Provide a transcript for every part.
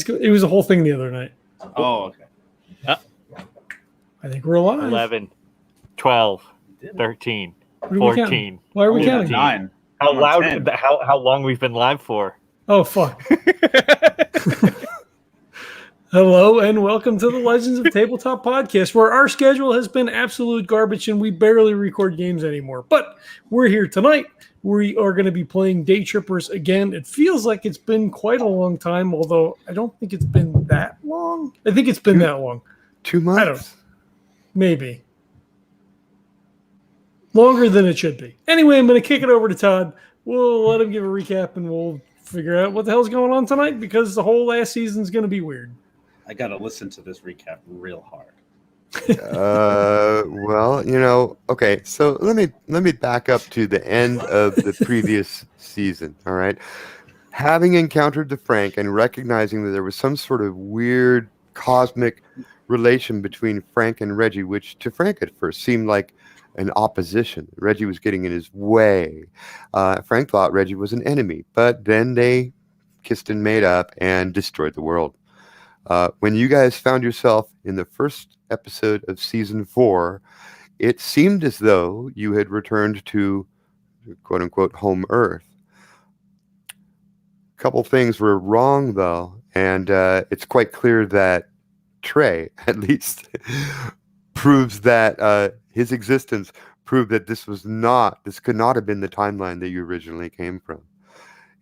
It was a whole thing the other night. Oh, okay. I think we're alive. 11, 12, 13, 14. Why are we counting? 9. How loud? How long we've been live for? Oh, fuck. Hello and welcome to the Legends of Tabletop podcast, where our schedule has been absolute garbage and we barely record games anymore. But we're here tonight. We are going to be playing DayTrippers again. It feels like it's been quite a long time, although I don't think it's been that long. I think it's been that long. 2 months? I don't know. Maybe. Longer than it should be. Anyway, I'm going to kick it over to Todd. We'll let him give a recap and we'll figure out what the hell's going on tonight because the whole last season's going to be weird. I got to listen to this recap real hard. Well, okay. So let me back up to the end of the previous season. All right. Having encountered the Frank and recognizing that there was some sort of weird cosmic relation between Frank and Reggie, which to Frank at first seemed like an opposition. Reggie was getting in his way. Frank thought Reggie was an enemy, but then they kissed and made up and destroyed the world. When you guys found yourself in the first episode of season 4, it seemed as though you had returned to quote unquote home Earth. A couple things were wrong though, and it's quite clear that Trae, at least, proves that his existence proved that this could not have been the timeline that you originally came from.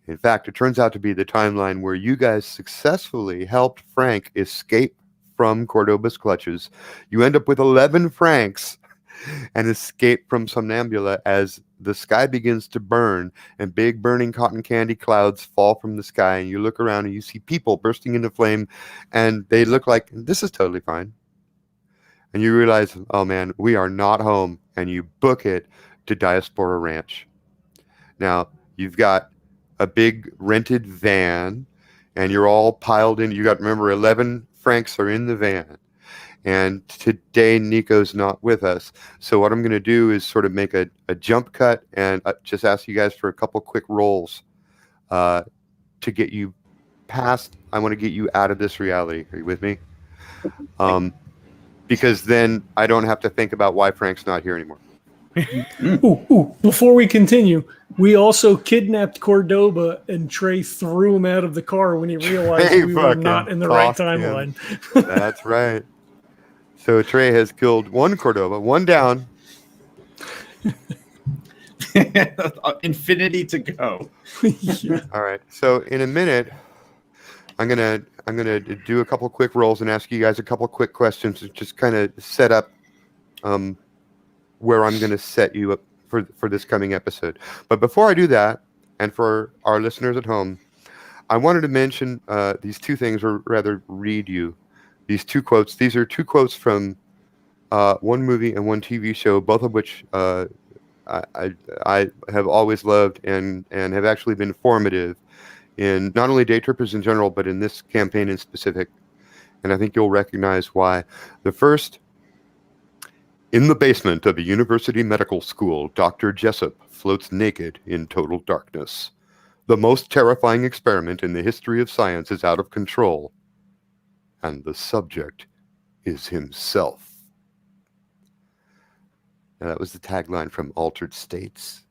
In fact, it turns out to be the timeline where you guys successfully helped Frank escape from Cordoba's clutches. You end up with 11 Franks and escape from Somnambula as the sky begins to burn and big burning cotton candy clouds fall from the sky, and you look around and you see people bursting into flame and they look like this is totally fine. And you realize, oh man, we are not home, and you book it to Diaspora Ranch. Now, you've got a big rented van, and you're all piled in. You got, remember, 11 Franks are in the van. And today, Nico's not with us. So what I'm going to do is sort of make a jump cut and just ask you guys for a couple quick rolls to get you past. I want to get you out of this reality. Are you with me? Because then I don't have to think about why Frank's not here anymore. Before we continue, we also kidnapped Cordoba and Trae threw him out of the car when he realized we were not in the right timeline. That's right. So Trae has killed one Cordoba, one down. Infinity to go. Yeah. All right. So in a minute, I'm gonna do a couple quick rolls and ask you guys a couple quick questions to just kind of set up where I'm going to set you up for this coming episode. But before I do that, and for our listeners at home, I wanted to mention these two things, or rather read you these two quotes. These are two quotes from one movie and one TV show, both of which I have always loved and have actually been formative in not only DayTrippers in general, but in this campaign in specific. And I think you'll recognize why. The first: in the basement of a university medical school, Dr. Jessup floats naked in total darkness. The most terrifying experiment in the history of science is out of control, and the subject is himself. Now, that was the tagline from Altered States.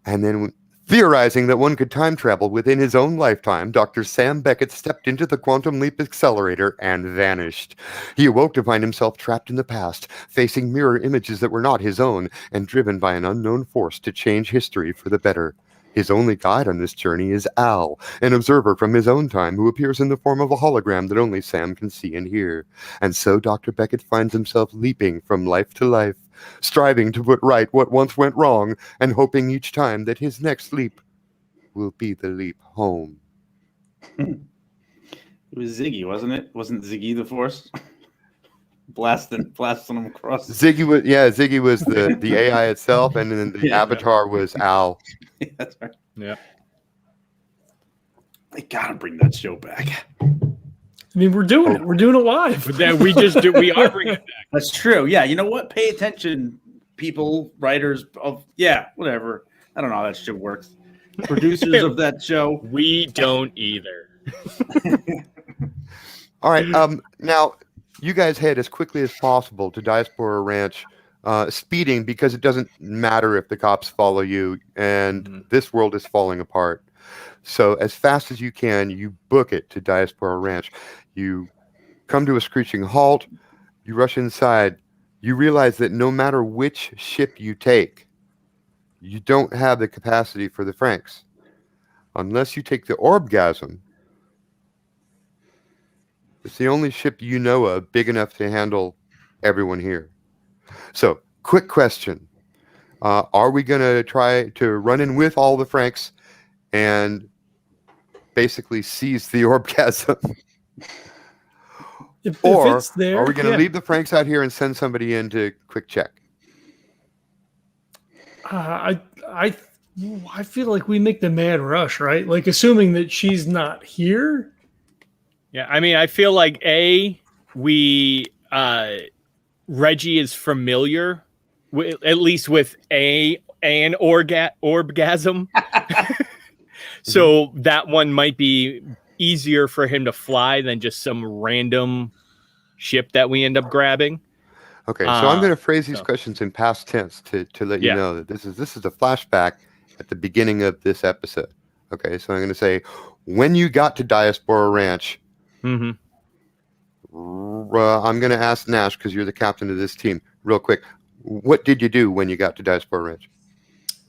And then, theorizing that one could time travel within his own lifetime, Dr. Sam Beckett stepped into the quantum leap accelerator and vanished. He awoke to find himself trapped in the past, facing mirror images that were not his own, and driven by an unknown force to change history for the better. His only guide on this journey is Al, an observer from his own time who appears in the form of a hologram that only Sam can see and hear. And so Dr. Beckett finds himself leaping from life to life, striving to put right what once went wrong, and hoping each time that his next leap will be the leap home. It was Ziggy, wasn't it? Wasn't Ziggy the force? blasting them across. Ziggy was the AI itself, and then the avatar was Al. Yeah, that's right. Yeah. They gotta bring that show back. I mean, we're doing it. We're doing it live. But then we are bringing it back. That's true. Yeah, you know what? Pay attention, people, writers of whatever. I don't know how that shit works. Producers of that show. We don't either. All right. Now, you guys head as quickly as possible to Diaspora Ranch, speeding because it doesn't matter if the cops follow you, and this world is falling apart. So as fast as you can, you book it to Diaspora Ranch. You come to a screeching halt. You rush inside. You realize that no matter which ship you take, you don't have the capacity for the Franks. Unless you take the Orbgasm, it's the only ship you know of big enough to handle everyone here. So, quick question. Are we going to try to run in with all the Franks and basically seize the Orbgasm? If Or it's there, are we going to leave the Franks out here and send somebody in to quick check? I feel like we make the mad rush, right? Like assuming that she's not here. Yeah, I mean, I feel like Reggie is familiar, at least with an orgasm. So that one might be easier for him to fly than just some random ship that we end up grabbing. Okay, so I'm going to phrase these questions in past tense to let you know that this is a flashback at the beginning of this episode. Okay, so I'm going to say, when you got to Diaspora Ranch, I'm going to ask Nash, because you're the captain of this team, real quick. What did you do when you got to Diaspora Ranch?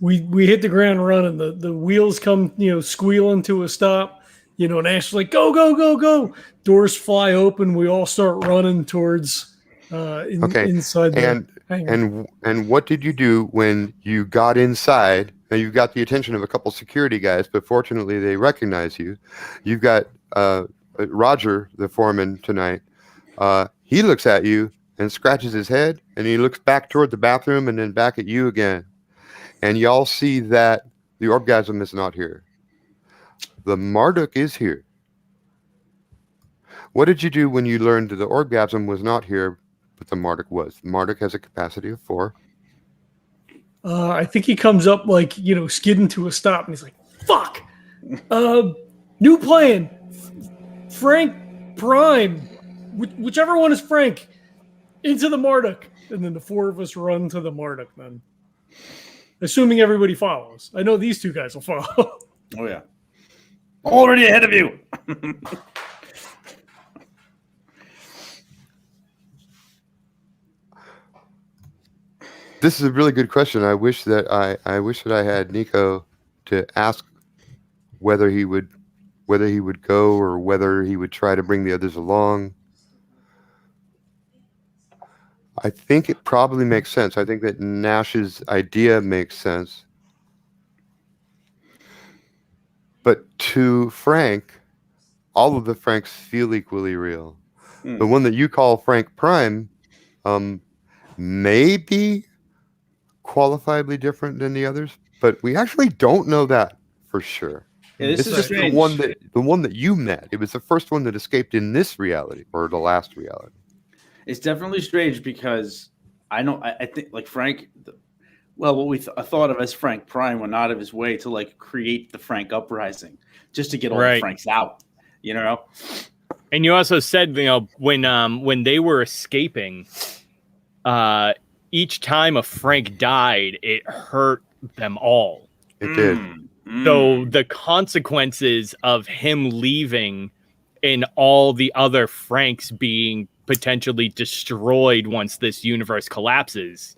We hit the ground running. The wheels come, squealing to a stop. Nash is like, go, go, go, go. Doors fly open. We all start running towards inside the hangar. And what did you do when you got inside? Now you've got the attention of a couple security guys, but fortunately they recognize you. You've got Roger, the foreman tonight. He looks at you and scratches his head, and he looks back toward the bathroom and then back at you again. And y'all see that the Orbgasm is not here. The Marduk is here. What did you do when you learned that the Orbgasm was not here, but the Marduk was? The Marduk has a capacity of 4. I think he comes up skidding to a stop, and he's like, fuck. New plan. Frank Prime. Whichever one is Frank. Into the Marduk. And then the 4 of us run to the Marduk then. Assuming everybody follows. I know these 2 guys will follow. Oh, yeah. Already ahead of you. This is a really good question. I wish that I had Nico to ask whether he would go or whether he would try to bring the others along. I think it probably makes sense. I think that Nash's idea makes sense. But to Frank, all of the Franks feel equally real. The one that you call Frank Prime may be qualifiably different than the others, but we actually don't know that for sure. Yeah, this is just strange. the one that you met. It was the first one that escaped in this reality, or the last reality. It's definitely strange because I think like Frank, what we thought of as Frank Prime went out of his way to create the Frank uprising just to get all the Franks out, And you also said, when they were escaping, each time a Frank died, it hurt them all. It did. So the consequences of him leaving and all the other Franks being potentially destroyed once this universe collapses,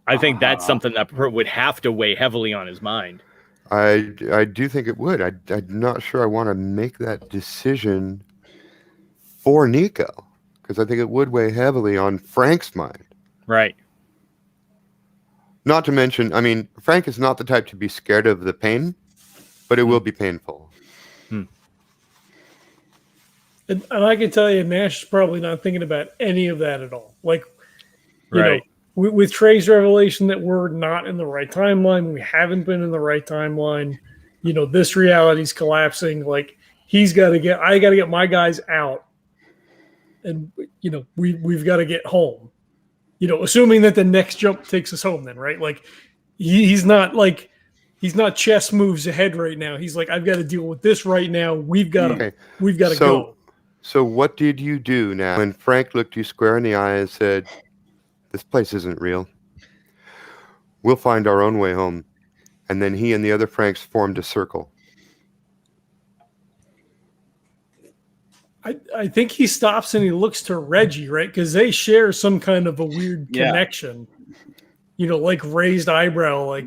I think that's something that would have to weigh heavily on his mind. I do think it would. I'm not sure I want to make that decision for Nico, because I think it would weigh heavily on Frank's mind. Right. Not to mention, Frank is not the type to be scared of the pain, but it will be painful. And I can tell you, Nash is probably not thinking about any of that at all. With Trae's revelation that we're not in the right timeline, we haven't been in the right timeline. This reality's collapsing. I got to get my guys out, and we've got to get home. Assuming that the next jump takes us home, then right? He's not He's not chess moves ahead right now. He's like, I've got to deal with this right now. We've got to go. So what did you do now when Frank looked you square in the eye and said, "This place isn't real. We'll find our own way home." And then he and the other Franks formed a circle. I think he stops and he looks to Reggie, right? Because they share some kind of a weird connection. You know, like raised eyebrow, like.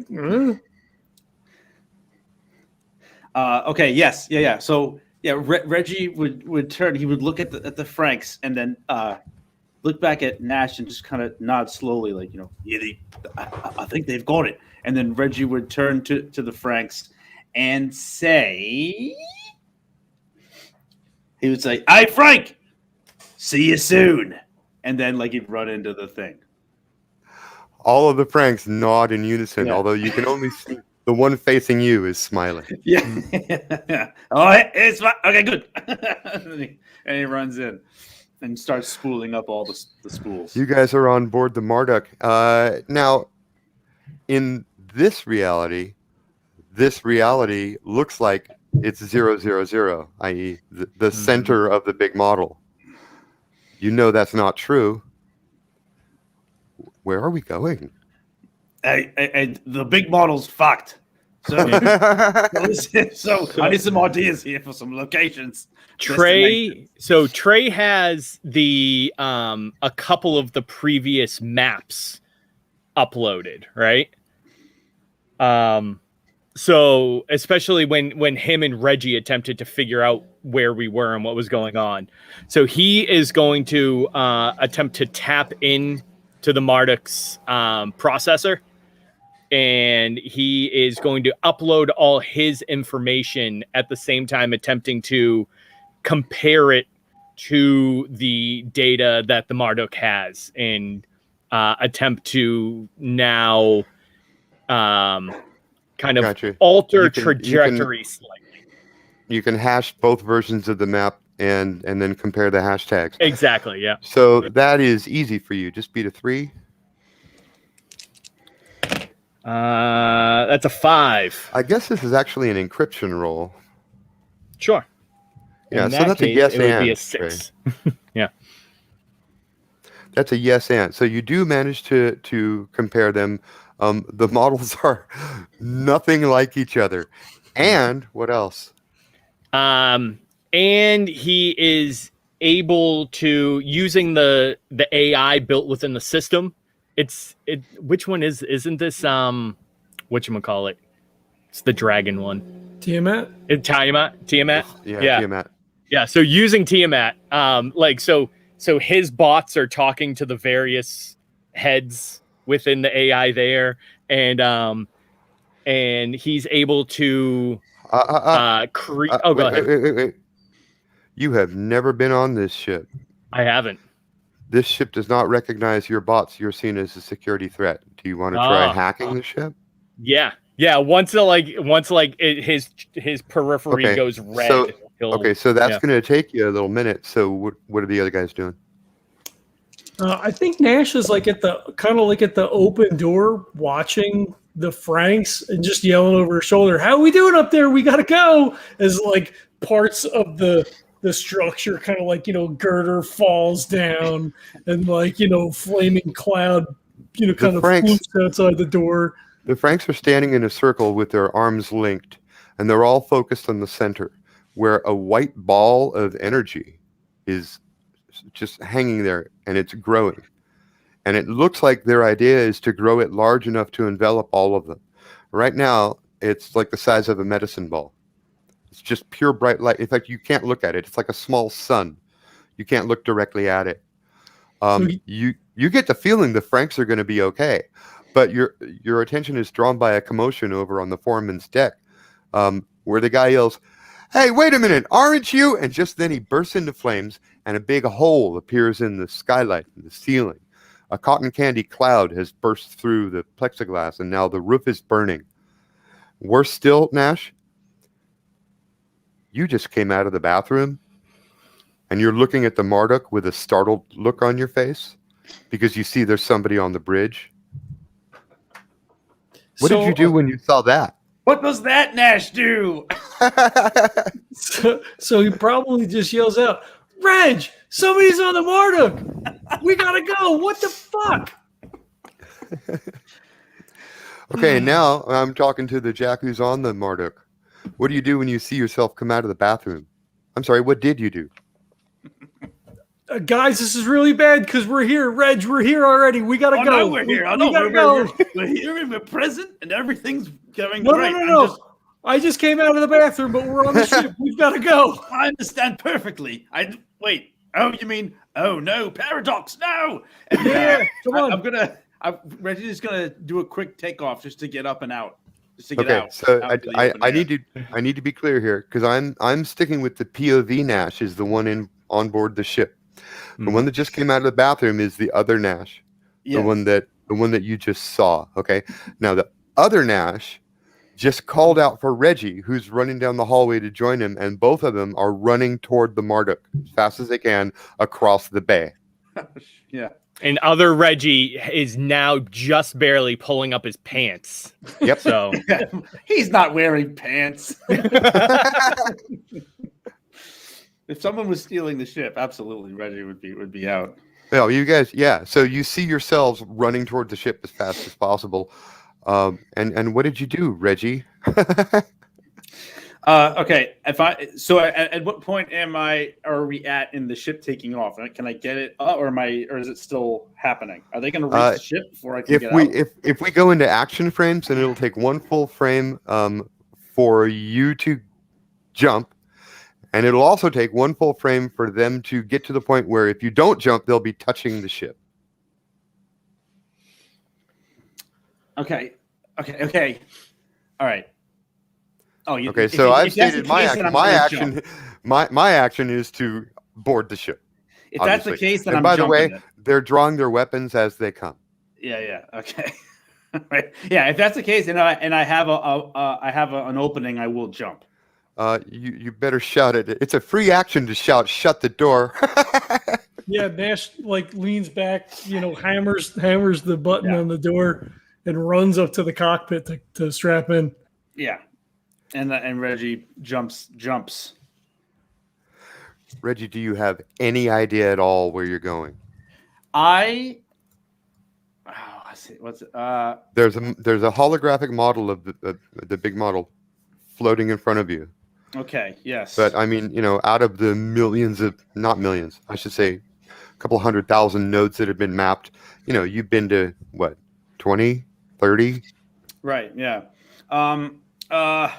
Okay. Yes. Yeah. So Reggie would turn. He would look at the Franks and then look back at Nash and just kind of nod slowly, like, you know, I think they've got it. And then Reggie would turn to the Franks and say, he would say, "Hey, Frank, see you soon." And then like he'd run into the thing. All of the Franks nod in unison, although you can only see the one facing you is smiling. Yeah. Oh, it's fine. Okay, good. And he runs in and starts spooling up all the spools. You guys are on board the Marduk. Now, in this reality looks like it's 000, i.e. the center of the big model. You know that's not true. Where are we going? Hey, the big model's fucked. So, so I need some ideas here for some locations. Trae has the a couple of the previous maps uploaded, right? So especially when him and Reggie attempted to figure out where we were and what was going on. So he is going to attempt to tap in to the Marduk's processor, and he is going to upload all his information at the same time, attempting to compare it to the data that the Marduk has, and attempt to now kind of alter trajectory slightly. You can hash both versions of the map and then compare the hashtags. Exactly, yeah. So that is easy for you. Just beat a 3. That's a 5. I guess this is actually an encryption roll. Sure. Yeah, In so that that's case, a yes it would and. be a 6. Yeah. That's a yes and. So you do manage to compare them. The models are nothing like each other. And what else? And he is able to, using the AI built within the system. Which one isn't this whatchamacallit? It's the dragon one. Tiamat? Tiamat? Yeah, Tiamat. Yeah, so using Tiamat, so his bots are talking to the various heads within the AI there, and he's able to create. Go ahead. Wait. You have never been on this ship. I haven't. This ship does not recognize your bots. You're seen as a security threat. Do you want to try hacking the ship? Yeah. Once his periphery goes red. So that's going to take you a little minute. So what are the other guys doing? I think Nash is like at the open door watching the Franks and just yelling over her shoulder, "How are we doing up there? We got to go!" As like parts of the structure kind of like, girder falls down and like, flaming cloud, kind of floats outside the door. The Franks are standing in a circle with their arms linked, and they're all focused on the center, where a white ball of energy is just hanging there, and it's growing. And it looks like their idea is to grow it large enough to envelop all of them. Right now, it's like the size of a medicine ball. It's just pure bright light. In fact, you can't look at it. It's like a small sun. You can't look directly at it. You get the feeling the Franks are going to be okay, but your attention is drawn by a commotion over on the foreman's deck, where the guy yells, "Hey, wait a minute, aren't you?" And just then he bursts into flames, and a big hole appears in the skylight in the ceiling. A cotton candy cloud has burst through the plexiglass, and now the roof is burning. Worse still, Nash, you just came out of the bathroom, and you're looking at the Marduk with a startled look on your face because you see there's somebody on the bridge. What did you do when you saw that? What does that Nash do? So he probably just yells out, Reg, somebody's on the Marduk. We gotta go. What the fuck? Okay, now I'm talking to the Jack who's on the Marduk. What do you do when you see yourself come out of the bathroom? I'm sorry, what did you do? Guys, this is really bad because we're here. Reg, we're here already. We gotta go. No, we're here. We gotta go. We're here and we're present and everything's going No, great. no. I just came out of the bathroom, but we're on the ship. We've got to go. I understand perfectly. Wait. Oh, you mean? Oh no, paradox. No. And, Yeah, come on. Reggie's gonna do a quick takeoff just to get up and out. Just to get Okay, out. so out to the I open air. need to be clear here because I'm sticking with the POV Nash is the one on board the ship. The one that just came out of the bathroom is the other Nash. Yes. The one that you just saw. Okay. Now the other Nash just called out for Reggie, who's running down the hallway to join him, and both of them are running toward the Marduk as fast as they can across the bay. Yeah. And other Reggie is now just barely pulling up his pants. Yep. So He's not wearing pants. If someone was stealing the ship, absolutely Reggie would be out. Well, you guys, yeah. So you see yourselves running toward the ship as fast as possible. And what did you do, Reggie? Okay. At what point are we at in the ship taking off? Can I get it, or is it still happening? Are they going to reach the ship before I can get out? If we go into action frames, then it'll take one full frame for you to jump, and it'll also take one full frame for them to get to the point where if you don't jump, they'll be touching the ship. Okay. All right. Oh, okay. So I've stated my action. My action is to board the ship. If that's the case, then and I'm by the way, it. they're drawing their weapons as they come. Yeah. Okay. Right. Yeah. If that's the case, and I have an opening, I will jump. You better shout it. It's a free action to shout, "Shut the door." Yeah, Nash leans back, hammers the button on the door, and runs up to the cockpit to strap in. Yeah, and Reggie jumps. Reggie, do you have any idea at all where you're going? I see. What's it? There's a holographic model of the big model floating in front of you. Okay. Yes. But I mean, out of the not millions, I should say, a couple 100,000 nodes that have been mapped, you've been to what, 20, 30? Right. Yeah. I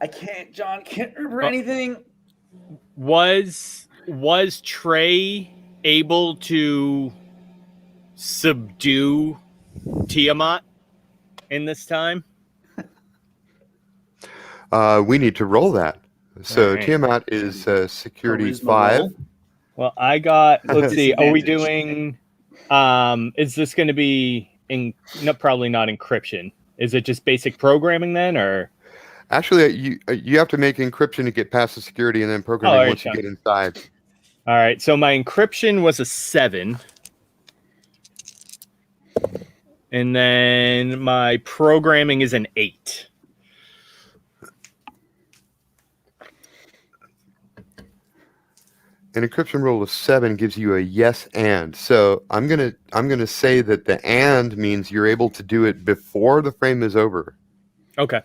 can't remember anything. was Trae able to subdue Tiamat in this time? We need to roll that. So right. Tiamat is security 5. Roll. Well, I got. Let's see. Are we doing? Is this going to be probably not encryption? Is it just basic programming then, or? Actually, you have to make encryption to get past the security, and then programming once you get inside. All right. So my encryption was a 7, and then my programming is an 8. An encryption roll of 7 gives you a yes and. So I'm gonna say that the and means you're able to do it before the frame is over. Okay.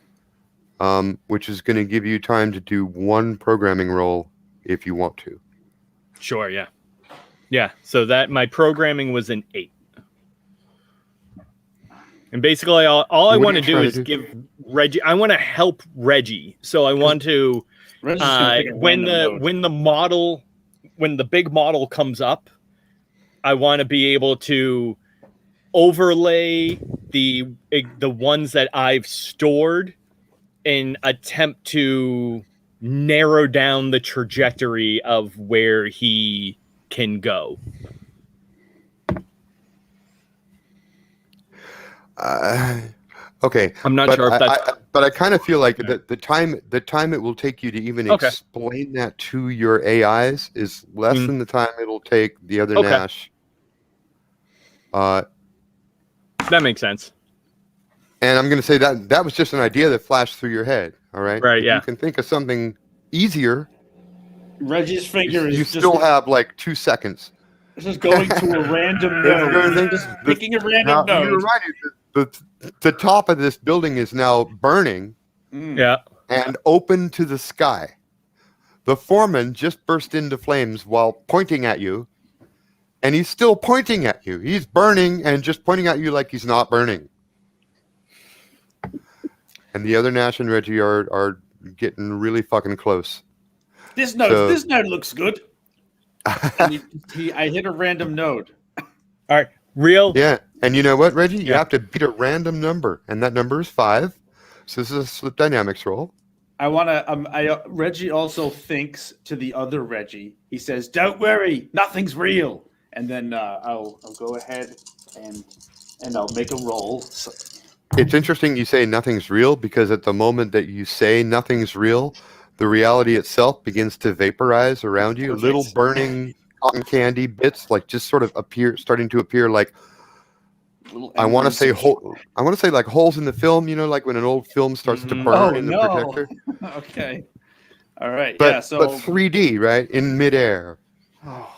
Which is going to give you time to do one programming roll if you want to. Sure. Yeah. Yeah. So that my programming was an 8. And basically, all I want to do is give Reggie. I want to help Reggie. So I want to when the big model comes up, I want to be able to overlay the ones that I've stored and attempt to narrow down the trajectory of where he can go. Okay. I'm not sure if that's... But I kind of feel like the time it will take you to even explain that to your AIs is less than the time it'll take the other Nash. That makes sense. And I'm going to say that was just an idea that flashed through your head. All right. Right. If Yeah. you can think of something easier. Reggie's finger You is still have like 2 seconds. just going to a random node. Just picking a random Now, node. the top of this building is now burning Yeah. and open to the sky. The foreman just burst into flames while pointing at you, and he's still pointing at you. He's burning and just pointing at you like he's not burning. And the other Nash and Reggie are getting really fucking close. This node looks good. I hit a random node. All right. Real. Yeah. And you know what, Reggie? You Yeah. have to beat a random number, and that number is 5. So this is a slip dynamics roll. I want to. Reggie also thinks to the other Reggie. He says, "Don't worry, nothing's real." And then I'll go ahead and I'll make a roll. So, It's interesting you say nothing's real, because at the moment that you say nothing's real, the reality itself begins to vaporize around you. Perfect. Little burning cotton candy bits, like just sort of starting to appear like, I want to say like holes in the film, like when an old film starts to burn in the projector. Okay. All right. But 3D, right? In midair. Oh,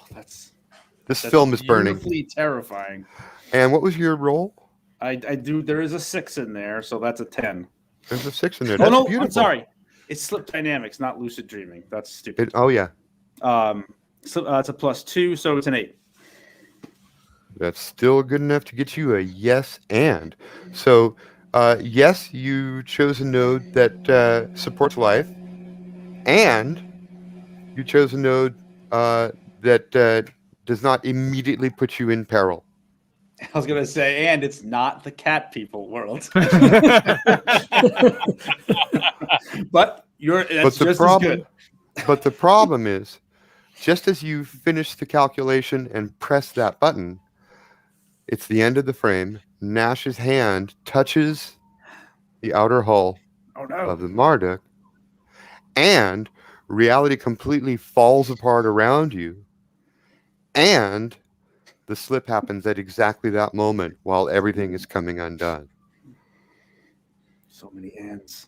This film is burning. Beautifully terrifying. And what was your roll? I do. There is a 6 in there, so that's a 10. There's a 6 in there. Oh That's no, beautiful. I'm sorry. It's slip dynamics, not lucid dreaming. That's stupid. Oh yeah. So it's a +2, so it's an 8. That's still good enough to get you a yes and. So, yes, you chose a node that supports life, and you chose a node that does not immediately put you in peril. I was gonna say, and it's not the cat people world. But that's just as good. But the problem is, just as you finish the calculation and press that button, it's the end of the frame. Nash's hand touches the outer hull of the Marduk, and reality completely falls apart around you, and the slip happens at exactly that moment while everything is coming undone. So many ants.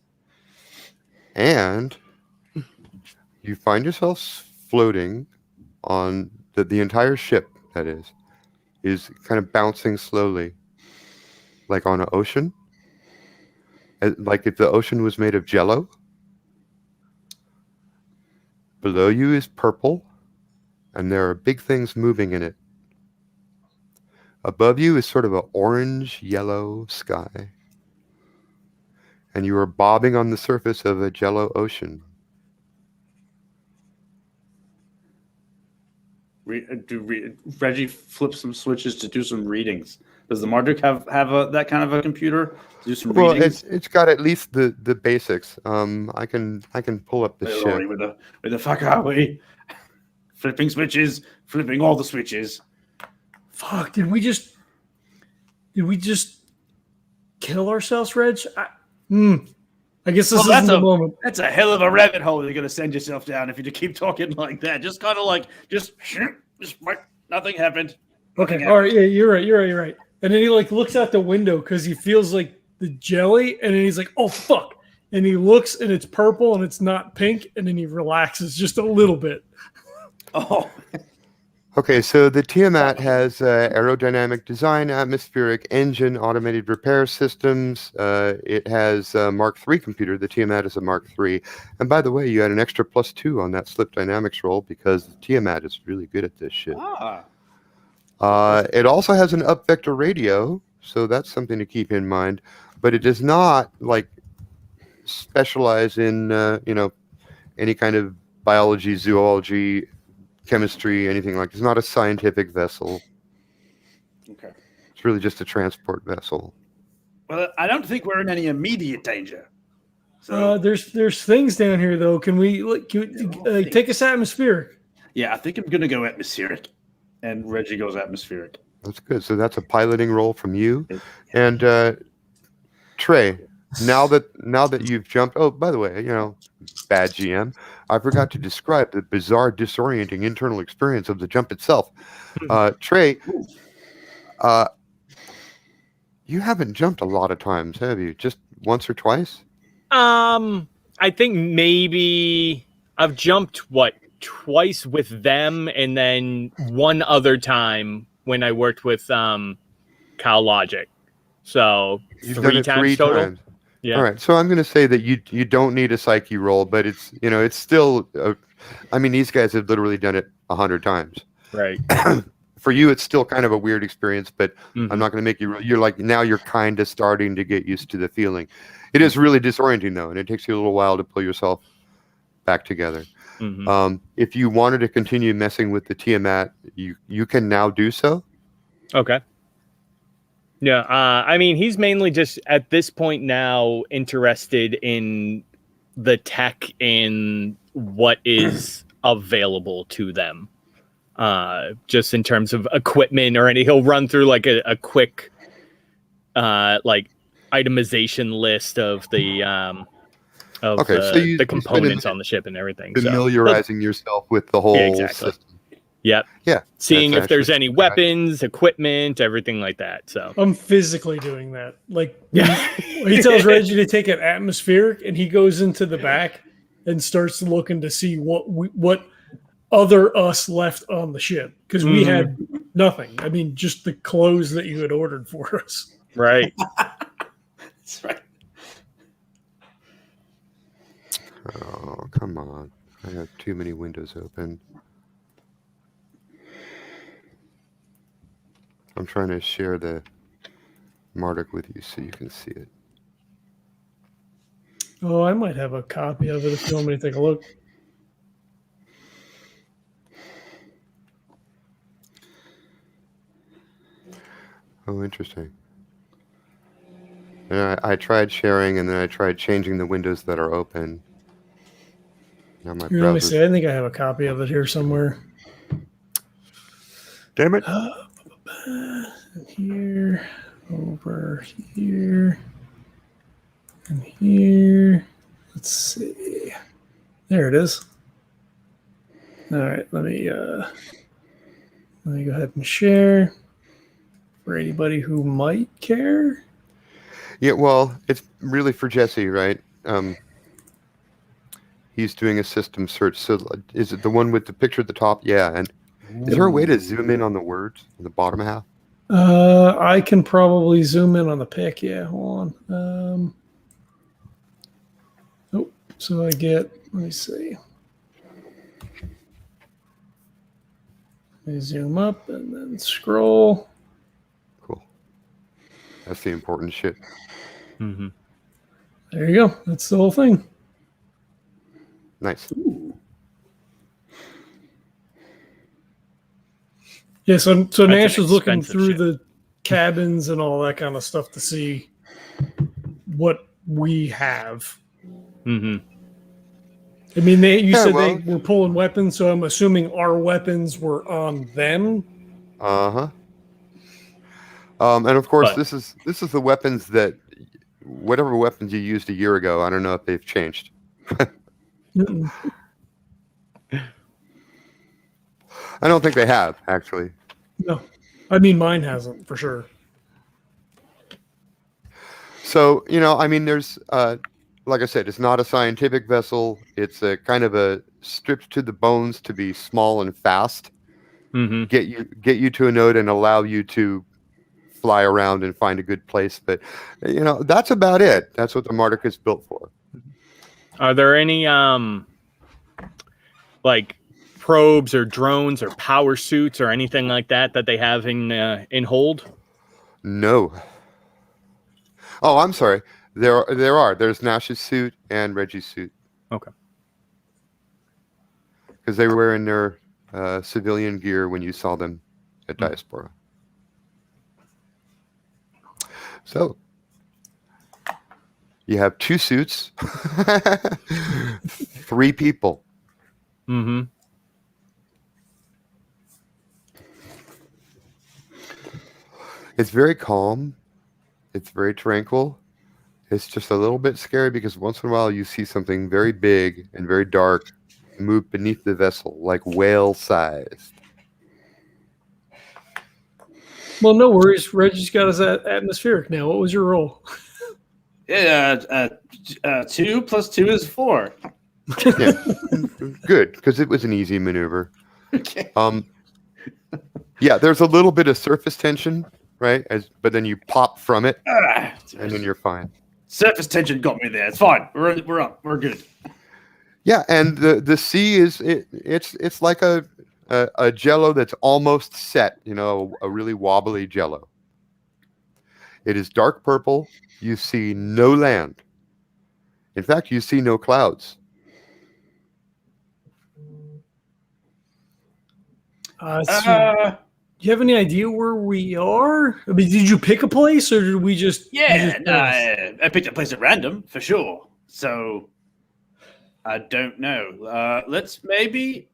And you find yourself floating on the entire ship, that is kind of bouncing slowly, like on an ocean. Like if the ocean was made of jello. Below you is purple, and there are big things moving in it. Above you is sort of an orange-yellow sky. And you are bobbing on the surface of a jello ocean. Reggie flips some switches to do some readings. Does the Marduk have that kind of a computer to do some readings? It's got at least the basics. I can pull up the ship. Where the fuck are we? Flipping switches, flipping all the switches. Fuck! Did we just kill ourselves, Reg? I guess this isn't the moment. That's a hell of a rabbit hole you're going to send yourself down if you keep talking like that. Just kind of like, just nothing happened. Okay, all right, yeah, you're right. And then he like looks out the window because he feels like the jelly, and then he's like, oh fuck. And he looks and it's purple and it's not pink, and then he relaxes just a little bit. Oh. Okay, so the Tiamat has aerodynamic design, atmospheric engine, automated repair systems. It has a Mark III computer. The Tiamat is a Mark III. And by the way, you had an extra +2 on that slip dynamics roll because the Tiamat is really good at this shit. It also has an up vector radio, so that's something to keep in mind. But it does not like specialize in any kind of biology, zoology, chemistry, anything like. It's not a scientific vessel. Okay. It's really just a transport vessel. Well, I don't think we're in any immediate danger. So there's things down here though. Can we take us atmospheric? Yeah, I think I'm gonna go atmospheric, and Reggie goes atmospheric. That's good. So that's a piloting roll from you, and Trae. Now that you've jumped. Oh, by the way, bad GM. I forgot to describe the bizarre, disorienting internal experience you You haven't jumped a lot of times, have you? Just once or twice? I think maybe I've jumped twice with them, and then one other time when I worked with Cal Logic. So You've done it times 3 total. times. Yeah. All right. So I'm going to say that you don't need a psyche roll, but it's it's still. I mean, these guys have literally done it 100 times. Right. For you, it's still kind of a weird experience, but Mhm. I'm not going to make you. You're like now you're kind of starting to get used to the feeling. It is really disorienting though, and it takes you a little while to pull yourself back together. Mhm. If you wanted to continue messing with the Tiamat, you can now do so. Okay. Yeah, I mean, he's mainly just at this point now interested in the tech and what is available to them. Just in terms of equipment or any, he'll run through like a quick like itemization list of the the components on the ship and everything. Familiarizing yourself with the whole system. Yep. Yeah. Seeing if there's any weapons, equipment, everything like that. So I'm physically doing that. Like, yeah, he tells Reggie to take an atmospheric, and he goes into the back and starts looking to see what other us left on the ship, because we had nothing. I mean, just the clothes that you had ordered for us. Right. That's right. Oh, come on. I have too many windows open. I'm trying to share the Marduk with you so you can see it. Oh, I might have a copy of it if you want me to take a look. Oh, interesting. And I tried sharing, and then I tried changing the windows that are open. Now my Let me browser's... see. I think I have a copy of it here somewhere. Damn it. Here, over here, and here. Let's see. There it is. All right, let me go ahead and share for anybody who might care. Yeah, well, it's really for Jesse, right? He's doing a system search. So is it the one with the picture at the top? Yeah. And is there a way to zoom in on the words in the bottom half? I can probably zoom in on the pic. Yeah, hold on. So I get, let me see. Let me zoom up and then scroll. Cool. That's the important shit. Mm-hmm. There you go. That's the whole thing. Nice. Ooh. Yeah, so Nash was looking through the cabins and all that kind of stuff to see what we have. Mm-hmm. I mean, you said they were pulling weapons, so I'm assuming our weapons were on them. Uh-huh. And of course, this is the weapons that whatever weapons you used a year ago. I don't know if they've changed. I don't think they have, actually. No, I mean mine hasn't for sure. So I mean, there's like I said, it's not a scientific vessel. It's a kind of a stripped to the bones to be small and fast. Mm-hmm. Get you to a node and allow you to fly around and find a good place. But that's about it. That's what the Marduk is built for. Are there any like probes or drones or power suits or anything like that they have in hold? No. Oh, I'm sorry. There are. There's Nash's suit and Reggie's suit. Okay. Because they were wearing their civilian gear when you saw them at Diaspora. So you have 2 suits, 3 people. Mm-hmm. It's very calm. It's very tranquil. It's just a little bit scary because once in a while you see something very big and very dark move beneath the vessel, like whale-sized. Well, no worries. Reggie's got his atmospheric now. What was your roll? Yeah, 2 + 2 is 4. Yeah. Good, because it was an easy maneuver. Okay. Yeah, there's a little bit of surface tension, right? But then you pop from it, and then you're fine. Surface tension got me there. It's fine. We're up. We're good. Yeah, and the sea it's like a jello that's almost set. You know, a really wobbly jello. It is dark purple. You see no land. In fact, you see no clouds. Do you have any idea where we are? I mean, did you pick a place, or did we just? Yeah, I picked a place at random for sure. So I don't know. Let me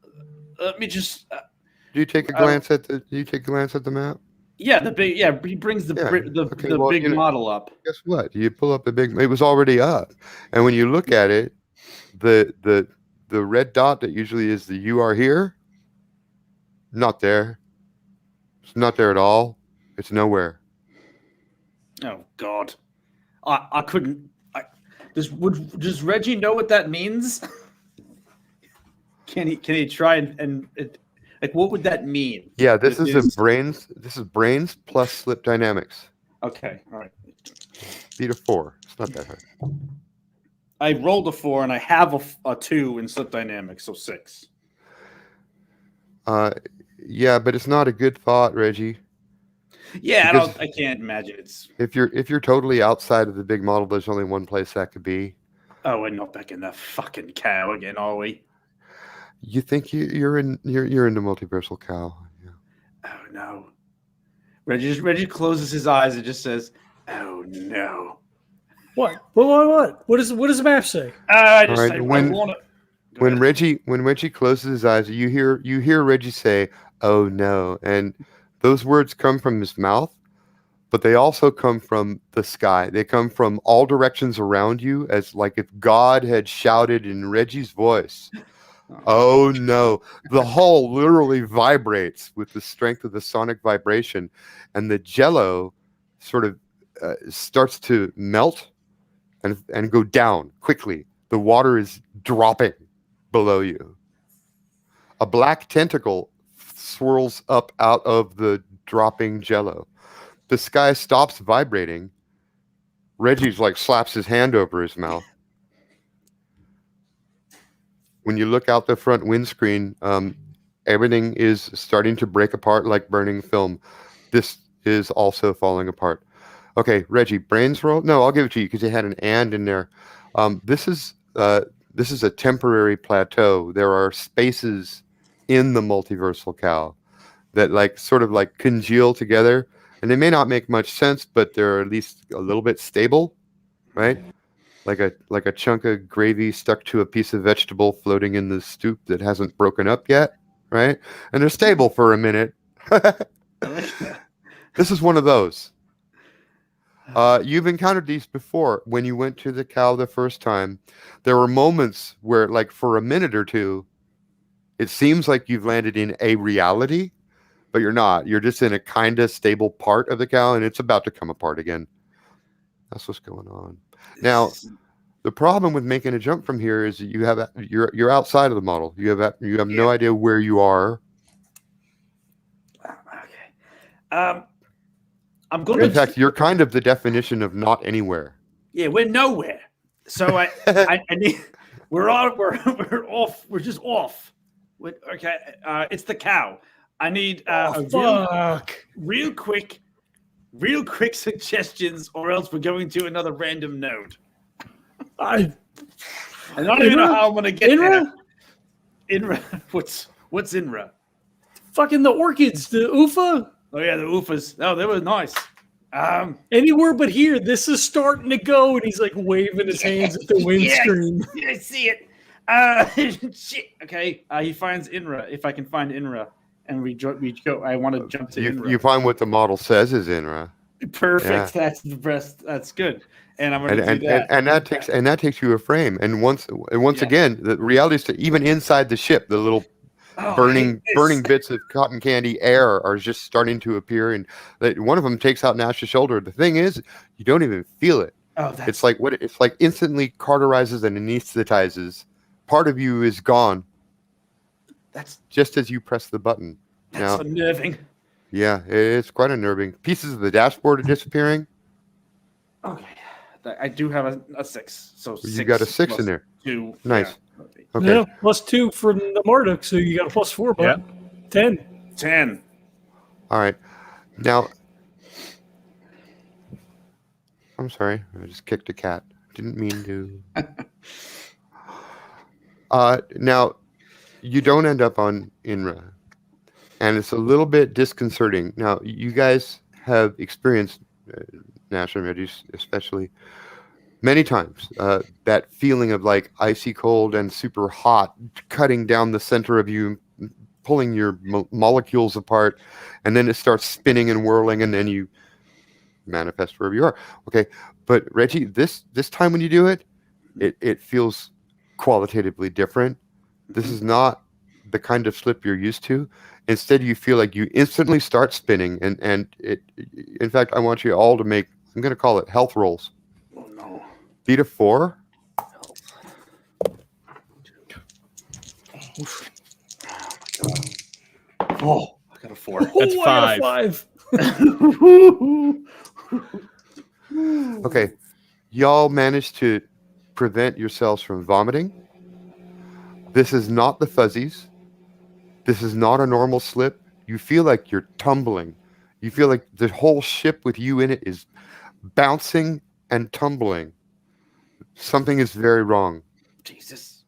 just. Do you take a glance at the map? Yeah, he brings the big model up. Guess what? You pull up it was already up. And when you look at it, the red dot that usually is the "you are here," not there. It's not there at all. It's nowhere. Oh God. I couldn't does Reggie know what that means? Can he try and like, what would that mean? Yeah, this is brains plus slip dynamics. Okay, all right. Beat a 4. It's not that hard. I rolled a 4 and I have a 2 in slip dynamics, so 6. Yeah, but it's not a good thought, Reggie. Yeah, I can't imagine it's. If you're totally outside of the big model, there's only one place that could be. Oh, we're not back in the fucking cow again, are we? You think you're into Multiversal Chao? Yeah. Oh no. Reggie closes his eyes and just says, "Oh no." What? What? What does the map say? When Reggie closes his eyes, you hear Reggie say, "Oh no," and those words come from his mouth, but they also come from the sky. They come from all directions around you, as like if God had shouted in Reggie's voice. Oh no. The hull literally vibrates with the strength of the sonic vibration, and the jello sort of starts to melt and go down quickly. The water is dropping below you. A black tentacle swirls up out of the dropping jello. The sky stops vibrating. Reggie's like slaps his hand over his mouth. When you look out the front windscreen, everything is starting to break apart like burning film. This is also falling apart. Okay, Reggie, brains roll? No, I'll give it to you because you had an "and" in there. This is a temporary plateau. There are spaces in the Multiversal Chao that sort of congeal together, and they may not make much sense, but they're at least a little bit stable, right? Like a chunk of gravy stuck to a piece of vegetable floating in the soup that hasn't broken up yet, right? And they're stable for a minute. This is one of those. You've encountered these before. When you went to the cow the first time, there were moments where, for a minute or two, it seems like you've landed in a reality, but you're not. You're just in a kind of stable part of the cow, and it's about to come apart again. That's what's going on. Now, the problem with making a jump from here is that you're outside of the model. You have no idea where you are. Okay. I'm going. In fact, you're kind of the definition of not anywhere. Yeah, we're nowhere. So I need. We're off. We're just off. Okay. It's the cow. I need real quick suggestions, or else we're going to another random node. I don't even know how I'm gonna get there. INRA. What's INRA? Fucking the orchids, the UFA. Oh yeah, the UFAs. Oh, they were nice. Anywhere but here. This is starting to go, and he's waving his hands at the windscreen. Yeah, I see it. Shit. Okay. He finds INRA. If I can find INRA, and we go. I want to jump to INRA. You find what the model says is INRA. Perfect. Yeah. That's the best. That's good. And I'm going to do that. And that takes you a frame. And once again, the reality is that even inside the ship, the little burning bits of cotton candy air are just starting to appear, and one of them takes out Nash's shoulder. The thing is, you don't even feel it. It's like instantly cauterizes and anesthetizes. Part of you is gone. That's just as you press the button. That's unnerving. Yeah, it's quite unnerving. Pieces of the dashboard are disappearing. Okay, I do have a 6. So you got a 6 in there. 2. Nice. Yeah. Okay. Yeah, +2 from the Marduk, so you got a +4. But 10. All right. Now, I'm sorry. I just kicked a cat. Didn't mean to. Now, you don't end up on INRA, and it's a little bit disconcerting. Now, you guys have experienced, Nash and Reggie especially, many times, that feeling of like icy cold and super hot cutting down the center of you, pulling your molecules apart, and then it starts spinning and whirling, and then you manifest wherever you are. Okay, but Reggie, this time when you do it, it feels qualitatively different. This is not the kind of slip you're used to. Instead, you feel like you instantly start spinning, and it. In fact, I want you all to make, I'm going to call it health rolls. Oh no! Beat a 4. Oh, I got a 4. That's 5. 5. Okay, y'all managed to prevent yourselves from vomiting. This is not the fuzzies. This is not a normal slip. You feel like you're tumbling. You feel like the whole ship with you in it is bouncing and tumbling. Something is very wrong. Jesus.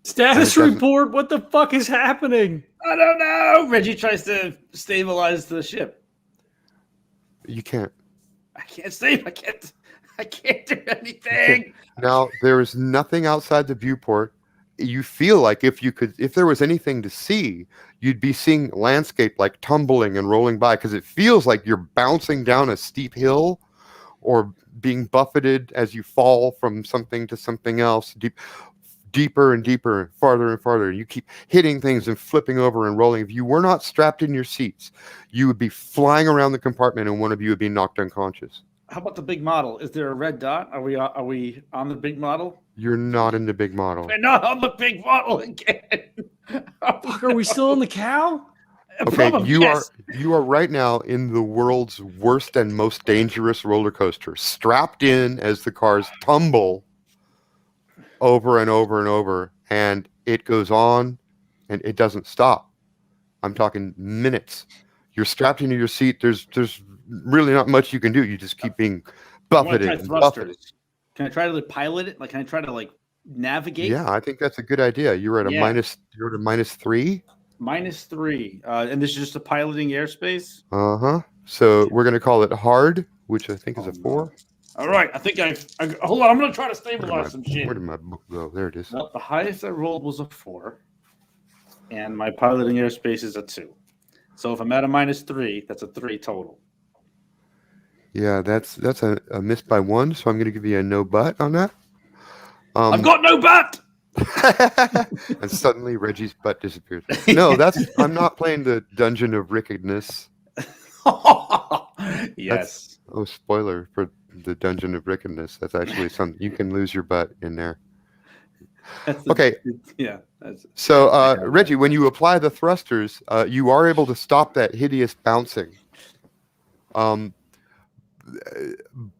Status report. What the fuck is happening? I don't know. Reggie tries to stabilize the ship. You can't. I can't save. I can't do anything. Now, there is nothing outside the viewport. You feel like if there was anything to see, you'd be seeing landscape like tumbling and rolling by, because it feels like you're bouncing down a steep hill or being buffeted as you fall from something to something else, deeper and deeper, farther and farther. You keep hitting things and flipping over and rolling. If you were not strapped in your seats, you would be flying around the compartment and one of you would be knocked unconscious. How about the big model? Is there a red dot? Are we on the big model? You're not in the big model. We're not on the big model again. Fuck, are we still on the cow? Okay, you are right now in the world's worst and most dangerous roller coaster, strapped in as the cars tumble over and over and over, and it goes on and it doesn't stop. I'm talking minutes. You're strapped into your seat. There's really not much you can do. You just keep being buffeted and buffeted. Can I try to pilot it? Like, can I try to navigate? Yeah, I think that's a good idea. You're at a minus. You're at a -3. -3, and this is just a piloting airspace. So we're gonna call it hard, which I think is a 4. All right, I think I hold on. I'm gonna try to stabilize some shit. Where did my book go? There it is. Well, the highest I rolled was a 4, and my piloting airspace is a 2. So if I'm at a -3, that's a 3 total. Yeah, that's a miss by 1. So I'm gonna give you a no butt on that. I've got no butt. And suddenly Reggie's butt disappears. No, I'm not playing the Dungeon of Wickedness. Yes. Spoiler for the Dungeon of Wickedness. That's actually something you can lose your butt in there. Okay. Yeah. So Reggie, when you apply the thrusters, you are able to stop that hideous bouncing.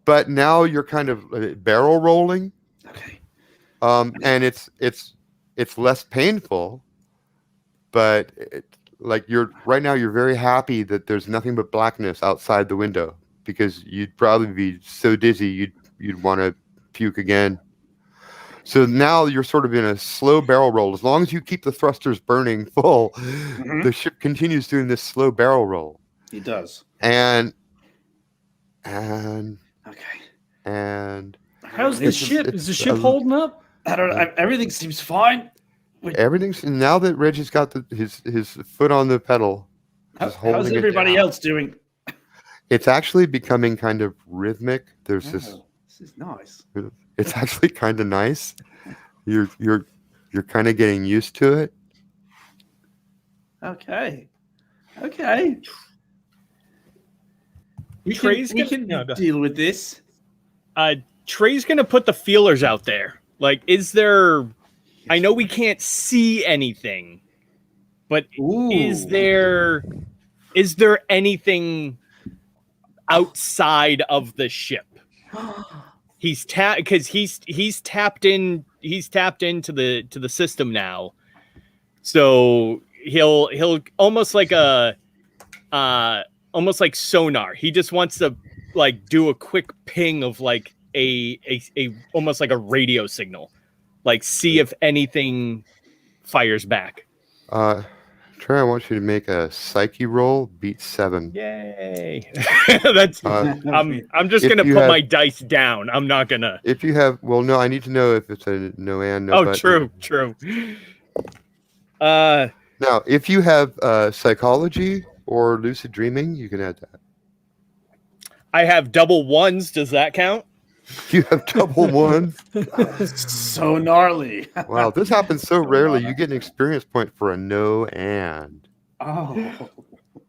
But now you're kind of barrel rolling. Okay. And it's less painful, but you're very happy that there's nothing but blackness outside the window, because you'd probably be so dizzy you'd want to puke again. So now you're sort of in a slow barrel roll. As long as you keep the thrusters burning full, the ship continues doing this slow barrel roll. It does. And okay. And how's the ship? Is the ship holding up? I don't know. Everything seems fine. Everything's, now that Reggie's got his foot on the pedal. How's everybody else doing? It's actually becoming kind of rhythmic. There's this is nice. It's actually kind of nice. You're kind of getting used to it. Okay. We can deal with this. Trey's gonna put the feelers out there. Like, is there? I know we can't see anything, but is there anything outside of the ship? He's tapped into the system now, so he'll almost like sonar. He just wants to like do a quick ping of like a almost like a radio signal, like see if anything fires back. Trey, I want you to make a psyche roll, beat 7. Yay! That's I'm just gonna put my dice down. I'm not gonna. If you have, well, no, I need to know if it's a no and no. Oh, true. Now, if you have psychology or lucid dreaming, you can add that. I have double ones. Does that count? You have double ones? So gnarly. Wow, this happens so rarely. You get an experience point for a no and. Oh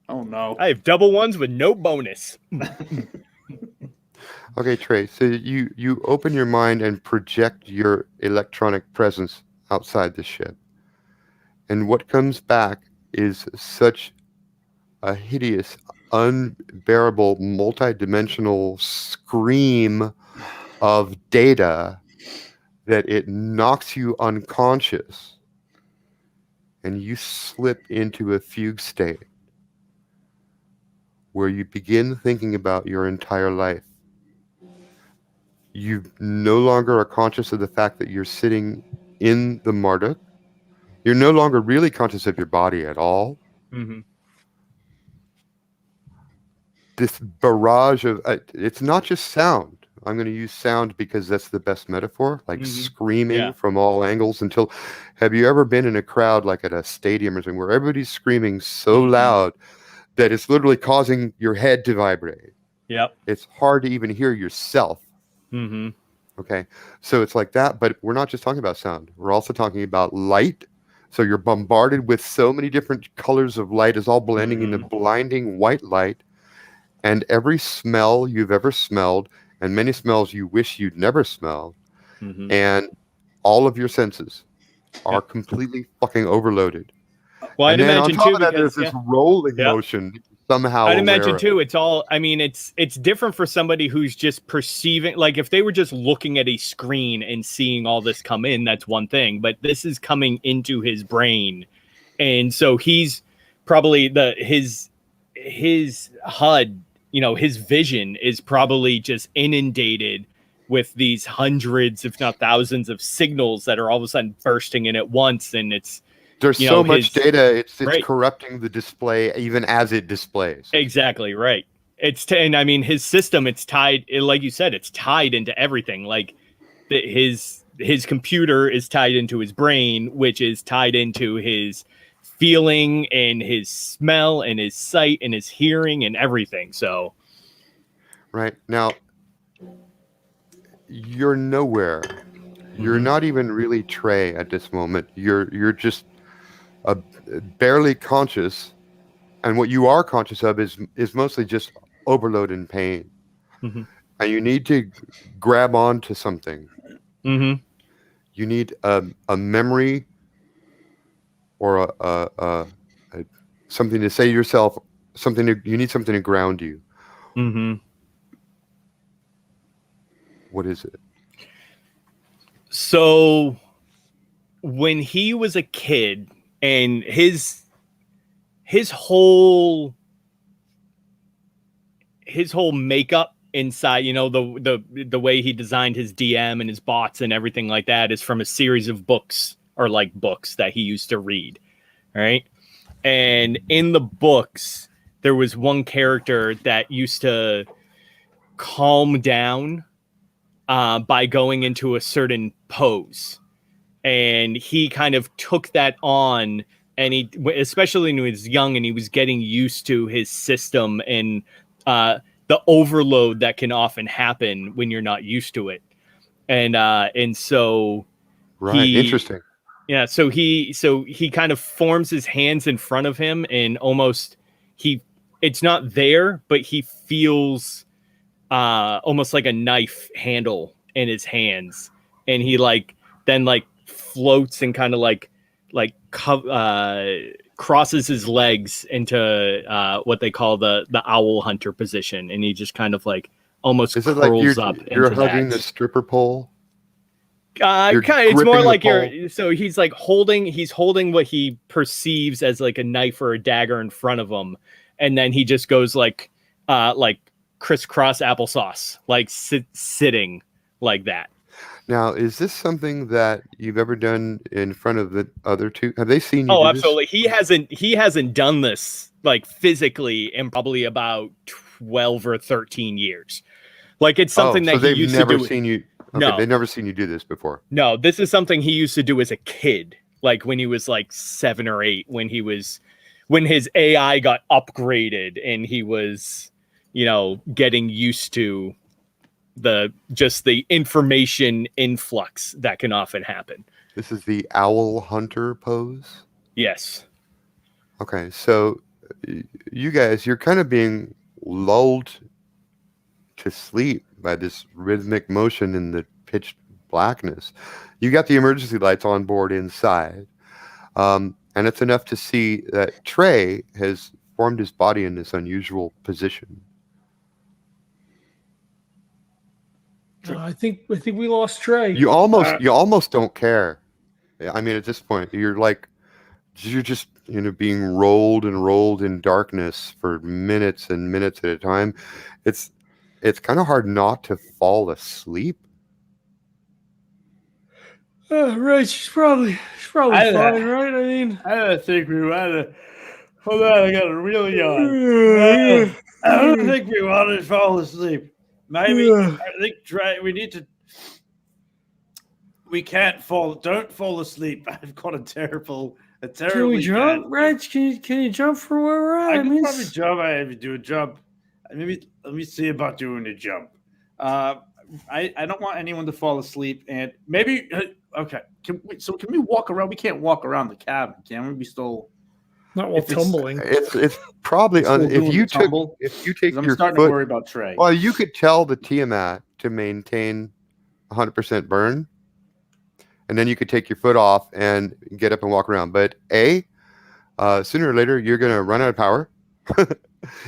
no. I have double ones with no bonus. Okay, Trey, so you open your mind and project your electronic presence outside the ship. And what comes back is such a hideous, unbearable, multi-dimensional scream of data that it knocks you unconscious and you slip into a fugue state where you begin thinking about your entire life. You no longer are conscious of the fact that you're sitting in the Marduk. You're no longer really conscious of your body at all. Mm-hmm. This barrage of it's not just sound. I'm going to use sound because that's the best metaphor, like screaming from all angles until. Have you ever been in a crowd like at a stadium or something where everybody's screaming so loud that it's literally causing your head to vibrate? Yep. It's hard to even hear yourself. Mm-hmm. Okay. So it's like that, but we're not just talking about sound. We're also talking about light. So you're bombarded with so many different colors of light is all blending into blinding white light. And every smell you've ever smelled, and many smells you wish you'd never smelled, and all of your senses are completely fucking overloaded. Well, I'd imagine too, because there's this rolling motion somehow. I'd imagine too. It's all. I mean, it's different for somebody who's just perceiving. Like if they were just looking at a screen and seeing all this come in, that's one thing. But this is coming into his brain, and so he's probably his HUD. You know, his vision is probably just inundated with these hundreds, if not thousands, of signals that are all of a sudden bursting in at once, and there's so much data, it's corrupting the display even as it displays. Exactly right. And I mean, his system, it's tied, like you said, it's tied into everything. Like his computer is tied into his brain, which is tied into his feeling and his smell and his sight and his hearing and everything. So right now you're nowhere. You're not even really Trey at this moment. You're just barely conscious, and what you are conscious of is mostly just overload and pain. And you need to grab onto something. You need a memory or a something to say to yourself, you need something to ground you. What is it? So when he was a kid and his whole makeup inside, you know, the way he designed his DM and his bots and everything like that is from a series of books that he used to read. Right. And in the books, there was one character that used to calm down by going into a certain pose. And he kind of took that on, and he, especially when he was young and he was getting used to his system and the overload that can often happen when you're not used to it. And so interesting. Yeah, so he kind of forms his hands in front of him, and almost it's not there, but he feels almost like a knife handle in his hands, and he then floats and kind of crosses his legs into what they call the owl hunter position, and he just kind of almost Is it curls like up. you're into hugging that. the stripper pole? It's more like pole. so he's holding what he perceives as like a knife or a dagger in front of him, and then he just goes like crisscross applesauce, sitting like that. Now, is this something that you've ever done in front of the other two? Have they seen you? Oh, do absolutely. This? He hasn't done this physically in probably about 12 or 13 years. It's something that he used to do. They've never seen you. Okay, No. They've never seen you do this before. No, this is something he used to do as a kid, when he was 7 or 8, when his AI got upgraded and he was, getting used to the information influx that can often happen. This is the owl hunter pose. Yes. Okay, so you guys, you're kind of being lulled to sleep by this rhythmic motion in the pitch blackness. You got the emergency lights on board inside, and it's enough to see that Trae has formed his body in this unusual position. I think we lost Trae. You almost don't care. I mean, at this point, you're just being rolled and rolled in darkness for minutes and minutes at a time. It's kind of hard not to fall asleep. Right, she's probably fine, right? I mean, I don't think we want to. Hold on, I got a real yawn. I don't think we want to fall asleep. Maybe I think we need to. We can't fall. Don't fall asleep. I've got a terrible. Can we jump, Reg? Can you jump from where we're at? I can probably jump. I have to do a jump. Maybe let me see about doing a jump. I don't want anyone to fall asleep, and maybe okay. Can we walk around? We can't walk around the cabin, can we? We still not while tumbling. It's probably if you take I'm your starting foot, to worry about Trae. Well, you could tell the Tiamat to maintain 100% burn, and then you could take your foot off and get up and walk around. But sooner or later you're gonna run out of power.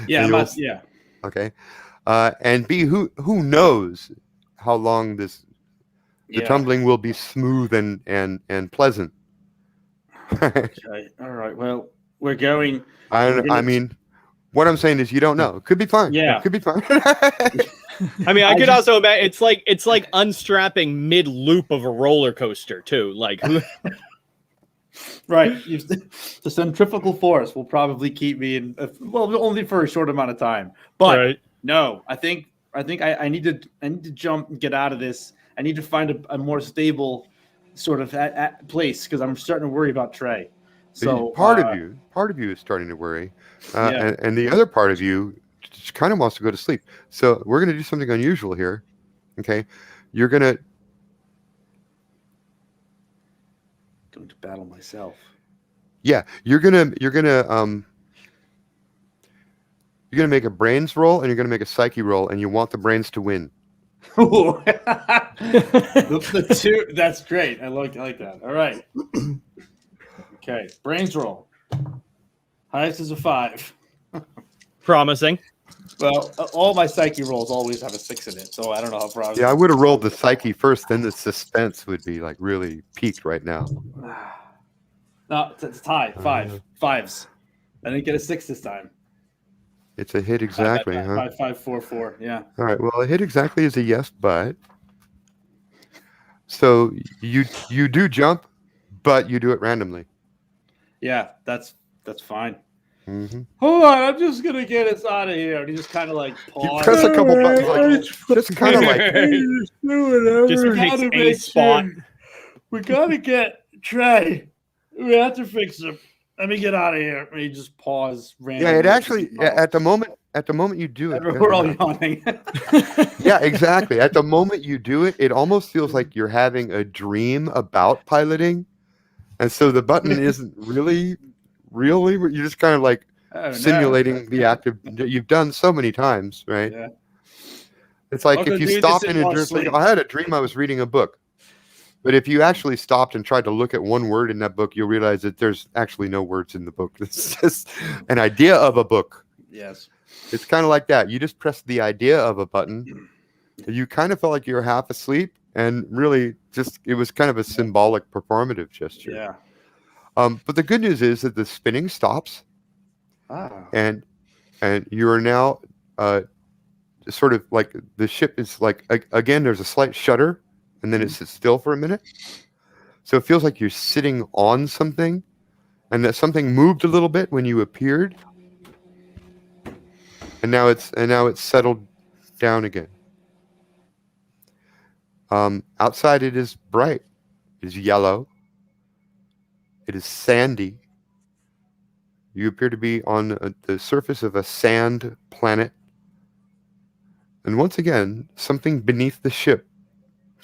Yeah. Okay. And B, who knows how long the tumbling will be smooth and pleasant. Okay. All right. Well, we're going. I mean, what I'm saying is you don't know. It could be fine. Yeah. It could be fine. I mean, I could also imagine it's like unstrapping mid loop of a roller coaster too. Right. The centrifugal force will probably keep me in. Only for a short amount of time. But right. No, I think I need to jump and get out of this. I need to find a more stable sort of place because I'm starting to worry about Trae. So part of you is starting to worry, and the other part of you just kind of wants to go to sleep. So we're going to do something unusual here. Okay, you're going to battle myself. Yeah, you're gonna make a brains roll and you're gonna make a psyche roll, and you want the brains to win. the two. That's great. I like that. All right. Okay, brains roll. Highest is a 5. Promising. Well, all my psyche rolls always have a 6 in it, so I don't know how promising. Yeah, I would have rolled the psyche first, then the suspense would be really peaked right now. No, it's tie. 5. 5s. I didn't get a 6 this time. It's a hit exactly, 5, 5, 4, 4. Yeah. All right. Well, a hit exactly is a yes, but so you do jump, but you do it randomly. Yeah, that's fine. Mm-hmm. Hold on, I'm just gonna get us out of here. And he just kind of pause. You press a couple buttons, just kind of just picks a spot. We gotta get Trae. We have to fix him. Let me get out of here. And he just pause randomly. Yeah, it actually at the moment you do it. We're all yawning. Yeah, exactly. At the moment you do it, it almost feels like you're having a dream about piloting. And so the button isn't really you're just kind of like simulating the act that you've done so many times, right? Yeah. It's like if you stop in a dream. I had a dream I was reading a book. But if you actually stopped and tried to look at one word in that book, you'll realize that there's actually no words in the book. It's just an idea of a book. Yes. It's kind of like that. You just press the idea of a button. You kind of felt like you were half asleep, and really just it was kind of a symbolic performative gesture. Yeah. But the good news is that the spinning stops. Ah. And you are now sort of like the ship is like, again, there's a slight shudder. And then it sits still for a minute. So it feels like you're sitting on something and that something moved a little bit when you appeared. And now it's settled down again. Outside it is bright. It is yellow. It is sandy. You appear to be on the surface of a sand planet. And once again, something beneath the ship,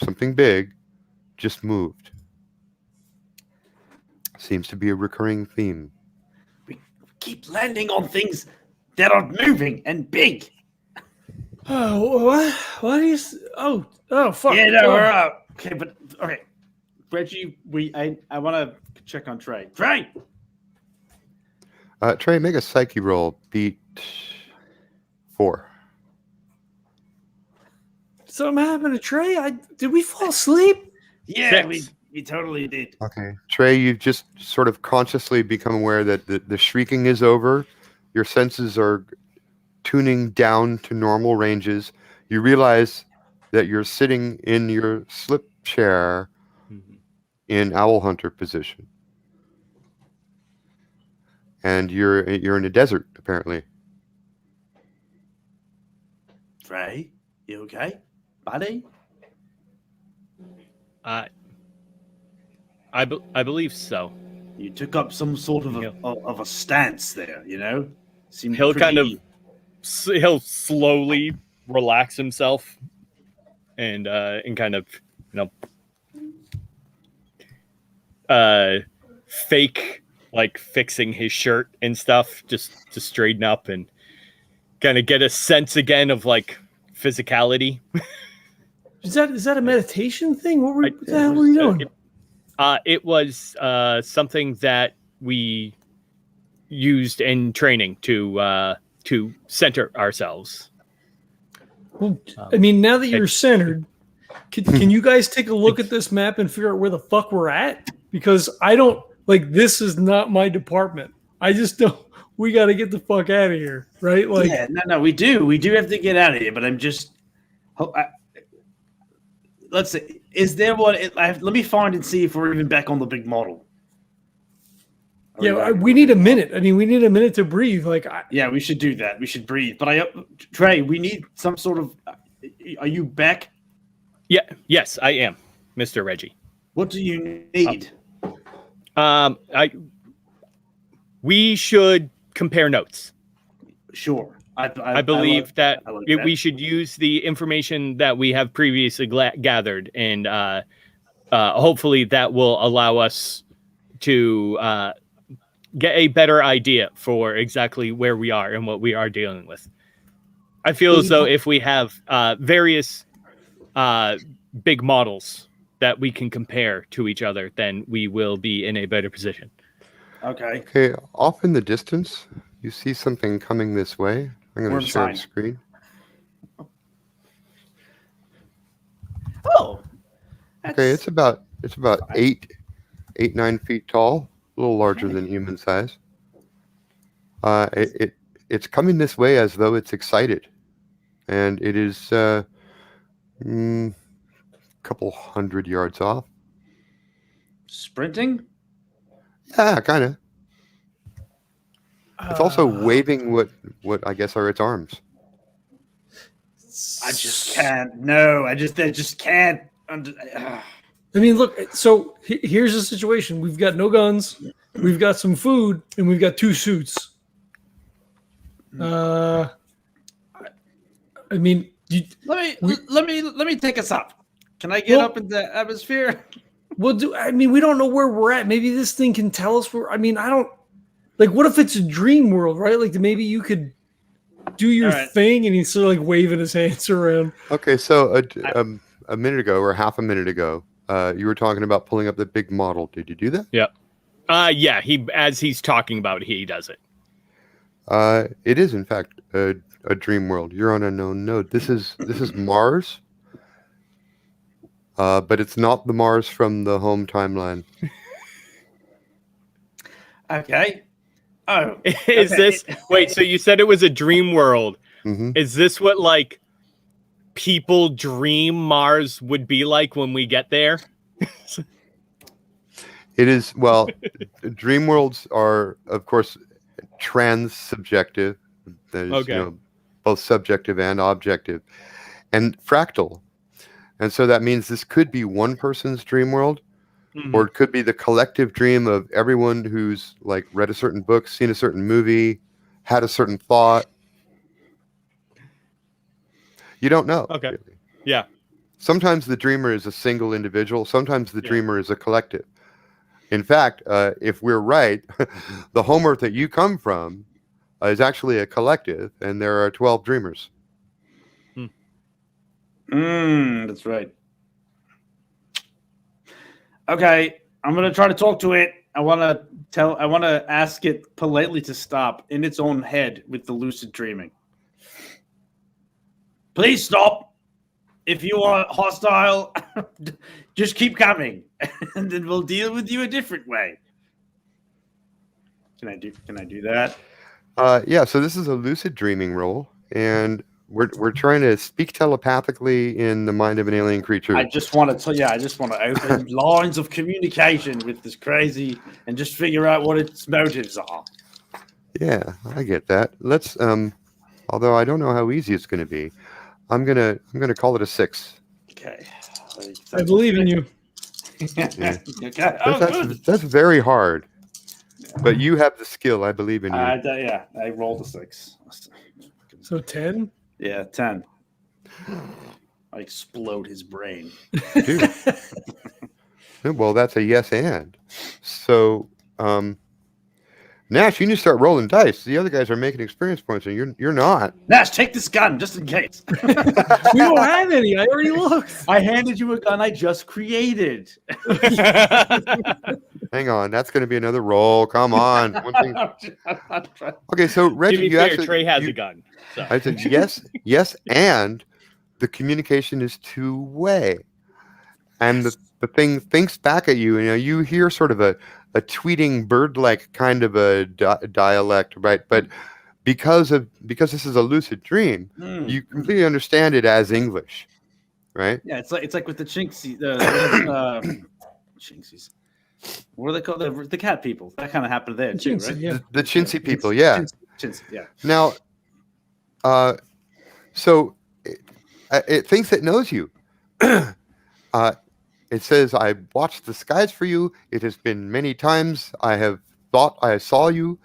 something big, just moved. Seems to be a recurring theme. We keep landing on things that are moving and big. Oh, what is? Oh, fuck. Yeah, no, we're up. Okay, but okay, Reggie, I want to check on Trae. Trae. Trae, make a psyche roll. Beat 4. Something happened to Trae? Did we fall asleep? Yeah, we totally did. Okay. Trae, you've just sort of consciously become aware that the shrieking is over. Your senses are tuning down to normal ranges. You realize that you're sitting in your slip chair in owl hunter position. And you're in a desert, apparently. Trae, you okay? Buddy? I believe so. You took up some sort of a stance there, you know? He'll he'll slowly relax himself and kind of, fake like fixing his shirt and stuff just to straighten up and kind of get a sense again of like physicality. Is that a meditation thing? What the hell were you doing? It was something that we used in training to center ourselves. Well, I mean, now that you're centered, can you guys take a look at this map and figure out where the fuck we're at? Because I don't this is not my department. I just don't. We got to get the fuck out of here, right? Like, yeah, no, we do have to get out of here. But I'm just. Let's see. Is there one? Let me find and see if we're even back on the big model. Yeah, we need a minute. I mean, we need a minute to breathe. Yeah, we should do that. We should breathe. But Trae, we need some sort of. Are you back? Yeah. Yes, I am, Mr. Reggie. What do you need? We should compare notes. Sure. I believe that we should use the information that we have previously gathered, and hopefully that will allow us to get a better idea for exactly where we are and what we are dealing with. I feel as though if we have various big models that we can compare to each other, then we will be in a better position. Okay. Okay, off in the distance, you see something coming this way. I'm going to share the screen. Oh. Okay, it's about 9 feet tall, a little larger than human size. It's coming this way as though it's excited, and it is a couple 100 yards off. Sprinting? Yeah, kind of. It's also waving what I guess are its arms. I just can't. No, I just can't. I mean, look. So here's the situation: we've got no guns, we've got some food, and we've got 2 suits. I mean, let me take us up. Can I get up in the atmosphere? we don't know where we're at. Maybe this thing can tell us where. I mean, I don't like. What if it's a dream world, right? Like maybe you could do your thing, and he's sort of like waving his hands around. Okay, so a minute ago or half a minute ago, you were talking about pulling up the big model. Did you do that? Yep. Yeah. As he's talking about, he does it. It is in fact a dream world. You're on a known node. This is Mars. But it's not the Mars from the home timeline. Okay. Oh. Is this... Wait, so you said it was a dream world. Mm-hmm. Is this what, like, people dream Mars would be like when we get there? It is, well, dream worlds are, of course, trans-subjective. That is, okay. Both subjective and objective. And fractal. And so that means this could be one person's dream world, or it could be the collective dream of everyone who's like read a certain book, seen a certain movie, had a certain thought. You don't know. Okay. Really. Yeah. Sometimes the dreamer is a single individual. Sometimes the dreamer is a collective. In fact, if we're right, the home Earth that you come from is actually a collective, and there are 12 dreamers. That's right. Okay, I'm gonna try to talk to it. I want to ask it politely to stop in its own head with the lucid dreaming. Please stop. If you are hostile, just keep coming, and then we'll deal with you a different way. Can I do that? Yeah. So this is a lucid dreaming role, and we're trying to speak telepathically in the mind of an alien creature. I just want to open lines of communication with this crazy and just figure out what its motives are. Yeah, I get that. Let's although I don't know how easy it's going to be. I'm gonna call it a 6. Okay. I believe in you. Yeah. Okay. That's very hard. But you have the skill. I believe in you. I rolled a 6. So 10? Yeah, 10. I explode his brain. Dude. Well, that's a yes and. So, Nash, you need to start rolling dice. The other guys are making experience points, and you're not. Nash, take this gun just in case. We don't have any. I already looked. I handed you a gun I just created. Hang on, that's going to be another roll. Come on. Okay, so Reggie, Trae has a gun. So. I said yes, and the communication is two-way, and the thing thinks back at you. You hear sort of a tweeting bird-like kind of a dialect, right? But because this is a lucid dream, you completely understand it as English, right? Yeah, it's like with the Chinksy, Chinksies. What are they called? The cat people. That kind of happened there too, right? Yeah. The chintzy people, yeah. Chintzy, yeah. Now, so it thinks it knows you. It says, "I watched the skies for you. It has been many times. I have thought I saw you.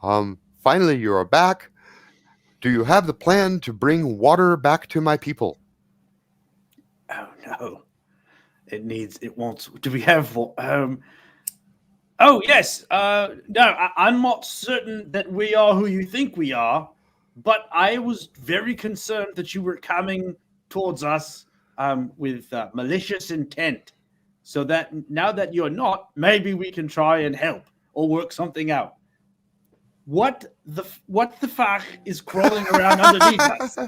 Finally, you are back. Do you have the plan to bring water back to my people?" Oh no, it wants. Do we have? Oh yes. No, I'm not certain that we are who you think we are, but I was very concerned that you were coming towards us with malicious intent. So that now that you're not, maybe we can try and help or work something out. What the fuck is crawling around underneath us?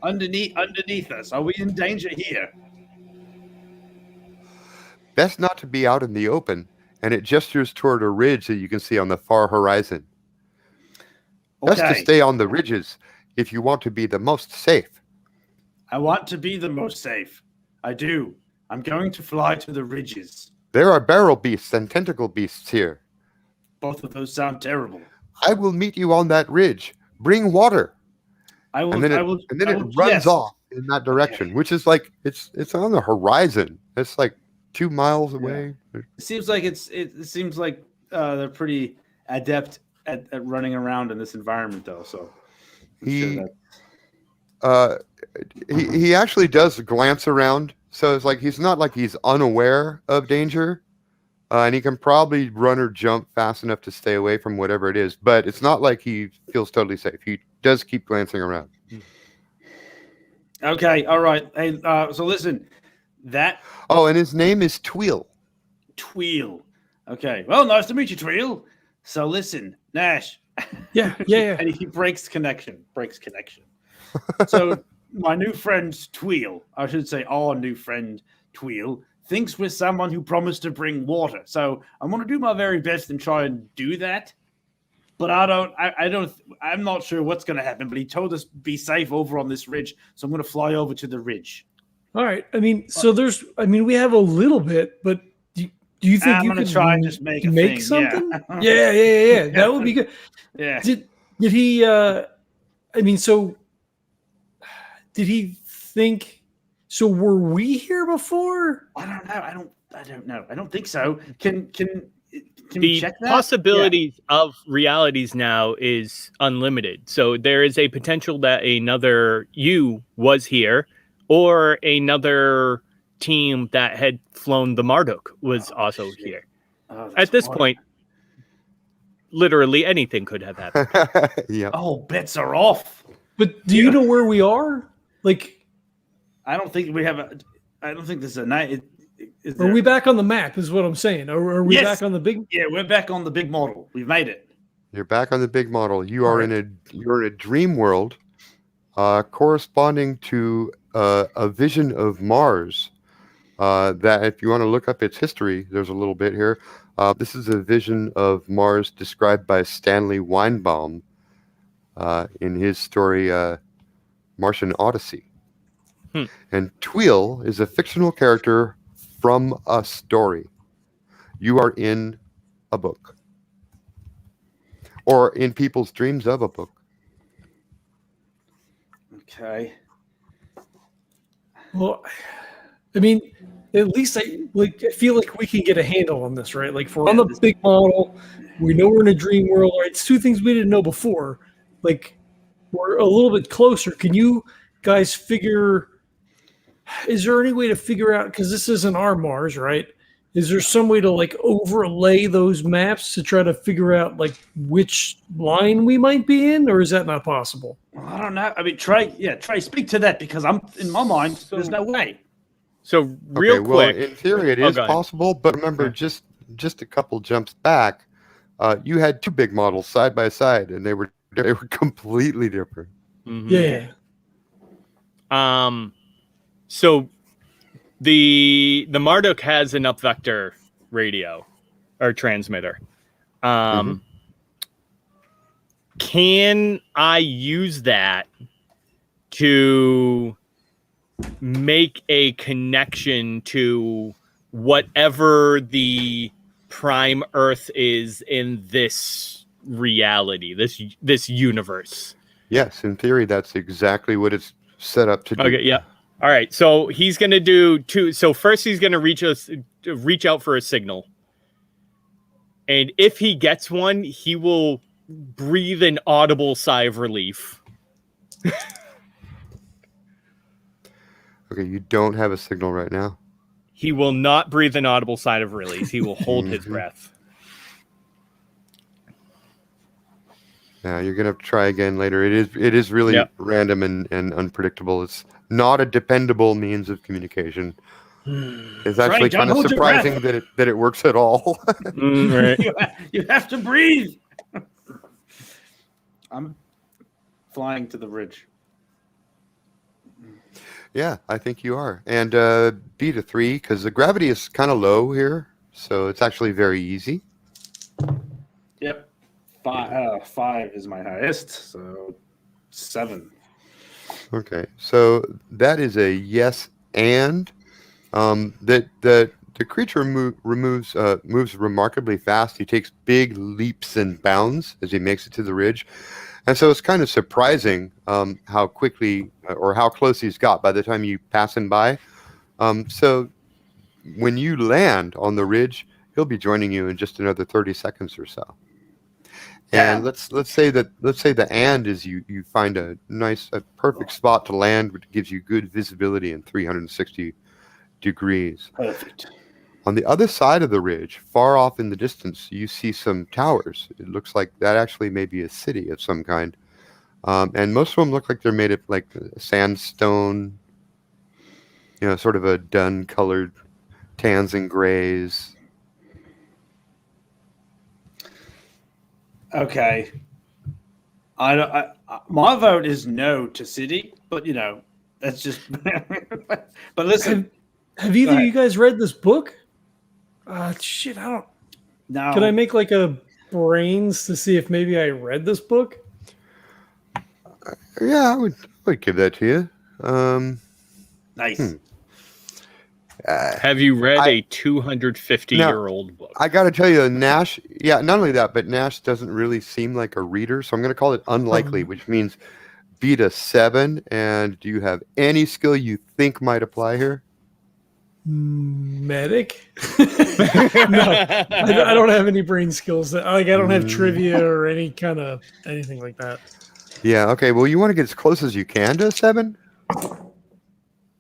Underneath us. Are we in danger here? Best not to be out in the open, and it gestures toward a ridge that you can see on the far horizon. Best to stay on the ridges if you want to be the most safe. I want to be the most safe. I do. I'm going to fly to the ridges. There are barrel beasts and tentacle beasts here. Both of those sound terrible. I will meet you on that ridge. Bring water. I will. And then it runs off in that direction, which is like it's on the horizon. It's like 2 miles away. Yeah. It seems like they're pretty adept at running around in this environment, though. So he actually does glance around So it's like he's not like he's unaware of danger, and he can probably run or jump fast enough to stay away from whatever it is. But it's not like he feels totally safe. He does keep glancing around. Okay, all right. Hey, so listen, that Oh, and his name is Tweel. Tweel. Okay, well, nice to meet you, Tweel. So listen, Nash. Yeah. And he breaks connection. So my new friend Tweel, I should say our new friend Tweel, thinks we're someone who promised to bring water. So I'm going to do my very best and try and do that. But I'm not sure what's going to happen. But he told us be safe over on this ridge. So I'm going to fly over to the ridge. All right. I mean, so we have a little bit, but do you think I'm going to try and just make something? Yeah. Yeah. That would be good. Yeah. Did he? So did he think? So were we here before? I don't know. I don't know. I don't think so. Can we The check that? possibilities of realities now is unlimited. So there is a potential that another you was here, or another team that had flown the Marduk was also here. At this point, literally anything could have happened. Yeah. Oh, bets are off. But do you know where we are? Like, I don't think we have I don't think this is a night. are we back on the map? Is what I'm saying. Are we Yes. back on the big? Yeah, we're back on the big model. We've made it. You're back on the big model. You're in a dream world, corresponding to a vision of Mars. That if you want to look up its history, there's a little bit here. This is a vision of Mars described by Stanley Weinbaum in his story Martian Odyssey. And Tweel is a fictional character from a story. You are in a book, or in people's dreams of a book. Okay. Well, I mean, at least I feel like we can get a handle on this, right? Like, if we're on the big model, we know we're in a dream world. Right? It's two things we didn't know before. Like, we're a little bit closer. Can you guys figure? Is there any way to figure out? Because this isn't our Mars, right? Is there some way to like overlay those maps to try to figure out like which line we might be in, or is that not possible? Well, I don't know. I mean, Trey, speak to that because I'm in my mind. There's no way. So real Okay, well, quick, in theory, it is go ahead. possible, but remember, just a couple jumps back, you had two big models side by side, and they were completely different. Yeah. So the Marduk has an up vector radio or transmitter. Can I use that to make a connection to whatever the prime Earth is in this reality, this universe? Yes, in theory, that's exactly what it's set up to do. Okay, yeah. All right. So he's gonna do two. So first, he's gonna reach out for a signal, and if he gets one, he will breathe an audible sigh of relief. Okay, you don't have a signal right now. He will not breathe an audible sigh of relief. He will hold his breath. Yeah, you're gonna have to try again later. It is really random and unpredictable. It's not a dependable means of communication. It's actually kind of surprising that it works at all. Right. You have to breathe. I'm flying to the ridge. Yeah, I think you are. And B to 3, because the gravity is kind of low here, so it's actually very easy. Yep. 5 is my highest, so 7. Okay, so that is a yes, and the creature moves remarkably fast. He takes big leaps and bounds as he makes it to the ridge, and so it's kind of surprising how quickly or how close he's got by the time you pass him by. So when you land on the ridge, he'll be joining you in just another 30 seconds or so. And let's say the and is you find a perfect spot to land, which gives you good visibility and 360 degrees. Perfect. On the other side of the ridge, far off in the distance, you see some towers. It looks like that actually may be a city of some kind. And most of them look like they're made of like sandstone, sort of a dun-colored tans and grays. Okay. My vote is no to city, but that's just. But listen, have either of you guys read this book? Shit, I don't. No. Could I make like a brains to see if maybe I read this book? Yeah, I would give that to you. Nice. Have you read a 250-year-old book? I got to tell you, Nash, not only that, but Nash doesn't really seem like a reader. So I'm going to call it unlikely, which means beat a 7. And do you have any skill you think might apply here? Medic? No, I don't have any brain skills. I don't have trivia or any kind of anything like that. Yeah, okay. Well, you want to get as close as you can to a 7? I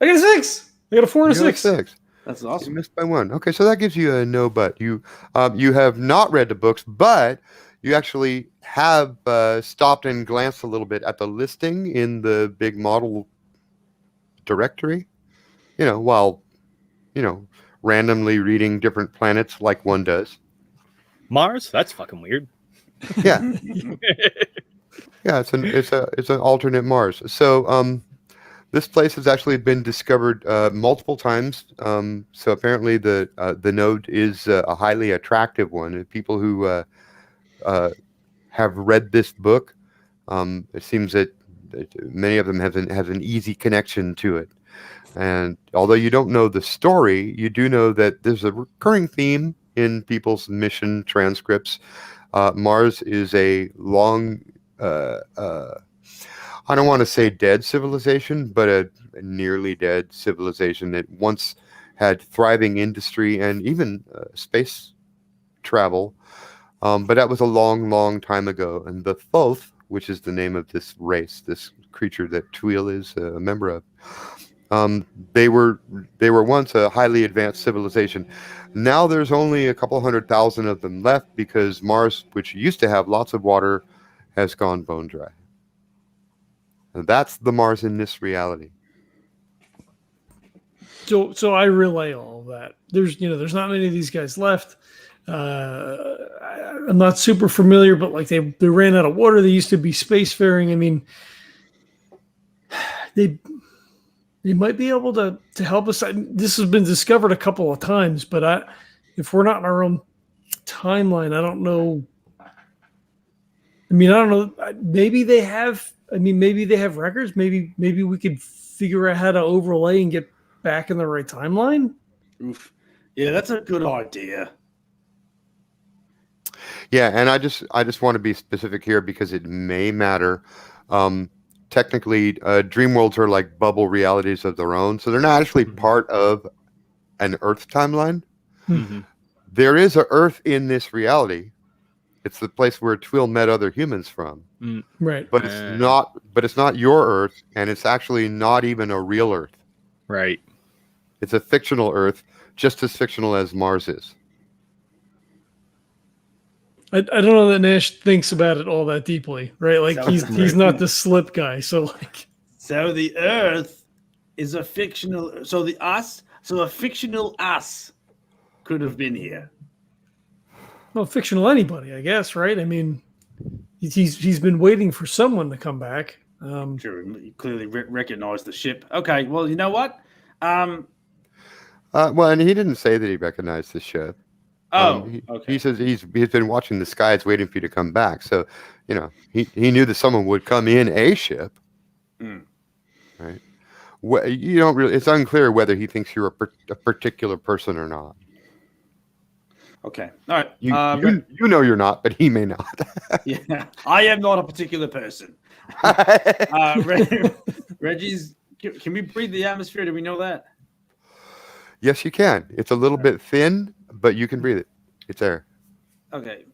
got a 6. I got a 4 and a 6. That's awesome. You missed by 1. Okay, so that gives you a no but. You have not read the books, but you actually have stopped and glanced a little bit at the listing in the big model directory, while, randomly reading different planets like one does. Mars? That's fucking weird. Yeah. Yeah, it's an alternate Mars. So this place has actually been discovered multiple times. So apparently the node is a highly attractive one. And people who have read this book, it seems that many of them have an easy connection to it. And although you don't know the story, you do know that there's a recurring theme in people's mission transcripts. Mars is a long, I don't want to say dead civilization, but a nearly dead civilization that once had thriving industry and even space travel. But that was a long, long time ago. And the Thoth, which is the name of this race, this creature that Tweel is a member of, they were once a highly advanced civilization. Now there's only a couple 100,000 of them left because Mars, which used to have lots of water, has gone bone dry. And that's the Mars in this reality. So I relay all of that. There's not many of these guys left. I'm not super familiar, but like they ran out of water. They used to be spacefaring. I mean, they might be able to help us. This has been discovered a couple of times, but if we're not in our own timeline, I don't know. I mean, I don't know. Maybe they have. I mean, maybe they have records. Maybe we could figure out how to overlay and get back in the right timeline. Oof. Yeah, that's a good idea. Yeah, and I just want to be specific here because it may matter. Technically, dream worlds are like bubble realities of their own, so they're not actually part of an Earth timeline. Mm-hmm. There is a Earth in this reality. It's the place where Tweel met other humans from. Right. But it's not. But it's not your Earth, and it's actually not even a real Earth. Right. It's a fictional Earth, just as fictional as Mars is. I don't know that Nash thinks about it all that deeply, right? Like he's not the slip guy. So like, so the Earth is a fictional. So a fictional us could have been here. Well, fictional anybody, I guess, right? I mean, he's been waiting for someone to come back. Sure, you clearly recognize the ship. Okay, well, you know what? Well, and he didn't say that he recognized the ship. Okay. He says he's been watching the skies, waiting for you to come back. So, he knew that someone would come in a ship, right? You don't really. It's unclear whether he thinks you're a particular person or not. Okay. All right. You know you're not, but he may not. Yeah, I am not a particular person. Reggie's. Can we breathe the atmosphere? Do we know that? Yes, you can. It's a little bit thin, but you can breathe it. It's air. Okay.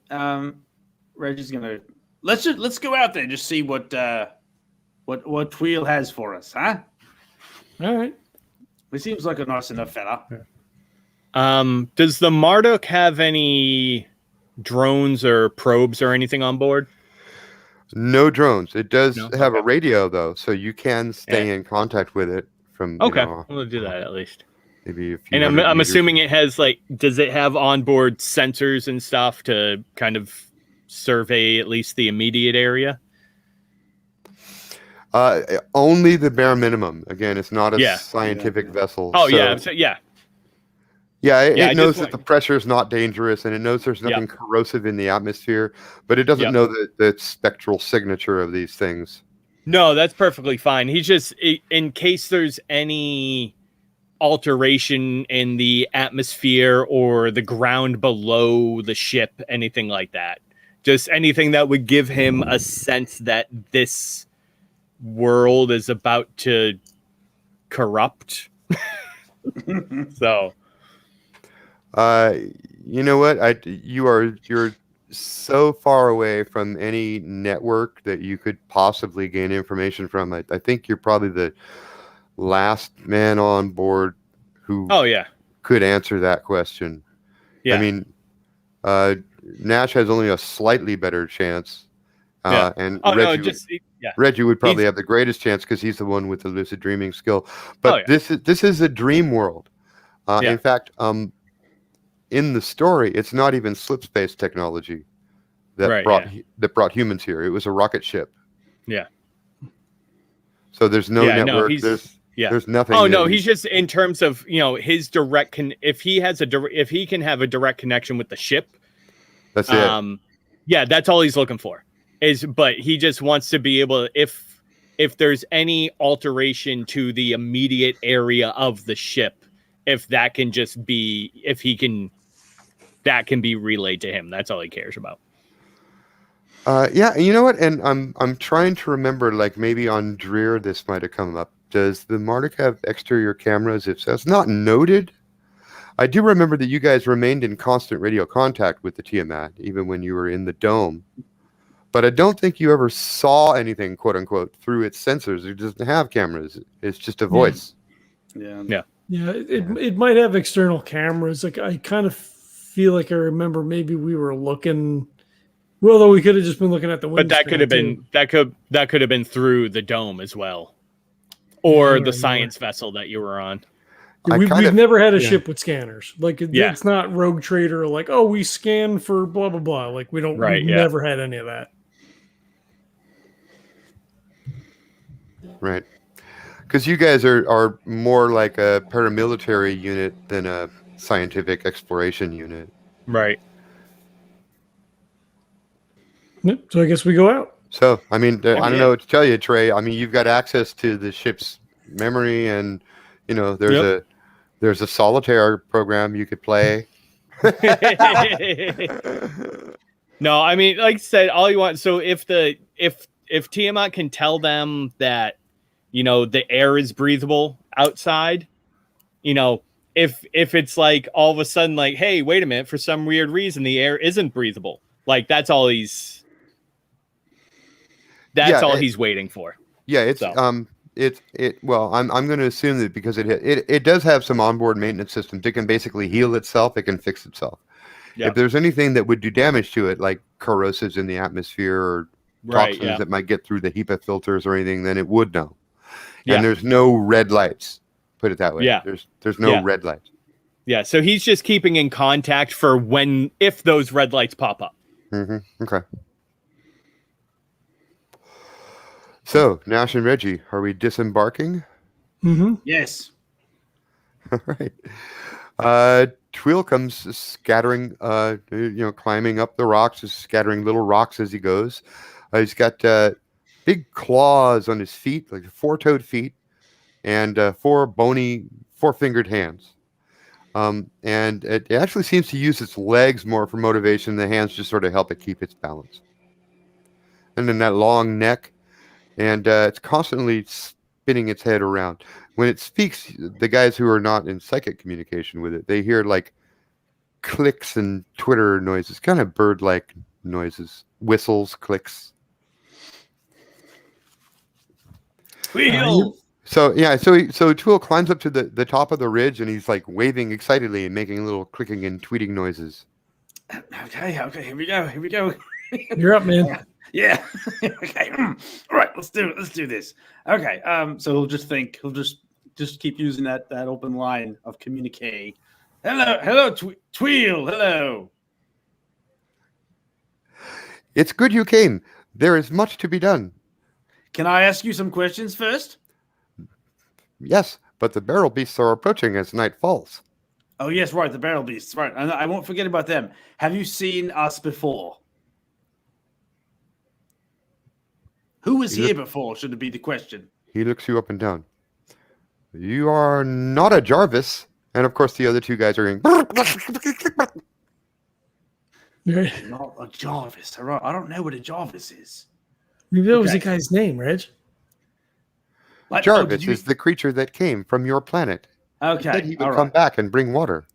Reggie's gonna let's go out there and just see what Tweel has for us, huh? All right. He seems like a nice enough fella. Does the Marduk have any drones or probes or anything on board? No drones. It does No? have a Okay. radio though, so you can stay in contact with it from. Okay, we'll do that at least. Maybe a few. And I'm meters. assuming it has does it have onboard sensors and stuff to kind of survey at least the immediate area? Only the bare minimum. Again, it's not a scientific vessel. Oh, so, yeah. It knows that the pressure is not dangerous, and it knows there's nothing corrosive in the atmosphere, but it doesn't know the spectral signature of these things. No, that's perfectly fine. He's just, in case there's any alteration in the atmosphere or the ground below the ship, anything like that. Just anything that would give him a sense that this world is about to corrupt. So, you know what? You're so far away from any network that you could possibly gain information from. I think you're probably the last man on board who could answer that question. I mean, Nash has only a slightly better chance. And Reggie would probably have the greatest chance because he's the one with the lucid dreaming skill. But this is a dream world. In fact, in the story, it's not even slip space technology that brought humans here. It was a rocket ship. Yeah. So there's no network. There's nothing. Oh no, he's just in terms of his direct if he can have a direct connection with the ship. That's it. Yeah, that's all he's looking for. But he just wants to be able to, if there's any alteration to the immediate area of the ship, that can be relayed to him. That's all he cares about. You know what? And I'm trying to remember, like maybe on Dreer this might have come up. Does the Marduk have exterior cameras? If so, it's not noted. I do remember that you guys remained in constant radio contact with the Tiamat, even when you were in the dome. But I don't think you ever saw anything, quote unquote, through its sensors. It doesn't have cameras. It's just a voice. Yeah. It might have external cameras. Like I kind of feel like I remember maybe we were looking. Well, though we could have just been looking at the window. But that could have been through the dome as well, or the science vessel that you were on. We've never had a ship with scanners. Like it's not Rogue Trader. Like we scan for blah blah blah. Like we don't. We've never had any of that. Right. Because you guys are more like a paramilitary unit than a scientific exploration unit. Right. Yep. So I guess we go out. So, I mean, I don't know what to tell you, Trey. I mean, you've got access to the ship's memory, and there's a solitaire program you could play. No, I mean, like I said, all you want. So if Tiamat can tell them that the air is breathable outside, if it's like all of a sudden like, hey, wait a minute, for some weird reason the air isn't breathable. Like that's all he's waiting for. Yeah, it's well, I'm going to assume that because it does have some onboard maintenance systems. It can basically heal itself. It can fix itself. Yeah. If there's anything that would do damage to it, like corrosives in the atmosphere or toxins that might get through the HEPA filters or anything, then it would know. Yeah. And there's no red lights. Put it that way. Yeah. There's no red lights. Yeah. So he's just keeping in contact for if those red lights pop up. Mm-hmm. Okay. So, Nash and Reggie, are we disembarking? Mm-hmm. Yes. All right. Tweel comes scattering, climbing up the rocks, just scattering little rocks as he goes. He's got big claws on his feet, like 4-toed feet, and 4-fingered hands. And it actually seems to use its legs more for motivation. The hands just sort of help it keep its balance. And then that long neck. And it's constantly spinning its head around. When it speaks, the guys who are not in psychic communication with it, they hear like clicks and twitter noises, kind of bird-like noises, whistles, clicks. So Tool climbs up to the top of the ridge, and he's like waving excitedly and making little clicking and tweeting noises. Okay, here we go. You're up, man. Yeah. Okay. All right, let's do this. Okay. So he'll just keep using that open line of communique. Hello, Tweel. Hello. It's good you came. There is much to be done. Can I ask you some questions first? Yes, but the barrel beasts are approaching as night falls. Oh, yes, right, the barrel beasts. Right, I won't forget about them. Have you seen us before? Who was here before, should be the question. He looks you up and down. You are not a Jarvis. And, of course, the other two guys are going... Not a Jarvis. I don't know what a Jarvis is. Maybe that was the guy's name, Reg. Jarvis is the creature that came from your planet. Okay. He said he would come back and bring water.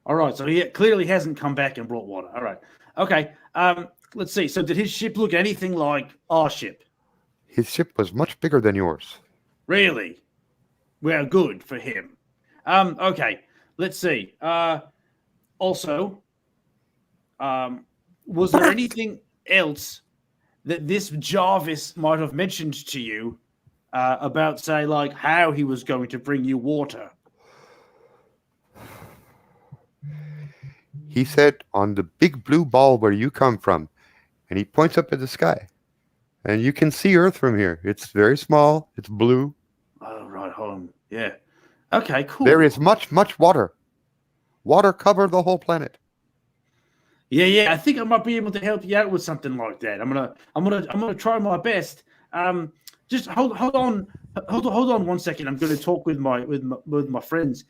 All right. So he clearly hasn't come back and brought water. All right. Okay. Let's see. So did his ship look anything like our ship? His ship was much bigger than yours. Really? Well, good for him. Okay. Let's see. Also, was there anything else that this Jarvis might have mentioned to you about, say, like how he was going to bring you water? He said on the big blue ball where you come from, and he points up at the sky. And you can see Earth from here. It's very small. It's blue. Oh, right home. Yeah. Okay, cool. There is much, much water. Water covered the whole planet. Yeah. I think I might be able to help you out with something like that. I'm gonna try my best. Just hold on 1 second. I'm going to talk with my friends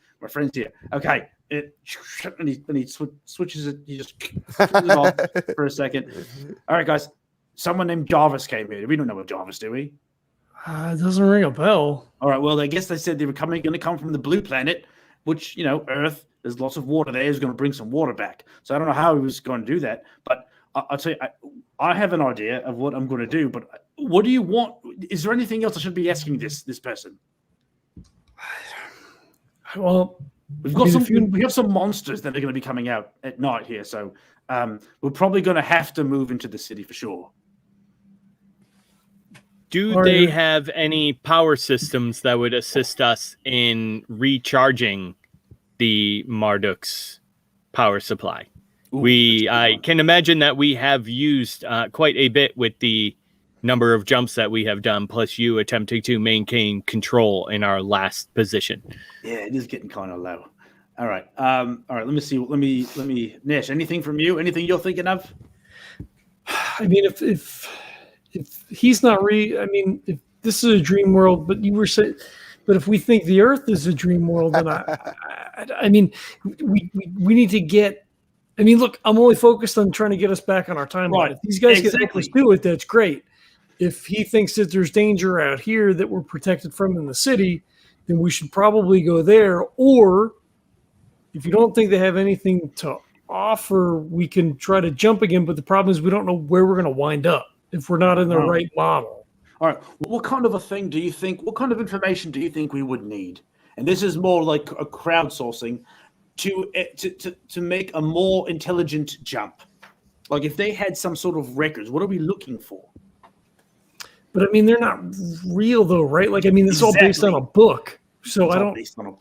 here. Okay. And he switches it. He just switches it off for a second. All right, guys. Someone named Jarvis came here. We don't know what Jarvis, do we? It doesn't ring a bell. All right. Well, I guess they said they were going to come from the blue planet, which, Earth. There's lots of water there. He's going to bring some water back. So I don't know how he was going to do that. But I'll tell you, I have an idea of what I'm going to do. But what do you want? Is there anything else I should be asking this person? Well, we have some monsters that are going to be coming out at night here. So we're probably going to have to move into the city for sure. Do they have any power systems that would assist us in recharging the Marduk's power supply? I can imagine that we have used quite a bit with the number of jumps that we have done, plus you attempting to maintain control in our last position. Yeah, it is getting kind of low. All right. Let me see. Let me Nash, anything from you? Anything you're thinking of? I mean, if he's not if this is a dream world, but you were saying, but if we think the Earth is a dream world, then I mean, we need to get. I mean, look, I'm only focused on trying to get us back on our timeline. Right. If these guys can help us do it, that's great. If he thinks that there's danger out here that we're protected from in the city, then we should probably go there. Or if you don't think they have anything to offer, we can try to jump again. But the problem is we don't know where we're going to wind up if we're not in the right model. All right. What kind of a thing do you think? What kind of information do you think we would need? And this is more like a crowdsourcing to make a more intelligent jump. Like if they had some sort of records, what are we looking for? But I mean, they're not real though, right? Like, I mean, it's all based on a book. So I don't. Based on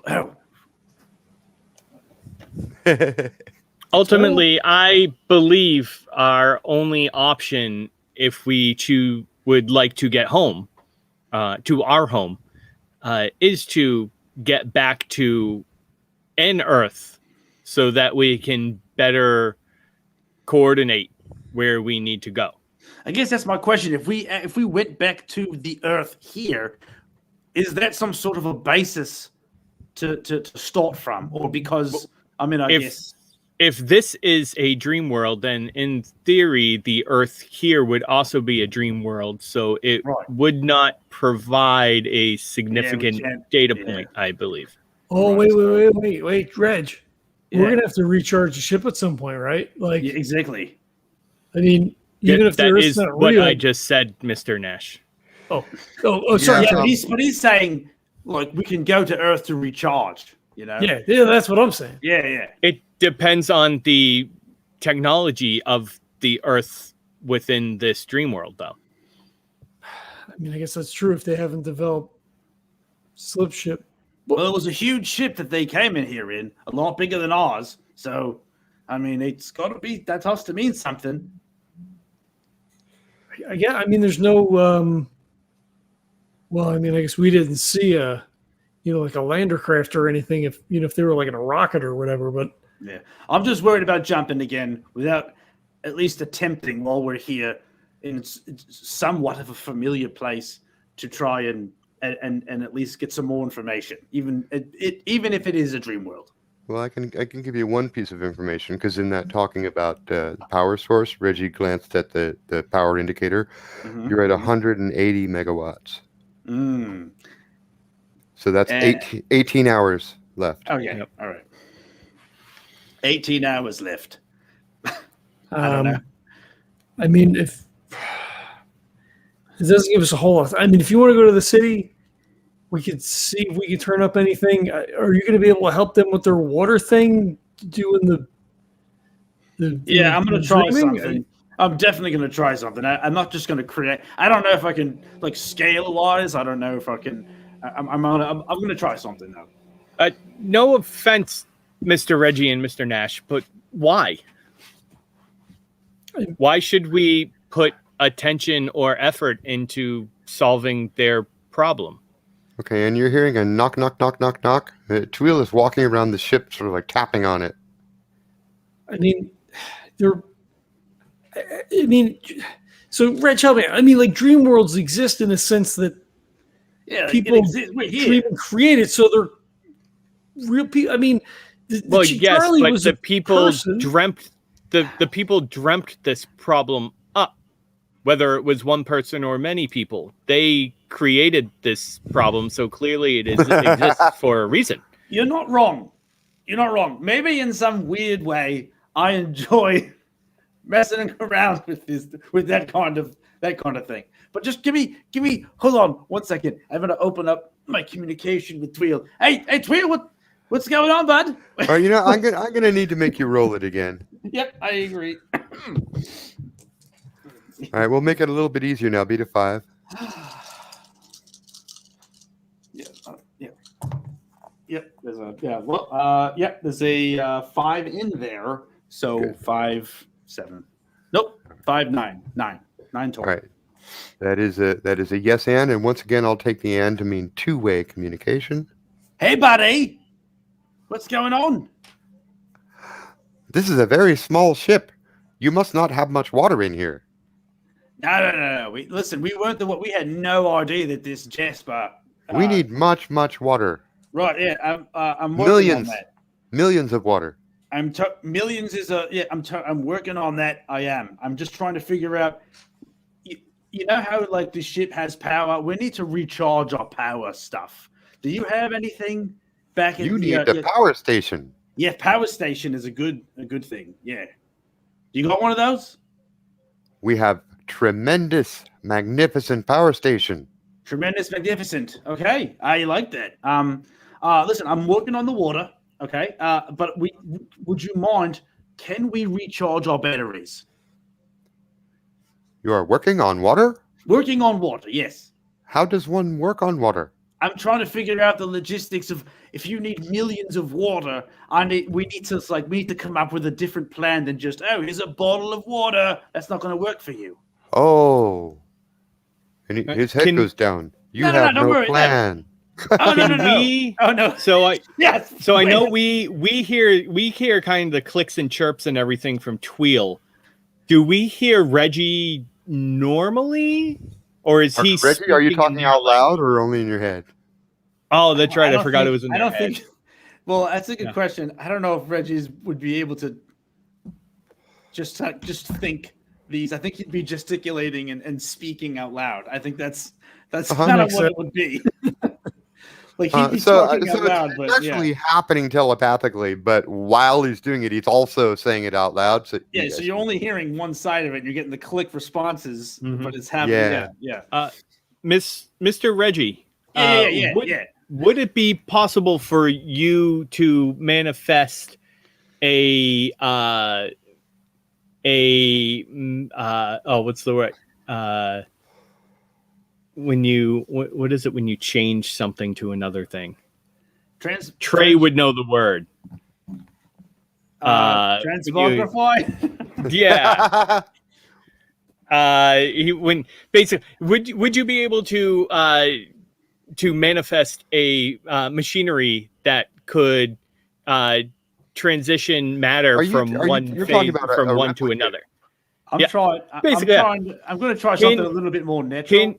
Ultimately, I believe our only option, if we would like to get home, to our home, is to get back to an Earth so that we can better coordinate where we need to go. I guess that's my question. If we went back to the Earth here, is that some sort of a basis to start from? Or because, I mean, I guess... If this is a dream world, then in theory, the Earth here would also be a dream world. So it would not provide a significant data point, I believe. Oh, wait, Reg. Yeah. We're going to have to recharge the ship at some point, right? Like, yeah, exactly. I mean, even if that is what I just said, Mr. Nash. Oh, sorry. Yeah, but he's saying Like we can go to Earth to recharge. You know? Yeah, that's what I'm saying. Yeah. It depends on the technology of the Earth within this dream world, though. I mean, I guess that's true if they haven't developed slip ship. Well, it was a huge ship that they came in here in, a lot bigger than ours. So, I mean, it's got to be, that has to mean something. Yeah, I mean, there's no. Well, I mean, I guess we didn't see like a lander craft or anything. If they were like in a rocket or whatever, but yeah, I'm just worried about jumping again without at least attempting while we're here in somewhat of a familiar place to try and at least get some more information, even if it is a dream world. Well, I can give you one piece of information because in that talking about the power source, Reggie glanced at the power indicator. Mm-hmm. You're at 180 megawatts. Mm. So that's 18 hours left. Oh yeah, yep. All right. 18 hours left. I don't know. I mean, if it doesn't give us a whole lot. I mean, if you want to go to the city, we could see if we can turn up anything. Are you going to be able to help them with their water thing? Doing the yeah, I'm going to try something. I'm definitely going to try something. I'm not just going to create. I don't know if I can like scale wise. I don't know if I can. I'm going to try something though. No offense, Mr. Reggie and Mr. Nash, but why? Why should we put attention or effort into solving their problem? Okay, and you're hearing a knock, knock, knock, knock, knock. Tweel is walking around the ship, sort of like tapping on it. I mean, so Reg, help me. I mean, like dream worlds exist in a sense that people dream and create it, so they're real people. I mean, yes, but the people dreamt the people dreamt this problem up, whether it was one person or many people. They created this problem, so clearly it exists for a reason. You're not wrong. Maybe in some weird way, I enjoy messing around with that kind of thing. But just give me. Hold on 1 second. I'm gonna open up my communication with Tweel. Hey, Tweel, what's going on, bud? Oh, I'm gonna need to make you roll it again. Yep, I agree. All right, we'll make it a little bit easier now. Beat a 5. There's a 5 in there. So good. 5, 7. Nope, 5, 9 total. All right, that is a yes and once again I'll take the and to mean two-way communication. Hey, buddy, what's going on? This is a very small ship. You must not have much water in here. No. We weren't we had no idea that this Jasper. We need much water. Right. Yeah. I'm working on that. Millions of water. Millions is I'm working on that. I am. I'm just trying to figure out. You know how like the ship has power. We need to recharge our power stuff. Do you have anything back in? You need the power station. Yeah, power station is a good thing. Yeah. You got one of those? We have tremendous, magnificent power station. Tremendous, magnificent. Okay, I like that. Listen, I'm working on the water. Okay, but would you mind? Can we recharge our batteries? You are working on water? Working on water, yes. How does one work on water? I'm trying to figure out the logistics of if you need millions of water, we need to come up with a different plan than just, here's a bottle of water. That's not going to work for you. Oh. And his head goes down. You have no plan. Oh, no. Oh, no. So I know we hear kind of the clicks and chirps and everything from Tweel. Do we hear Reggie normally? Or is he Reggie, are you talking out loud or only in your head? Oh, that's right. I forgot it was in your head. Well, that's a good question. I don't know if Reggie's would be able to just think these. I think he'd be gesticulating and speaking out loud. I think that's kind of what it would be. Like he'd be talking out loud, but it's actually happening telepathically, but while he's doing it, he's also saying it out loud. So so you're only hearing one side of it, and you're getting the click responses, but it's happening. Yeah. Mr. Reggie. would it be possible for you to manifest what's the word? When you what is it when you change something to another thing? Trae would know the word. Transmogrify. Yeah. Would you be able to manifest a machinery that could transition matter from one phase from one to another? I'm going to try something a little bit more natural.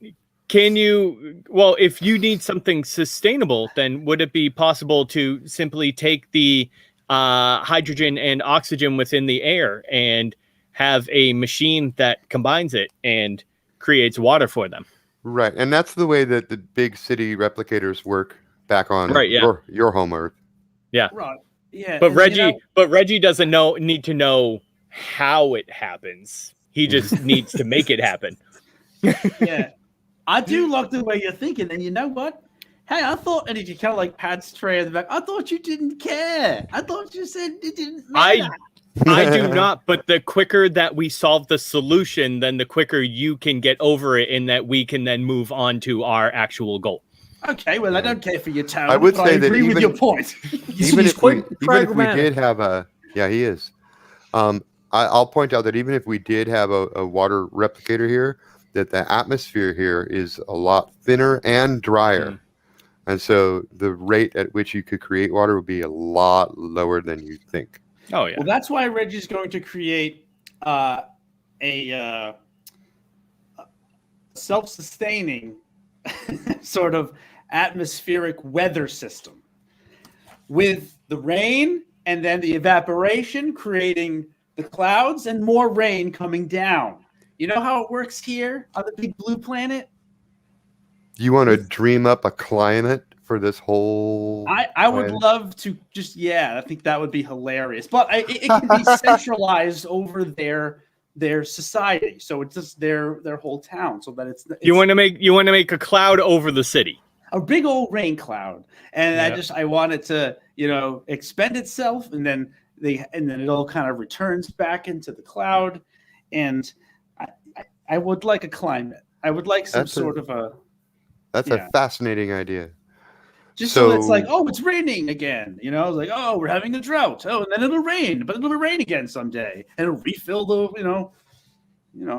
Can you, well, if you need something sustainable, then would it be possible to simply take the hydrogen and oxygen within the air and have a machine that combines it and creates water for them? Right. And that's the way that the big city replicators work back on your home Earth. Yeah. Right. Yeah. But Reggie doesn't need to know how it happens. He just needs to make it happen. Yeah. I do like the way you're thinking, and you know what? Hey, I thought, and you kind of like pats Trae in the back. I thought you didn't care. I thought you said it didn't matter. I do not, but the quicker that we solve the solution, then the quicker you can get over it, and that we can then move on to our actual goal. Okay, well, I don't care for your tone. I would say that agree with your point. Even if we did have he is. I'll point out that even if we did have a water replicator here, that the atmosphere here is a lot thinner and drier. And so the rate at which you could create water would be a lot lower than you think. Oh, yeah. Well, that's why Reggie's going to create a self-sustaining sort of atmospheric weather system with the rain and then the evaporation creating the clouds and more rain coming down. You know how it works here on the big blue planet? You want to dream up a climate for this whole I would love to I think that would be hilarious. But it can be centralized over their society. So it's just their whole town. So that it's you want to make a cloud over the city. A big old rain cloud. And I want it to, expend itself and then it all kind of returns back into the cloud. And I would like a climate. I would like some sort of a... That's a fascinating idea. Just so it's like, oh, it's raining again. Like, oh, we're having a drought. Oh, and then it'll rain, but it'll rain again someday. And it'll refill the,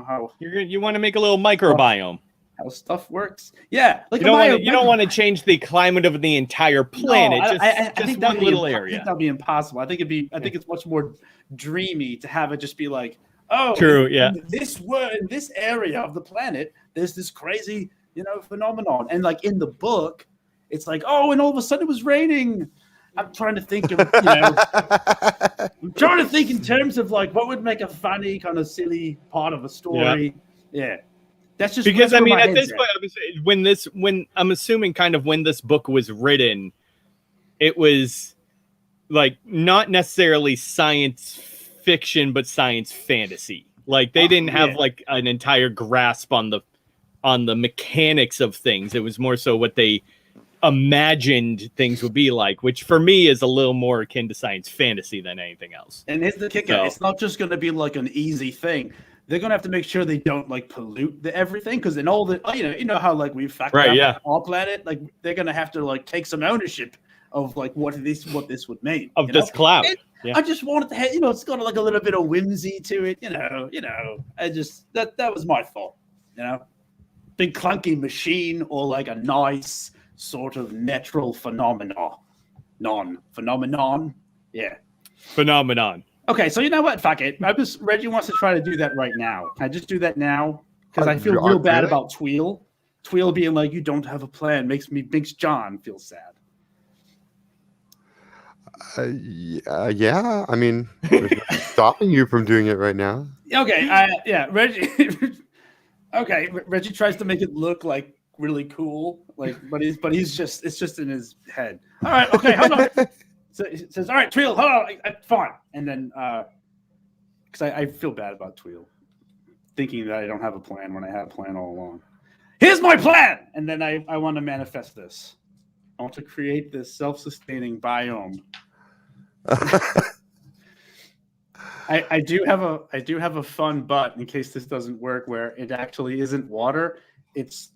how... You want to make a little microbiome. How stuff works. Yeah. Like you don't want to change the climate of the entire planet. No, I think one little area. I think that'd be impossible. I think it's much more dreamy to have it just be like, oh, true, yeah. In this area of the planet, there's this crazy, phenomenon. And like in the book, it's like, oh, and all of a sudden it was raining. I'm trying to think of, I'm trying to think in terms of like what would make a funny kind of silly part of a story. Yeah. That's just because at this point, when I'm assuming kind of when this book was written, it was like not necessarily science fiction, but science fantasy. Like they didn't have like an entire grasp on the mechanics of things. It was more so what they imagined things would be like, which for me is a little more akin to science fantasy than anything else. And here's the kicker: it's not just going to be like an easy thing. They're going to have to make sure they don't like pollute everything, because in all the you know how like we factor out our planet, like they're going to have to like take some ownership of like what this would mean of this cloud. I just wanted to have, it's got like a little bit of whimsy to it, I just that was my thought, big clunky machine or like a nice sort of natural phenomenon. Yeah. Phenomenon. Okay, so you know what? Fuck it. Reggie wants to try to do that right now. Can I just do that now? Because I feel real bad about Tweel. Tweel being like, you don't have a plan makes John feel sad. Yeah. I mean, stopping you from doing it right now. Okay. Reggie. Okay, Reggie tries to make it look like really cool, like, but it's just in his head. All right. Okay. Hold on. So he says, all right, Tweel, hold on. Fine. And then, because I feel bad about Tweel, thinking that I don't have a plan when I had a plan all along. Here's my plan! And then I want to manifest this. I want to create this self-sustaining biome. I do have a fun but in case this doesn't work, where it actually isn't water, it's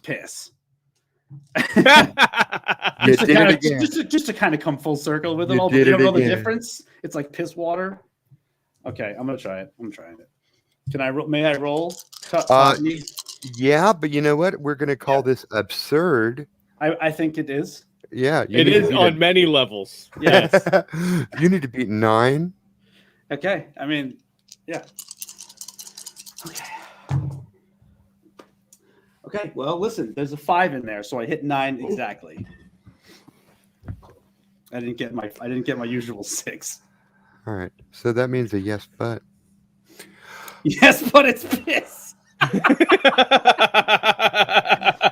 piss. Just to kind of come full circle with it all, but you don't know the difference. It's like piss water. Okay, I'm gonna try it. I'm trying it. Can I? May I roll? Yeah, but you know what? We're gonna call this absurd. I think it is. Yeah, it is on many levels. Yes. You need to beat 9. Okay. I mean, yeah. Okay. Okay. Well, listen. There's a 5 in there, so I hit 9 exactly. I didn't get my usual 6. All right. So that means a yes, but. Yes, but it's piss.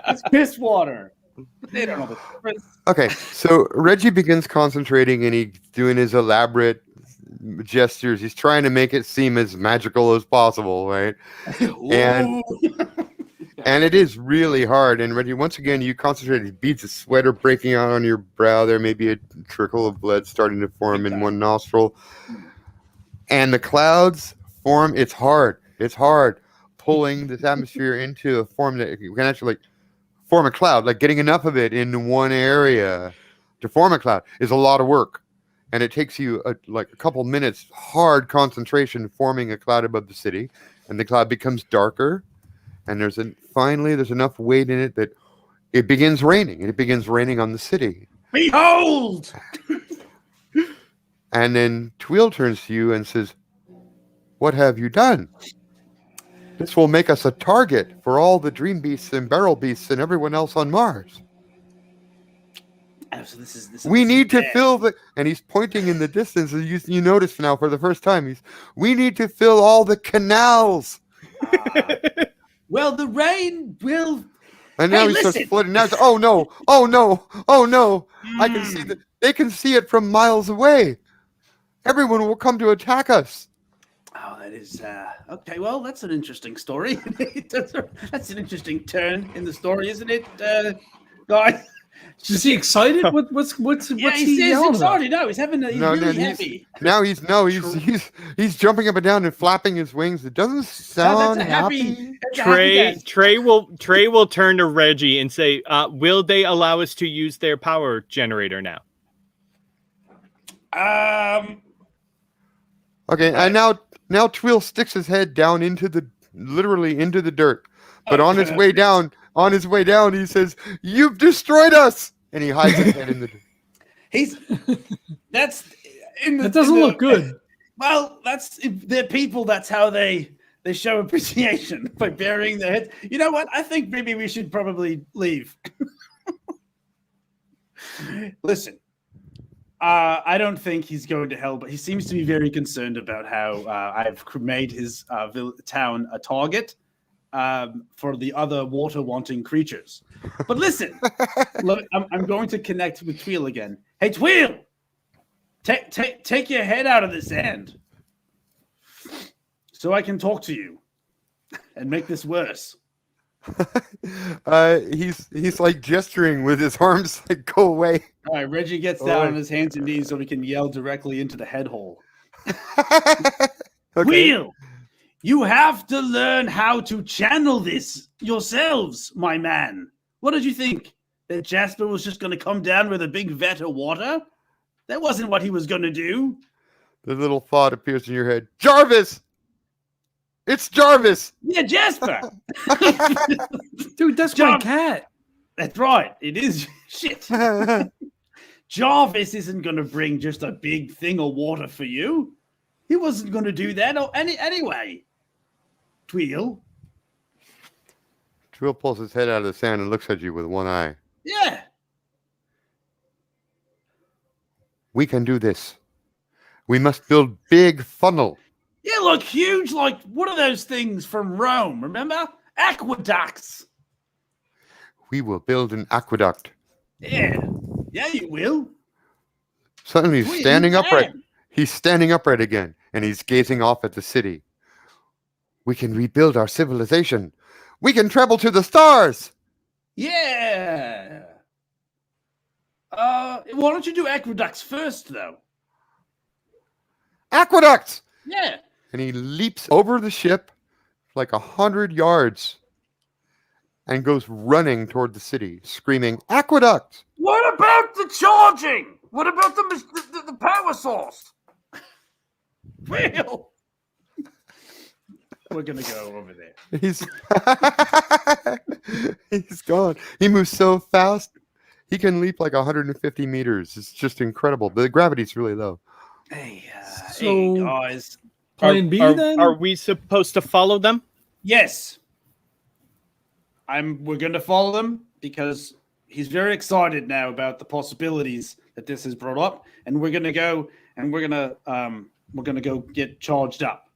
It's piss water. They don't know the difference. Okay, so Reggie begins concentrating and he's doing his elaborate gestures. He's trying to make it seem as magical as possible, right? And it is really hard. And Reggie, once again, you concentrate. Beads of sweat are breaking out on your brow. There may be a trickle of blood starting to form in one nostril. And the clouds form. It's hard. It's hard pulling this atmosphere into a form that you can actually form a cloud. Like getting enough of it in one area to form a cloud is a lot of work. And it takes you a couple minutes, hard concentration, forming a cloud above the city. And the cloud becomes darker. And finally there's enough weight in it that it begins raining. And it begins raining on the city. Behold! And then Tweel turns to you and says, "What have you done? This will make us a target for all the dream beasts and barrel beasts and everyone else on Mars. So this we need to fill the..." And he's pointing in the distance. You notice now for the first time. We need to fill all the canals. Well, the rain will... And now he starts flooding. Now it's, oh no. I can see that. They can see it from miles away. Everyone will come to attack us. Oh, that is okay. Well, that's an interesting story. That's an interesting turn in the story, isn't it, guys? Is he excited? What's he's excited. No, he's really happy. Now he's jumping up and down and flapping his wings. It doesn't sound happy. Trae will turn to Reggie and say, "Will they allow us to use their power generator now?" Okay, and now Tweel sticks his head down literally into the dirt. But on his way down, he says, "You've destroyed us!" And he hides his head in the dirt. That doesn't look good. Well, they're people. That's how they show appreciation, by burying their heads. You know what? I think maybe we should probably leave. Listen. I don't think he's going to hell, but he seems to be very concerned about how I've made his town a target for the other water-wanting creatures. But listen, look, I'm going to connect with Tweel again. Hey, Tweel! Take your head out of the sand so I can talk to you and make this worse. He's like gesturing with his arms like, "Go away." All right, Reggie gets down on his hands and knees so he can yell directly into the head hole. Okay. Wheel, you have to learn how to channel this yourselves, my man. What did you think? That Jasper was just going to come down with a big vat of water? That wasn't what he was going to do. The little thought appears in your head. Jarvis! It's Jarvis! Yeah, Jasper! Dude, that's my cat. That's right. It is. Shit. Jarvis isn't going to bring just a big thing of water for you. He wasn't going to do that anyway. Tweel. Tweel pulls his head out of the sand and looks at you with one eye. Yeah. We can do this. We must build big funnel. Yeah, look, huge, like, what are those things from Rome, remember? Aqueducts. We will build an aqueduct. Yeah. Yeah, you will. Suddenly he's standing upright. He's standing upright again, and he's gazing off at the city. We can rebuild our civilization. We can travel to the stars. Yeah. Why don't you do aqueducts first, though? Aqueducts! Yeah. And he leaps over the ship like 100 yards and goes running toward the city, screaming, "Aqueduct!" What about the charging? What about the power source? Will. We're gonna go over there. He's he's gone. He moves so fast. He can leap like 150 meters. It's just incredible. The gravity's really low. Hey, So- guys. Plan B then? Are we supposed to follow them? Yes. We're gonna follow them because he's very excited now about the possibilities that this has brought up, and we're gonna go get charged up.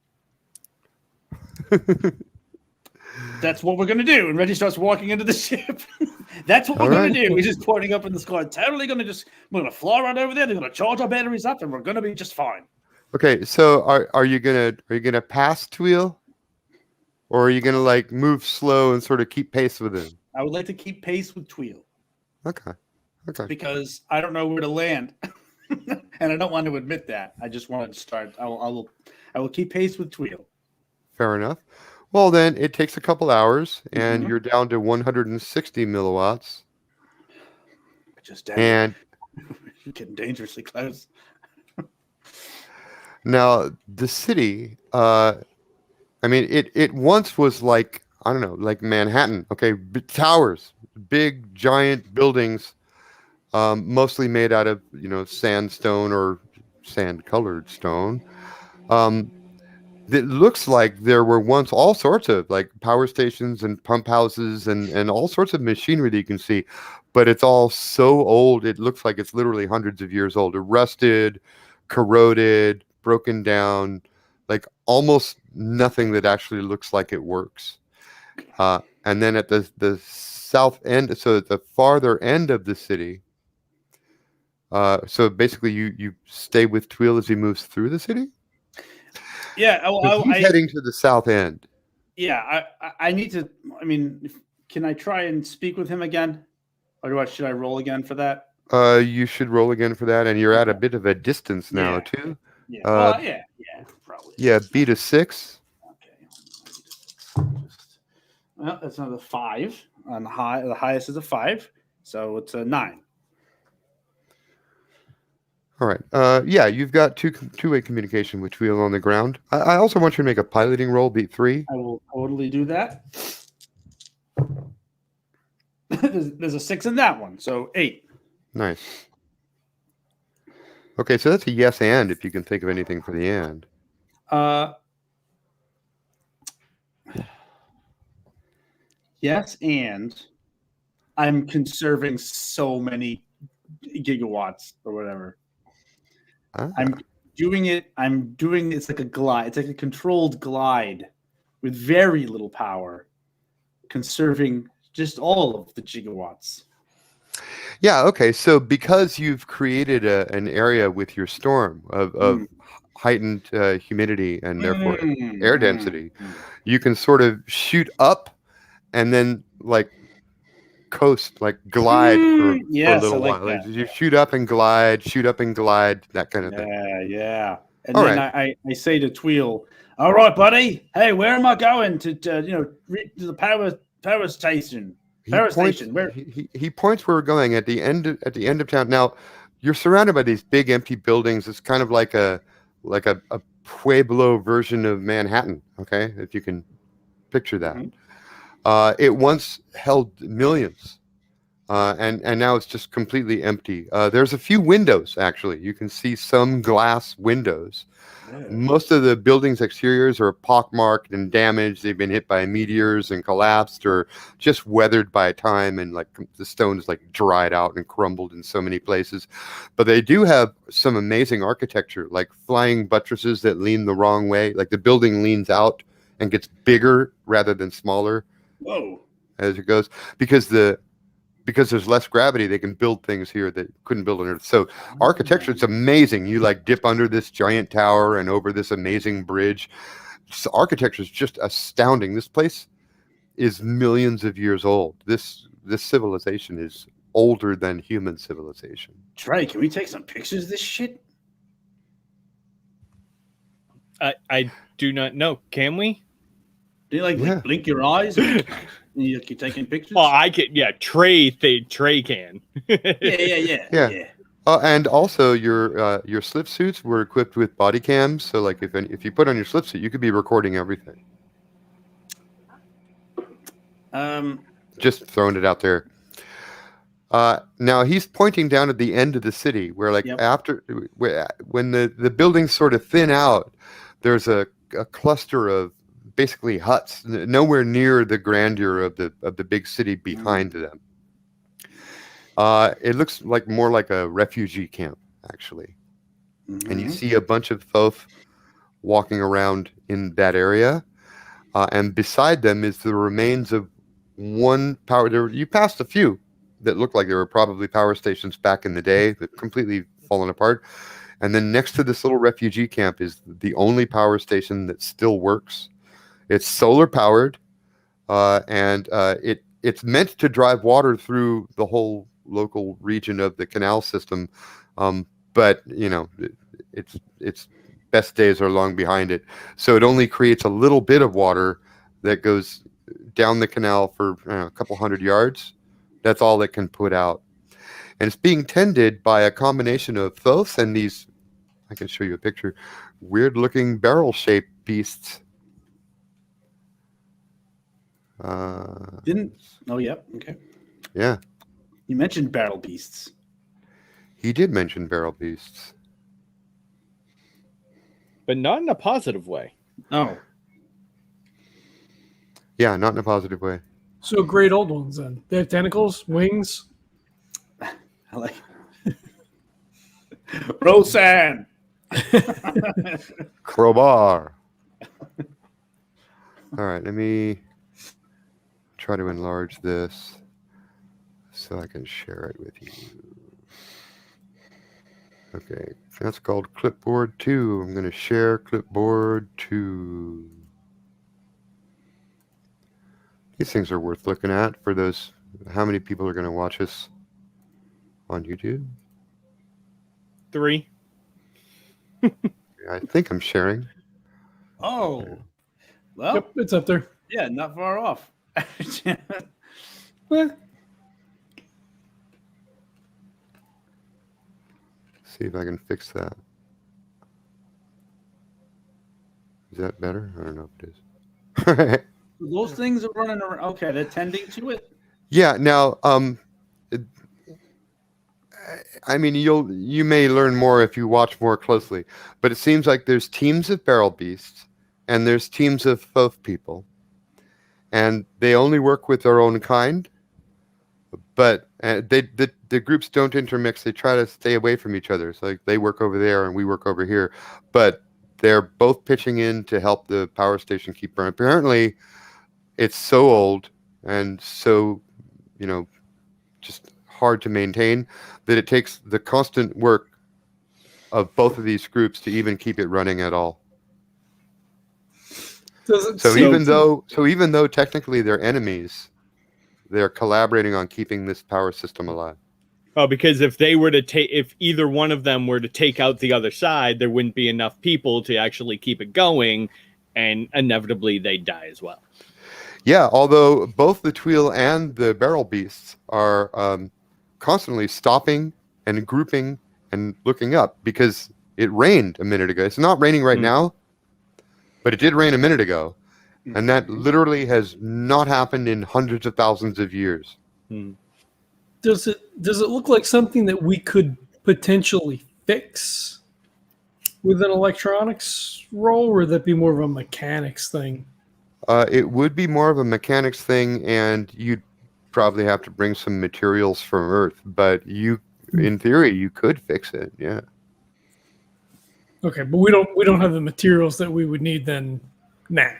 That's what we're gonna do. And Reggie starts walking into the ship. That's what we're gonna do. He's just pointing up in the sky. We're gonna fly right over there. They're gonna charge our batteries up, and we're gonna be just fine. Okay, so are you gonna pass Tweel, or are you gonna like move slow and sort of keep pace with him? I would like to keep pace with Tweel. Okay. Because I don't know where to land, and I don't want to admit that. I just wanted to start. I will keep pace with Tweel. Fair enough. Well, then it takes a couple hours, and you're down to 160 milliwatts. And you're getting dangerously close. Now the city, it once was like, I don't know, like Manhattan. Okay, towers, big giant buildings, mostly made out of sandstone or sand-colored stone. It looks like there were once all sorts of like power stations and pump houses and all sorts of machinery that you can see, but it's all so old. It looks like it's literally hundreds of years old, rusted, corroded, broken down, like almost nothing that actually looks like it works. And then at the south end, so at the farther end of the city, so basically you stay with Tweel as he moves through the city? Yeah, He's heading to the south end. Yeah, I need to. I mean, can I try and speak with him again, or should I roll again for that? You should roll again for that, and you're at a bit of a distance now too. Yeah, probably. Yeah, beat a 6. Okay. Well, that's another 5 on the high. The highest is a 5, so it's a 9. All right. Yeah, you've got two-way communication with Tweel on the ground. I also want you to make a piloting roll, beat 3. I will totally do that. There's a 6 in that one, so 8. Nice. Okay, so that's a yes and if you can think of anything for the and. Yes, and I'm conserving so many gigawatts or whatever. I'm doing it's like a glide. It's like a controlled glide with very little power, conserving just all of the gigawatts. Yeah, okay. So because you've created an area with your storm of heightened humidity and therefore air density, you can sort of shoot up and then like coast, like glide for a little while. Like you shoot up and glide, that kind of thing. Yeah. And all then right. I say to Tweel, "All right, buddy. Hey, where am I going to the power station?" He points where we're going at the end of town. Now, you're surrounded by these big empty buildings. It's kind of like a Pueblo version of Manhattan. Okay, if you can picture that. It once held millions, and now it's just completely empty. There's a few windows, actually. You can see some glass windows. Yeah. Most of the buildings' exteriors are pockmarked and damaged. They've been hit by meteors and collapsed, or just weathered by time, and like the stone is like dried out and crumbled in so many places. But they do have some amazing architecture, like flying buttresses that lean the wrong way. Like the building leans out and gets bigger rather than smaller. Whoa! As it goes, because there's less gravity, they can build things here that couldn't build on Earth. So architecture, it's amazing. You like dip under this giant tower and over this amazing bridge. So architecture is just astounding. This place is millions of years old. This civilization is older than human civilization. Trey, can we take some pictures of this shit? I do not know. Can we? Do you like blink your eyes and you're taking pictures? Well, I can. Yeah, Trey can. Yeah. And also, your slip suits were equipped with body cams, so like if you put on your slip suit, you could be recording everything. Just throwing it out there. Now he's pointing down at the end of the city, where when the buildings sort of thin out, there's a cluster of basically huts, nowhere near the grandeur of the big city behind them. It looks more like a refugee camp, actually. Mm-hmm. And you see a bunch of Thoth walking around in that area. And beside them is the remains of one power. You passed a few that looked like they were probably power stations back in the day that completely fallen apart. And then next to this little refugee camp is the only power station that still works. It's solar powered, and it's meant to drive water through the whole local region of the canal system. But its best days are long behind it. So it only creates a little bit of water that goes down the canal for a couple hundred yards. That's all it can put out. And it's being tended by a combination of Thoth and these, I can show you a picture, weird looking barrel shaped beasts. Okay. Yeah. You mentioned barrel beasts. He did mention barrel beasts. But not in a positive way. Oh. Yeah, not in a positive way. So great old ones then. They have tentacles, wings. I like Roseanne. Crowbar. All right, let me try to enlarge this so I can share it with you. Okay, that's called Clipboard 2. I'm going to share Clipboard 2. These things are worth looking at for those. How many people are going to watch us on YouTube? 3. I think I'm sharing. Oh, well, Yep, it's up there. Yeah, not far off. Well, See if I can fix that. Is that better? I don't know if it is. Those things are running around. Okay, they're tending to it. Yeah. Now, I mean, you may learn more if you watch more closely, but it seems like there's teams of barrel beasts and there's teams of Thoth people, and they only work with their own kind. But the groups don't intermix. They try to stay away from each other. So like they work over there and we work over here, but they're both pitching in to help the power station keep burning. Apparently, it's so old and so, just hard to maintain that it takes the constant work of both of these groups to even keep it running at all. So even though technically they're enemies, they're collaborating on keeping this power system alive. Oh, because if either one of them were to take out the other side, there wouldn't be enough people to actually keep it going, and inevitably they'd die as well. Yeah, although both the Tweel and the barrel beasts are constantly stopping and grouping and looking up because it rained a minute ago. It's not raining right now, but it did rain a minute ago. And that literally has not happened in hundreds of thousands of years. Does it look like something that we could potentially fix with an electronics role, or would that be more of a mechanics thing? It would be more of a mechanics thing, and you'd probably have to bring some materials from Earth. But in theory, you could fix it. Yeah. Okay, but we don't have the materials that we would need then now.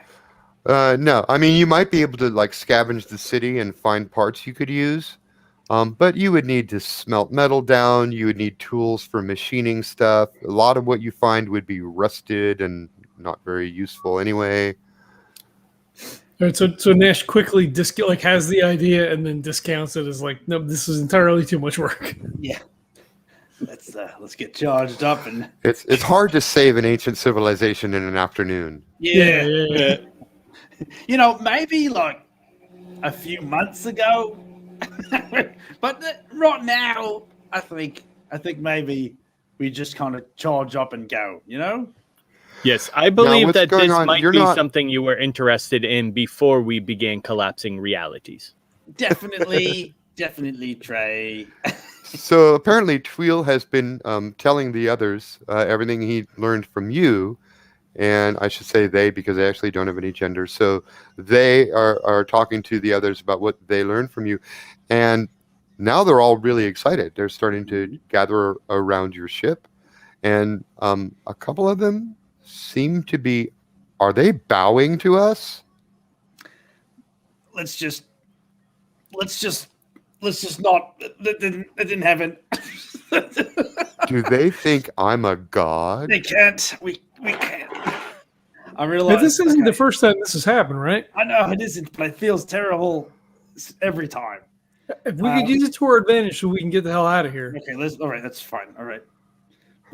No, I mean, you might be able to scavenge the city and find parts you could use, but you would need to smelt metal down. You would need tools for machining stuff. A lot of what you find would be rusted and not very useful anyway. All right, so Nash quickly has the idea and then discounts it as like, no, this is entirely too much work. Yeah. Let's get charged up and It's hard to save an ancient civilization in an afternoon. Yeah. You know, maybe like a few months ago, but right now, I think maybe we just kind of charge up and go. You know? Yes, I believe that this might be not... something you were interested in before we began collapsing realities. Definitely, Trae. So apparently Tweel has been telling the others everything he learned from you, and I should say they because they actually don't have any gender. So they are talking to the others about what they learned from you, and now they're all really excited. They're starting to gather around your ship, and a couple of them seem to be. Are they bowing to us? Let's just not. That didn't happen. Do they think I'm a god? They can't. We can't. I realize But this isn't the first time this has happened, right? I know it isn't, but it feels terrible every time. If we could use it to our advantage so we can get the hell out of here. Okay, all right, that's fine. All right.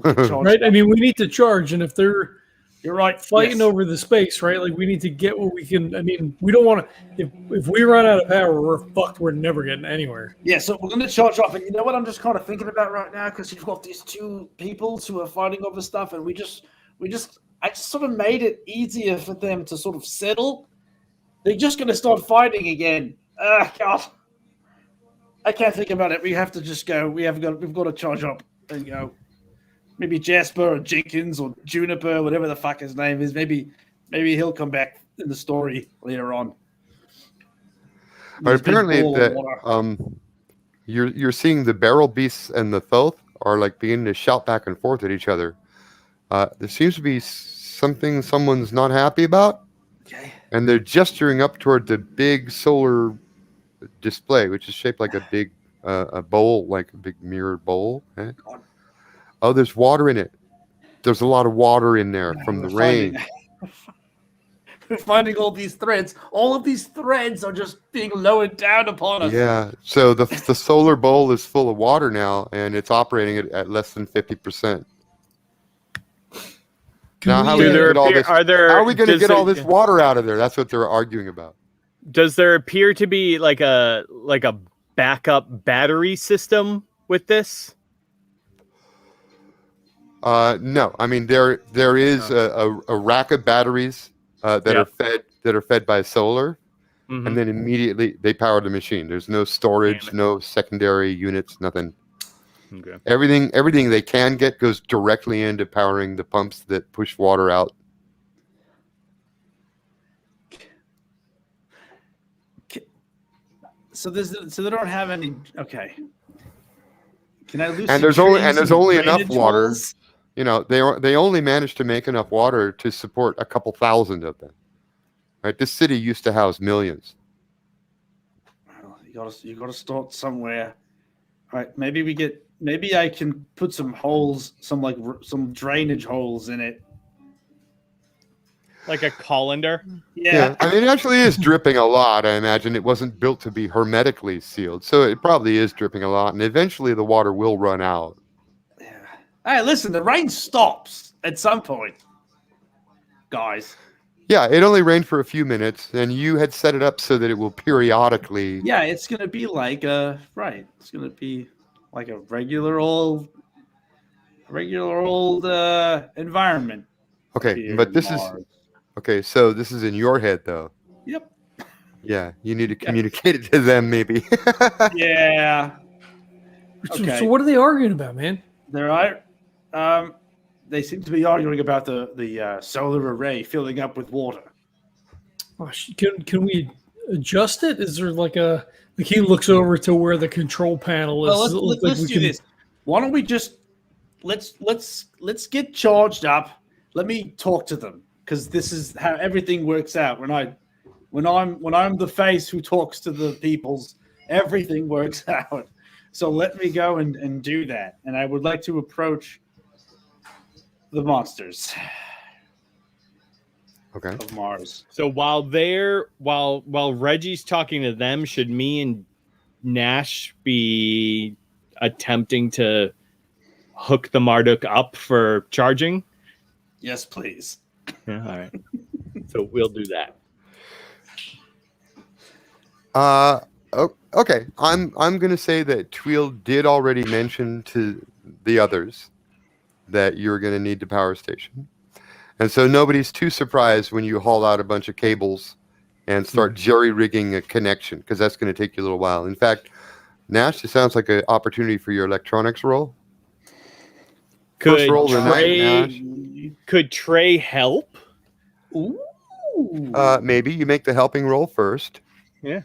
Right? I mean, we need to charge, and if they're You're right. fighting over the space, right? Like, we need to get what we can. I mean, we don't want to. If we run out of power, we're fucked. We're never getting anywhere. Yeah, so we're going to charge off. And you know what I'm just kind of thinking about right now? Because you've got these two peoples who are fighting over stuff, and I just sort of made it easier for them to sort of settle. They're just going to start fighting again. God. I can't think about it. We have to just go. We've got to charge up and go. Maybe Jasper or Jenkins or Juniper, whatever the fuck his name is. Maybe he'll come back in the story later on. But apparently, you're seeing the barrel beasts and the Thoth are like beginning to shout back and forth at each other. There seems to be something someone's not happy about. Okay. And they're gesturing up toward the big solar display, which is shaped like a big a bowl, like a big mirrored bowl. Eh? Oh, there's water in it. There's a lot of water in there from the rain. We're finding all these threads. All of these threads are just being lowered down upon us. Yeah. So the solar bowl is full of water now, and it's operating at less than 50%. Now, how are we going to get all this water out of there? That's what they're arguing about. Does there appear to be like a backup battery system with this? No. I mean, there is a rack of batteries that are fed by solar, and then immediately they power the machine. There's no storage, no secondary units, nothing. Okay. Everything they can get goes directly into powering the pumps that push water out. So they don't have any. Okay. Can I lose? And there's only enough water. You know, they only managed to make enough water to support a couple thousand of them. Right? This city used to house millions. Well, you got to start somewhere. All right, maybe I can put some holes, some drainage holes in it. Like a colander? Yeah. I mean, it actually is dripping a lot. I imagine it wasn't built to be hermetically sealed, so it probably is dripping a lot, and eventually the water will run out. Yeah. Hey, listen, the rain stops at some point, guys. Yeah, it only rained for a few minutes, and you had set it up so that it will periodically. Yeah, it's gonna be like It's gonna be like a regular old environment. Okay, but this is okay. So this is in your head, though. Yep. Yeah, you need to communicate it to them, maybe. Yeah. Okay. So what are they arguing about, man? They seem to be arguing about the solar array filling up with water. Oh, can we adjust it? Is there he looks over to where the control panel is? Well, let's do this. Why don't we just let's get charged up. Let me talk to them because this is how everything works out. When I'm the face who talks to the peoples, everything works out. So let me go and do that. And I would like to approach the monsters. Okay. of Mars. So while Reggie's talking to them, should me and Nash be attempting to hook the Marduk up for charging? Yes, please. Yeah, all right. So we'll do that. Okay. I'm gonna say that Tweel did already mention to the others that you're gonna need the power station, and so nobody's too surprised when you haul out a bunch of cables and start jerry rigging a connection, because that's gonna take you a little while. In fact, Nash, it sounds like an opportunity for your electronics roll. First roll of the night, Nash. Could Trae help? Ooh. Maybe you make the helping roll first. Yeah.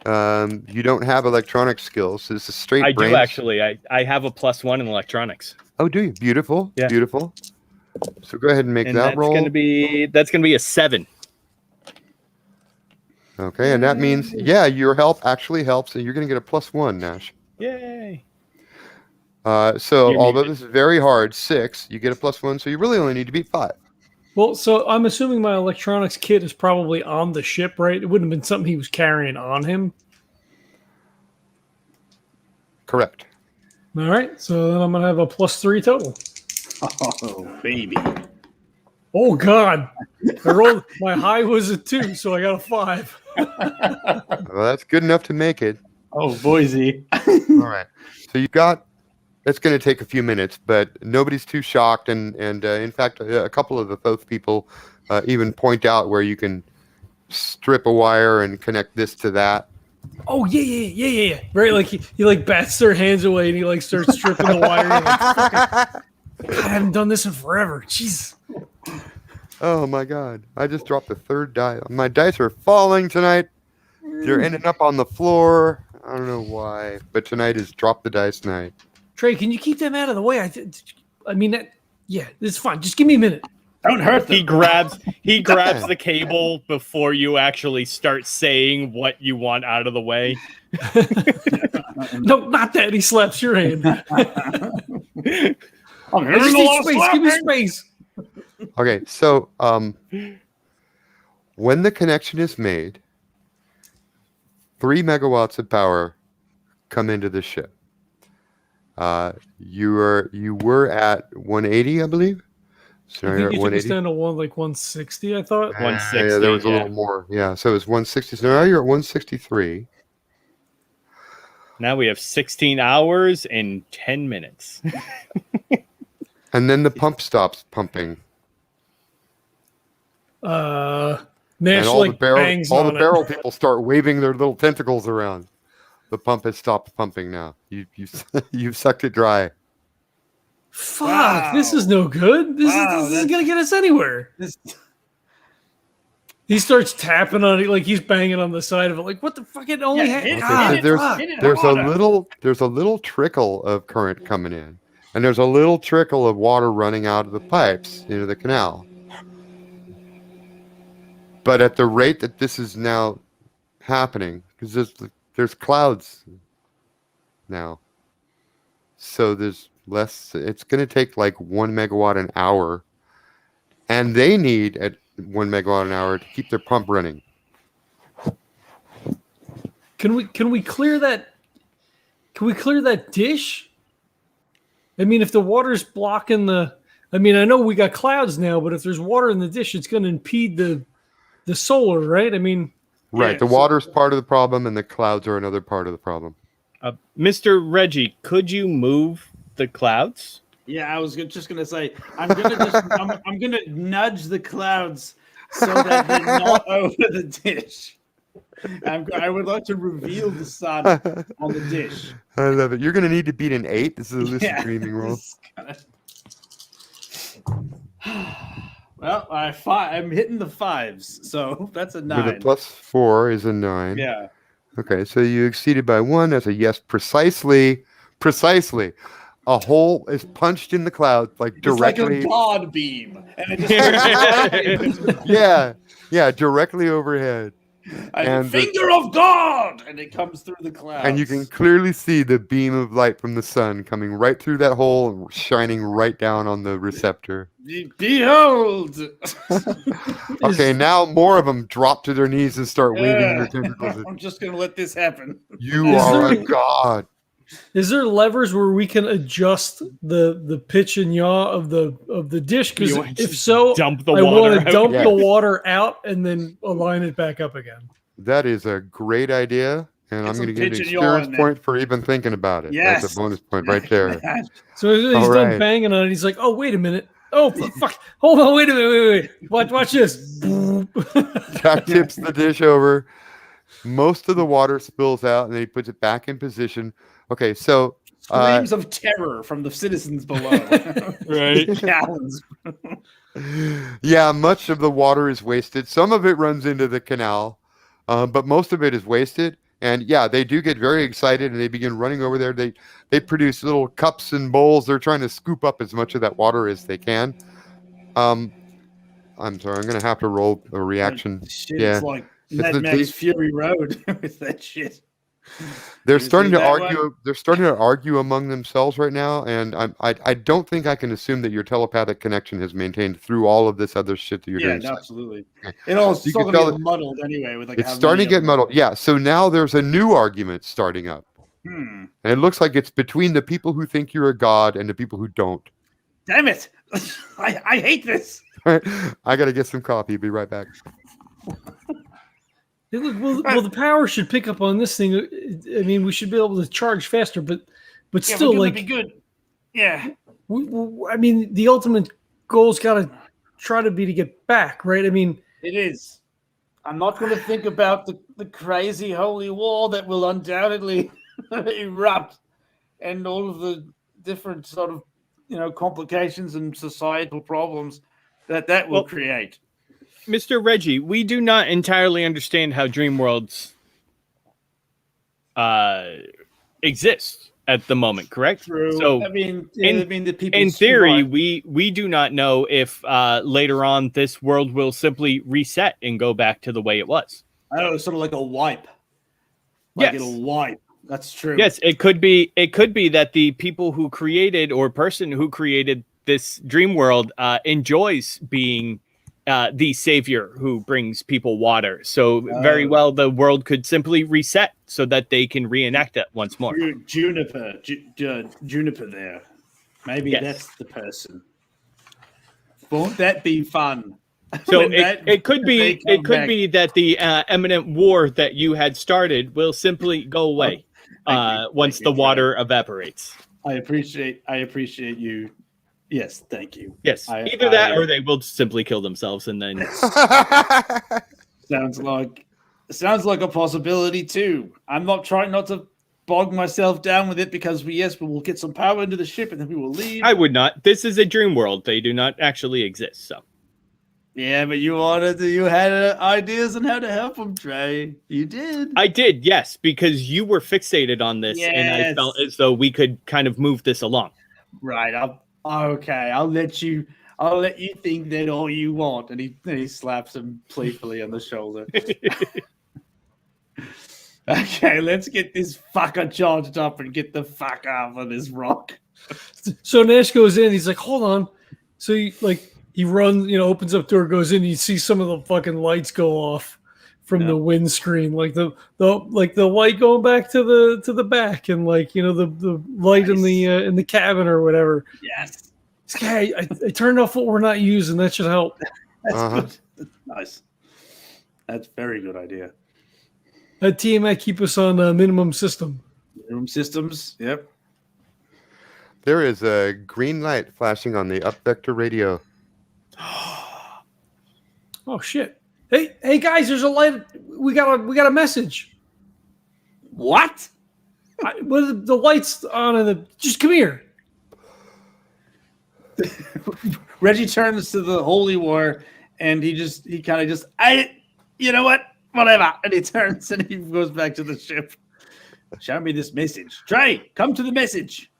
You don't have electronic skills. It's a straight. I brains. do actually. I have a +1 in electronics. Oh, do you? Beautiful. Yeah. Beautiful. So go ahead and make And that that's roll. gonna be a 7. Okay, and that means your help actually helps, and you're gonna get a +1, Nash. Yay! So You're although muted. this is very hard, 6, you get a +1, so you really only need to beat 5. Well, so I'm assuming my electronics kit is probably on the ship, right? It wouldn't have been something he was carrying on him. Correct. All right, so then I'm gonna have a +3 total. Oh, baby. Oh God! I rolled. My high was a 2, so I got a 5. Well, that's good enough to make it. Oh, Boise. All right. So you got. It's going to take a few minutes, but nobody's too shocked, and in fact, a couple of the Thoth people even point out where you can strip a wire and connect this to that. Oh yeah. Right, like he like bats their hands away and he like starts stripping the wire. Like, God, I haven't done this in forever. Jeez. Oh my God! I just dropped the third die. My dice are falling tonight. They're ending up on the floor. I don't know why, but tonight is drop the dice night. Trey, can you keep them out of the way? I mean that. Yeah, it's fine. Just give me a minute. Don't hurt them. He grabs the cable before you actually start saying what you want out of the way. No, not that. He slaps your hand. I'm I just need space. Give me space. Okay, so when the connection is made, 3 megawatts of power come into the ship. You were at 180, I believe. So I you're think at you took us 180. down to 160. I thought. 160, Yeah, there was a yeah. little more. Yeah, so it was 160. So now you're at 163. Now we have 16 hours and 10 minutes. And then the pump stops pumping. Nash And all like bangs the on it. barrel people start waving their little tentacles around. The pump has stopped pumping now. You've sucked it dry. Fuck, Wow. this is no good. This isn't gonna get us anywhere. He starts tapping on it like he's banging on the side of it. Like, what the fuck? It only Yeah, had. hit it, God, hit it, fuck. hit it. There's a little trickle of current coming in, and there's a little trickle of water running out of the pipes into the canal. But at the rate that this is now happening, because there's clouds now, so there's less. It's going to take like 1 megawatt an hour, and they need at 1 megawatt an hour to keep their pump running. Can we clear that? Can we clear that dish? I mean, if the water's blocking the, I mean, I know we got clouds now, but if there's water in the dish, it's going to impede the solar, right? I mean, Right, Yeah, the so- water's part of the problem, and the clouds are another part of the problem. Mr. Reggie, could you move the clouds? Yeah, I was just gonna say I'm gonna nudge the clouds so that they're not over the dish. I would like to reveal the sun on the dish. I love it. You're going to need to beat an 8. This is a lucid Yeah, dreaming roll. this is Well, I'm hitting the 5s, so that's a With 9. a +4 is a 9. Yeah. Okay, so you exceeded by 1. That's a yes. Precisely. A hole is punched in the cloud, like It's like directly. a god beam, and it just Yeah, directly overhead. And finger of God, and it comes through the clouds. And you can clearly see the beam of light from the sun coming right through that hole and shining right down on the receptor. Behold! Okay, now more of them drop to their knees and start waving their tentacles. I'm just going to let this happen. You are a god. Is there levers where we can adjust the pitch and yaw of the dish? Because if so, dump the I water want to out. dump Yeah. the water out and then align it back up again. That is a great idea, and I'm going to give you an pitch and yaw experience in point for even thinking about it. Yes. That's a bonus point right there. So he's All done right. banging on it. He's like, "Oh, wait a minute! Oh, fuck! Hold on! Wait a minute! Wait! Watch this!" Jack tips the dish over. Most of the water spills out, and then he puts it back in position. Okay, so Screams of terror from the citizens below. Right. Gallons. yeah, much of the water is wasted. Some of it runs into the canal, but most of it is wasted. And yeah, they do get very excited, and they begin running over there. They produce little cups and bowls. They're trying to scoop up as much of that water as they can. I'm sorry, I'm going to have to roll a reaction. Shit, Yeah. it's like It's Mad the- Max Fury Road with that shit. They're You starting see to that argue. one? They're starting to argue among themselves right now, and I don't think I can assume that your telepathic connection has maintained through all of this other shit that you're Yeah, doing. no, absolutely. It all You still can gonna tell get it- muddled anyway. With like It's how starting to many get of them- muddled. Yeah. So now there's a new argument starting up, Hmm. and it looks like it's between the people who think you're a god and the people who don't. Damn it! I hate this. I gotta get some coffee. Be right back. Hey, look, well, the power should pick up on this thing. I mean, we should be able to charge faster, but Yeah, still, we're gonna like, be good. Yeah. I mean, the ultimate goal's got to try to be to get back, right? I mean, It is. I'm not going to think about the crazy holy war that will undoubtedly erupt and all of the different sort of, complications and societal problems that will Well, create. Mr. Reggie, we do not entirely understand how dream worlds exist at the moment, correct? True. So I mean, the people in theory, survive. we do not know if later on this world will simply reset and go back to the way it was. Oh, sort of like a wipe. Like Yes. it'll wipe. That's true. Yes, it could be that the people who created or person who created this dream world enjoys being the savior who brings people water. So very well, the world could simply reset so that they can reenact it once more. Juniper there. Maybe Yes. that's the person. Won't that be fun? So When it could they be come back. that the imminent war that you had started will simply go away once Thank the you, water evaporates. I appreciate you. Yes, thank you. Yes, either that or they will simply kill themselves and then. Sounds like a possibility too. I'm not trying not to bog myself down with it because we will get some power into the ship and then we will leave. I would not. This is a dream world. They do not actually exist. So Yeah, but you had ideas on how to help them, Trey. You did. I did, yes, because you were fixated on this, and I Yes. felt as though we could kind of move this along. Right. I'll let you think that all you want. And he slaps him playfully on the shoulder. Okay, let's get this fucker charged up and get the fuck off of this rock. so Nash goes in. He's like, "Hold on." So he runs, opens up door, goes in. You see some of the fucking lights go off from the windscreen, like the light going back to the back, and the light in the cabin or whatever. Yes. This guy, I turned off what we're not using. That should help. That's Uh-huh. good. That's nice. That's a very good idea. TMI keep us on minimum system. Room systems. Yep. There is a green light flashing on the up vector radio. Oh shit! Hey guys, there's a light. We got a message. What? The lights on and just come here. Reggie turns to the holy war and he kind of just, you know what? Whatever. And he turns and he goes back to the ship. Show me this message. Trey, come to the message.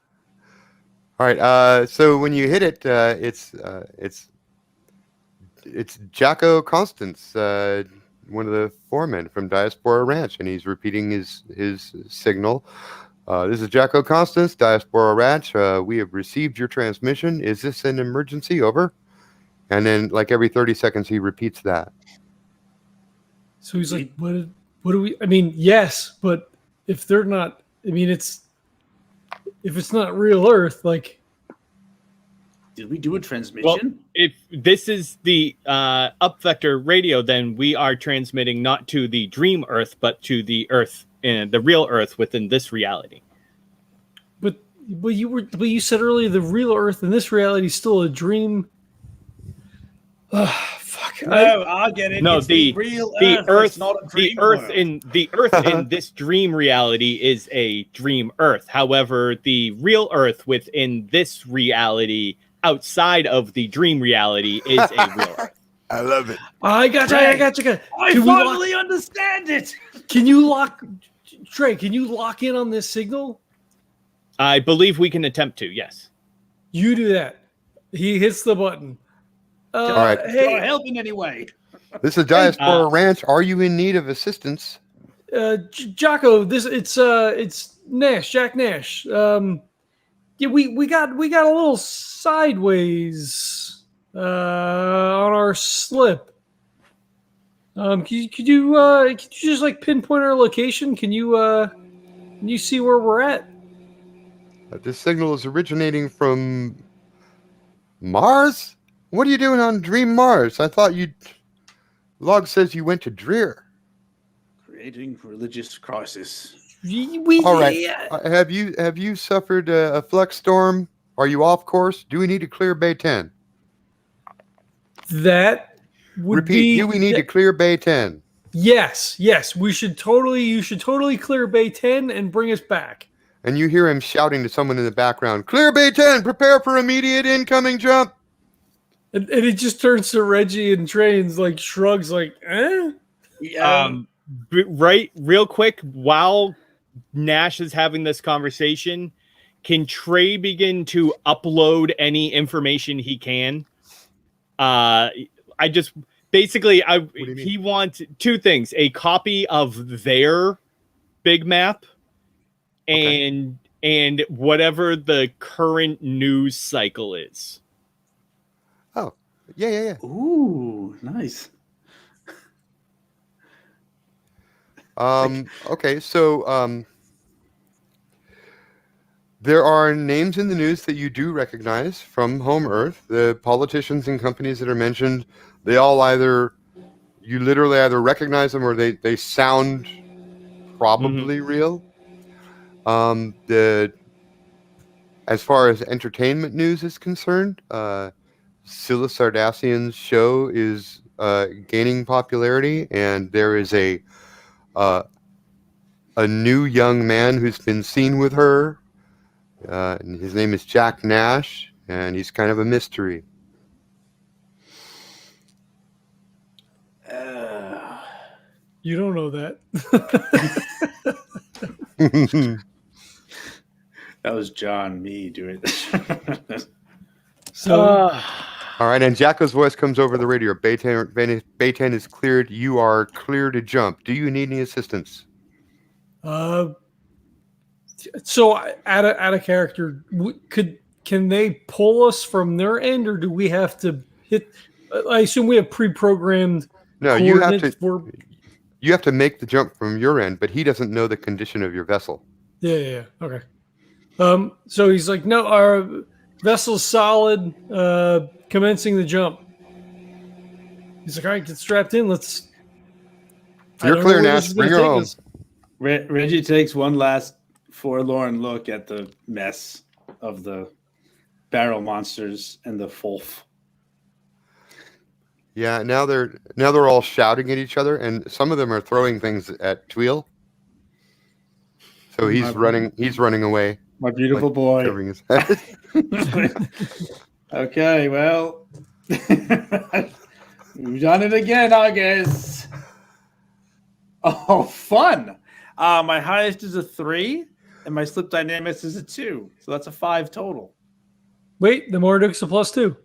All right. So when you hit it, it's Jacko Constance. foremen from Diaspora Ranch, and he's repeating his signal. This is Jacko Constance, Diaspora Ranch. We have received your transmission. Is this an emergency? Over. And then, like every 30 seconds, he repeats that. So he's like, "What do we?" I mean, yes, but if they're not, I mean, if it's not real Earth, like. Did we do a transmission? Well, if this is the up vector radio, then we are transmitting not to the dream Earth, but to the Earth and the real Earth within this reality. But you said earlier the real Earth in this reality is still a dream. Fuck. No, I'll get it. No, it's the real Earth, not a dream the Earth world. in this dream reality is a dream Earth. However, the real Earth within this reality, outside of the dream reality, is a real Earth. I love it. I got you. I finally understand it. Can you lock, Trey? Can you lock in on this signal? I believe we can attempt to. Yes. You do that. He hits the button. All right. Hey, Help in any way. This is Diaspora Ranch. Are you in need of assistance? Jocko, it's Nash, Jack Nash. Yeah, we got a little sideways on our slip. Could you just like pinpoint our location? Can you see where we're at? This signal is originating from Mars? What are you doing on Dream Mars? I thought log says you went to Dreer. Creating religious crisis. All right. Have you suffered a flex storm? Are you off course? Do we need to clear Bay 10? That would Repeat. Do we need to clear Bay 10? Yes. You should totally clear Bay 10 and bring us back. And you hear him shouting to someone in the background, "Clear Bay 10, prepare for immediate incoming jump." And it just turns to Reggie and Trains like shrugs like, eh? Right, real quick, while Nash is having this conversation, can Trae begin to upload any information he can? He wants two things: a copy of their big map, and whatever the current news cycle is. Oh, yeah. Ooh, nice. Okay, so there are names in the news that you do recognize from home Earth. The politicians and companies that are mentioned, they all you literally either recognize them or they sound probably real. As far as entertainment news is concerned, Scylla Sardassian's show is gaining popularity, and there is a new young man who's been seen with her. And his name is Jack Nash, and he's kind of a mystery. You don't know that. That was John, me doing this. So, all right, and Jacko's voice comes over the radio. Bay 10 is cleared. You are clear to jump. Do you need any assistance? So out of character, can they pull us from their end, or do we have to hit? I assume we have pre-programmed. No, you have to make the jump from your end, but he doesn't know the condition of your vessel. Yeah. Okay. So he's like, no, our vessel's solid. Commencing the jump. He's like, all right, get strapped in. Let's. You're clear, Nash. Bring her home. Reggie takes one last forlorn look at the mess of the barrel monsters and the Fulf. Yeah, now they're all shouting at each other, and some of them are throwing things at Tweel. So he's running away. My beautiful boy. Covering his head. Okay, well, we've done it again, I guess. Oh, fun. My highest is a 3, and my slip dynamics is a 2. So that's a 5 total. Wait, the Marduk's a +2.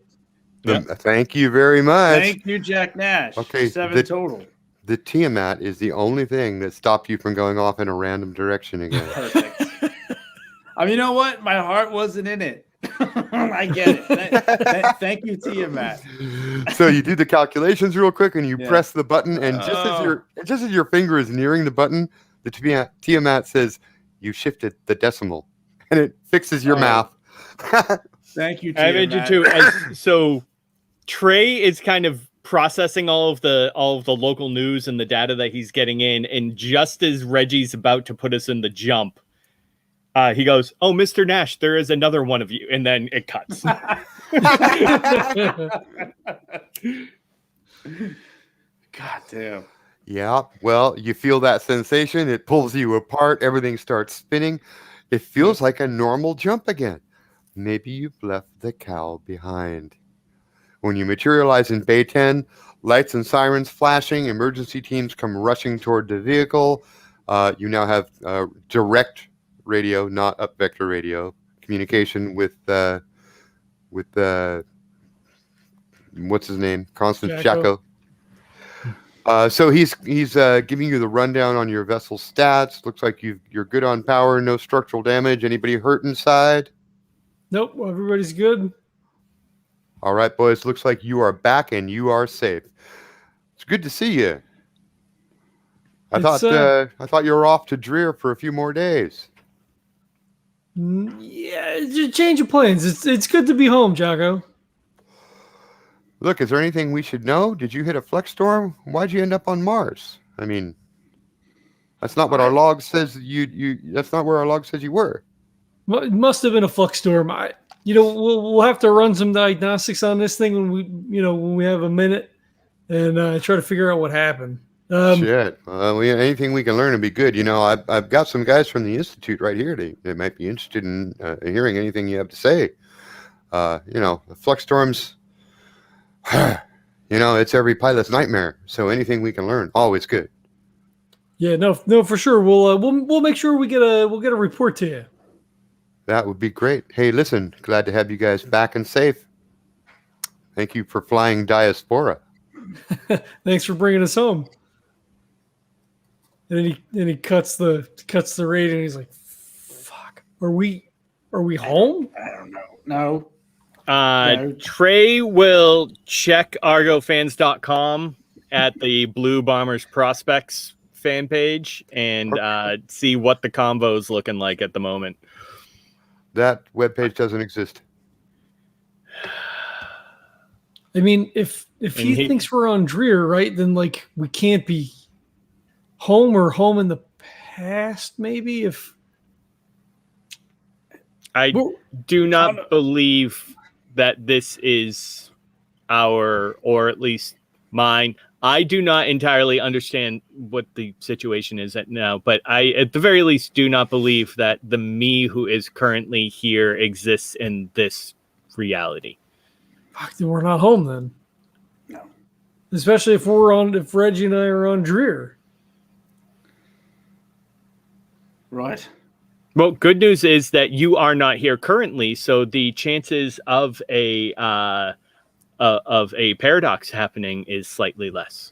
Yeah. Thank you very much. Thank you, Jack Nash. Okay, 7 total. the Tiamat is the only thing that stopped you from going off in a random direction again. Perfect. You know what? My heart wasn't in it. I get it. Thank you, Tiamat. So you do the calculations real quick, and you press the button, and just as your finger is nearing the button, the Tiamat says you shifted the decimal, and it fixes your math. Thank you, Tiamat. I made you too. So Trae is kind of processing all of the local news and the data that he's getting in, and just as Reggie's about to put us in the jump, he goes, "Oh, Mr. Nash, there is another one of you," and then it cuts. God damn. Yeah, well, you feel that sensation. It pulls you apart. Everything starts spinning. It feels like a normal jump again. Maybe you've left the cow behind. When you materialize in Bay 10, lights and sirens flashing, emergency teams come rushing toward the vehicle. You now have direct radio, not up vector radio, communication with what's his name? Constant Chaco. So he's giving you the rundown on your vessel stats. Looks like you're good on power, no structural damage. Anybody hurt inside? Nope, everybody's good. All right, boys. Looks like you are back and you are safe. It's good to see you. I thought you were off to Dreer for a few more days. Yeah, just change of plans. It's good to be home, Jocko. Look, is there anything we should know? Did you hit a flex storm? Why'd you end up on Mars? I mean, that's not what our log says. That's not where our log says you were. Well, it must have been a flux storm. We'll have to run some diagnostics on this thing when we have a minute and try to figure out what happened. Shit. Anything we can learn would be good. I've got some guys from the Institute right here. They might be interested in hearing anything you have to say. The flux storms, it's every pilot's nightmare. So anything we can learn, always good. Yeah, no, for sure. We'll make sure we'll get a report to you. That would be great. Hey, listen, glad to have you guys back and safe. Thank you for flying Diaspora. Thanks for bringing us home. And then he cuts the radio and he's like, "Fuck, are we home?" I don't know. No. Trae will check ArgoFans.com at the Blue Bombers Prospects fan page and see what the convo is looking like at the moment. That webpage doesn't exist. I mean, if he thinks we're on Dreer, right, then we can't be home or home in the past, maybe. If I do not believe that this is or at least mine. I do not entirely understand what the situation is now, but I, at the very least, do not believe that the me who is currently here exists in this reality. Fuck, then we're not home then. No. Especially if Reggie and I are on Dreer. Right. Well, good news is that you are not here currently, so the chances of a paradox happening is slightly less.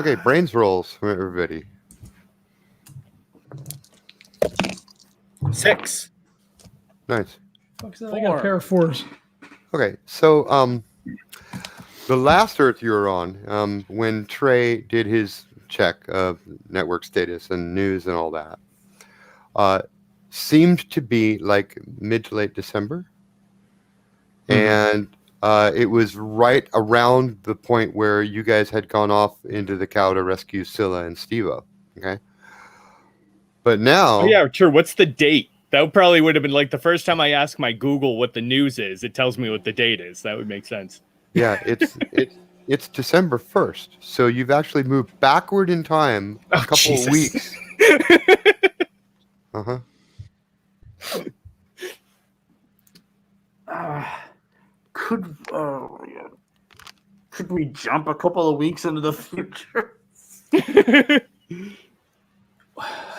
Okay, brains rolls from everybody. 6. Nice. Fuck, I got a pair of 4s. Okay, so the last Earth you were on, when Trae did his check of network status and news and all that, seemed to be like mid to late December. And it was right around the point where you guys had gone off into the cow to rescue Scylla and Stevo. Okay. But now... Oh, yeah, sure. What's the date? That probably would have been like the first time I ask my Google what the news is. It tells me what the date is. That would make sense. Yeah, it's December 1st. So you've actually moved backward in time a couple of weeks. Uh-huh. Could we jump a couple of weeks into the future?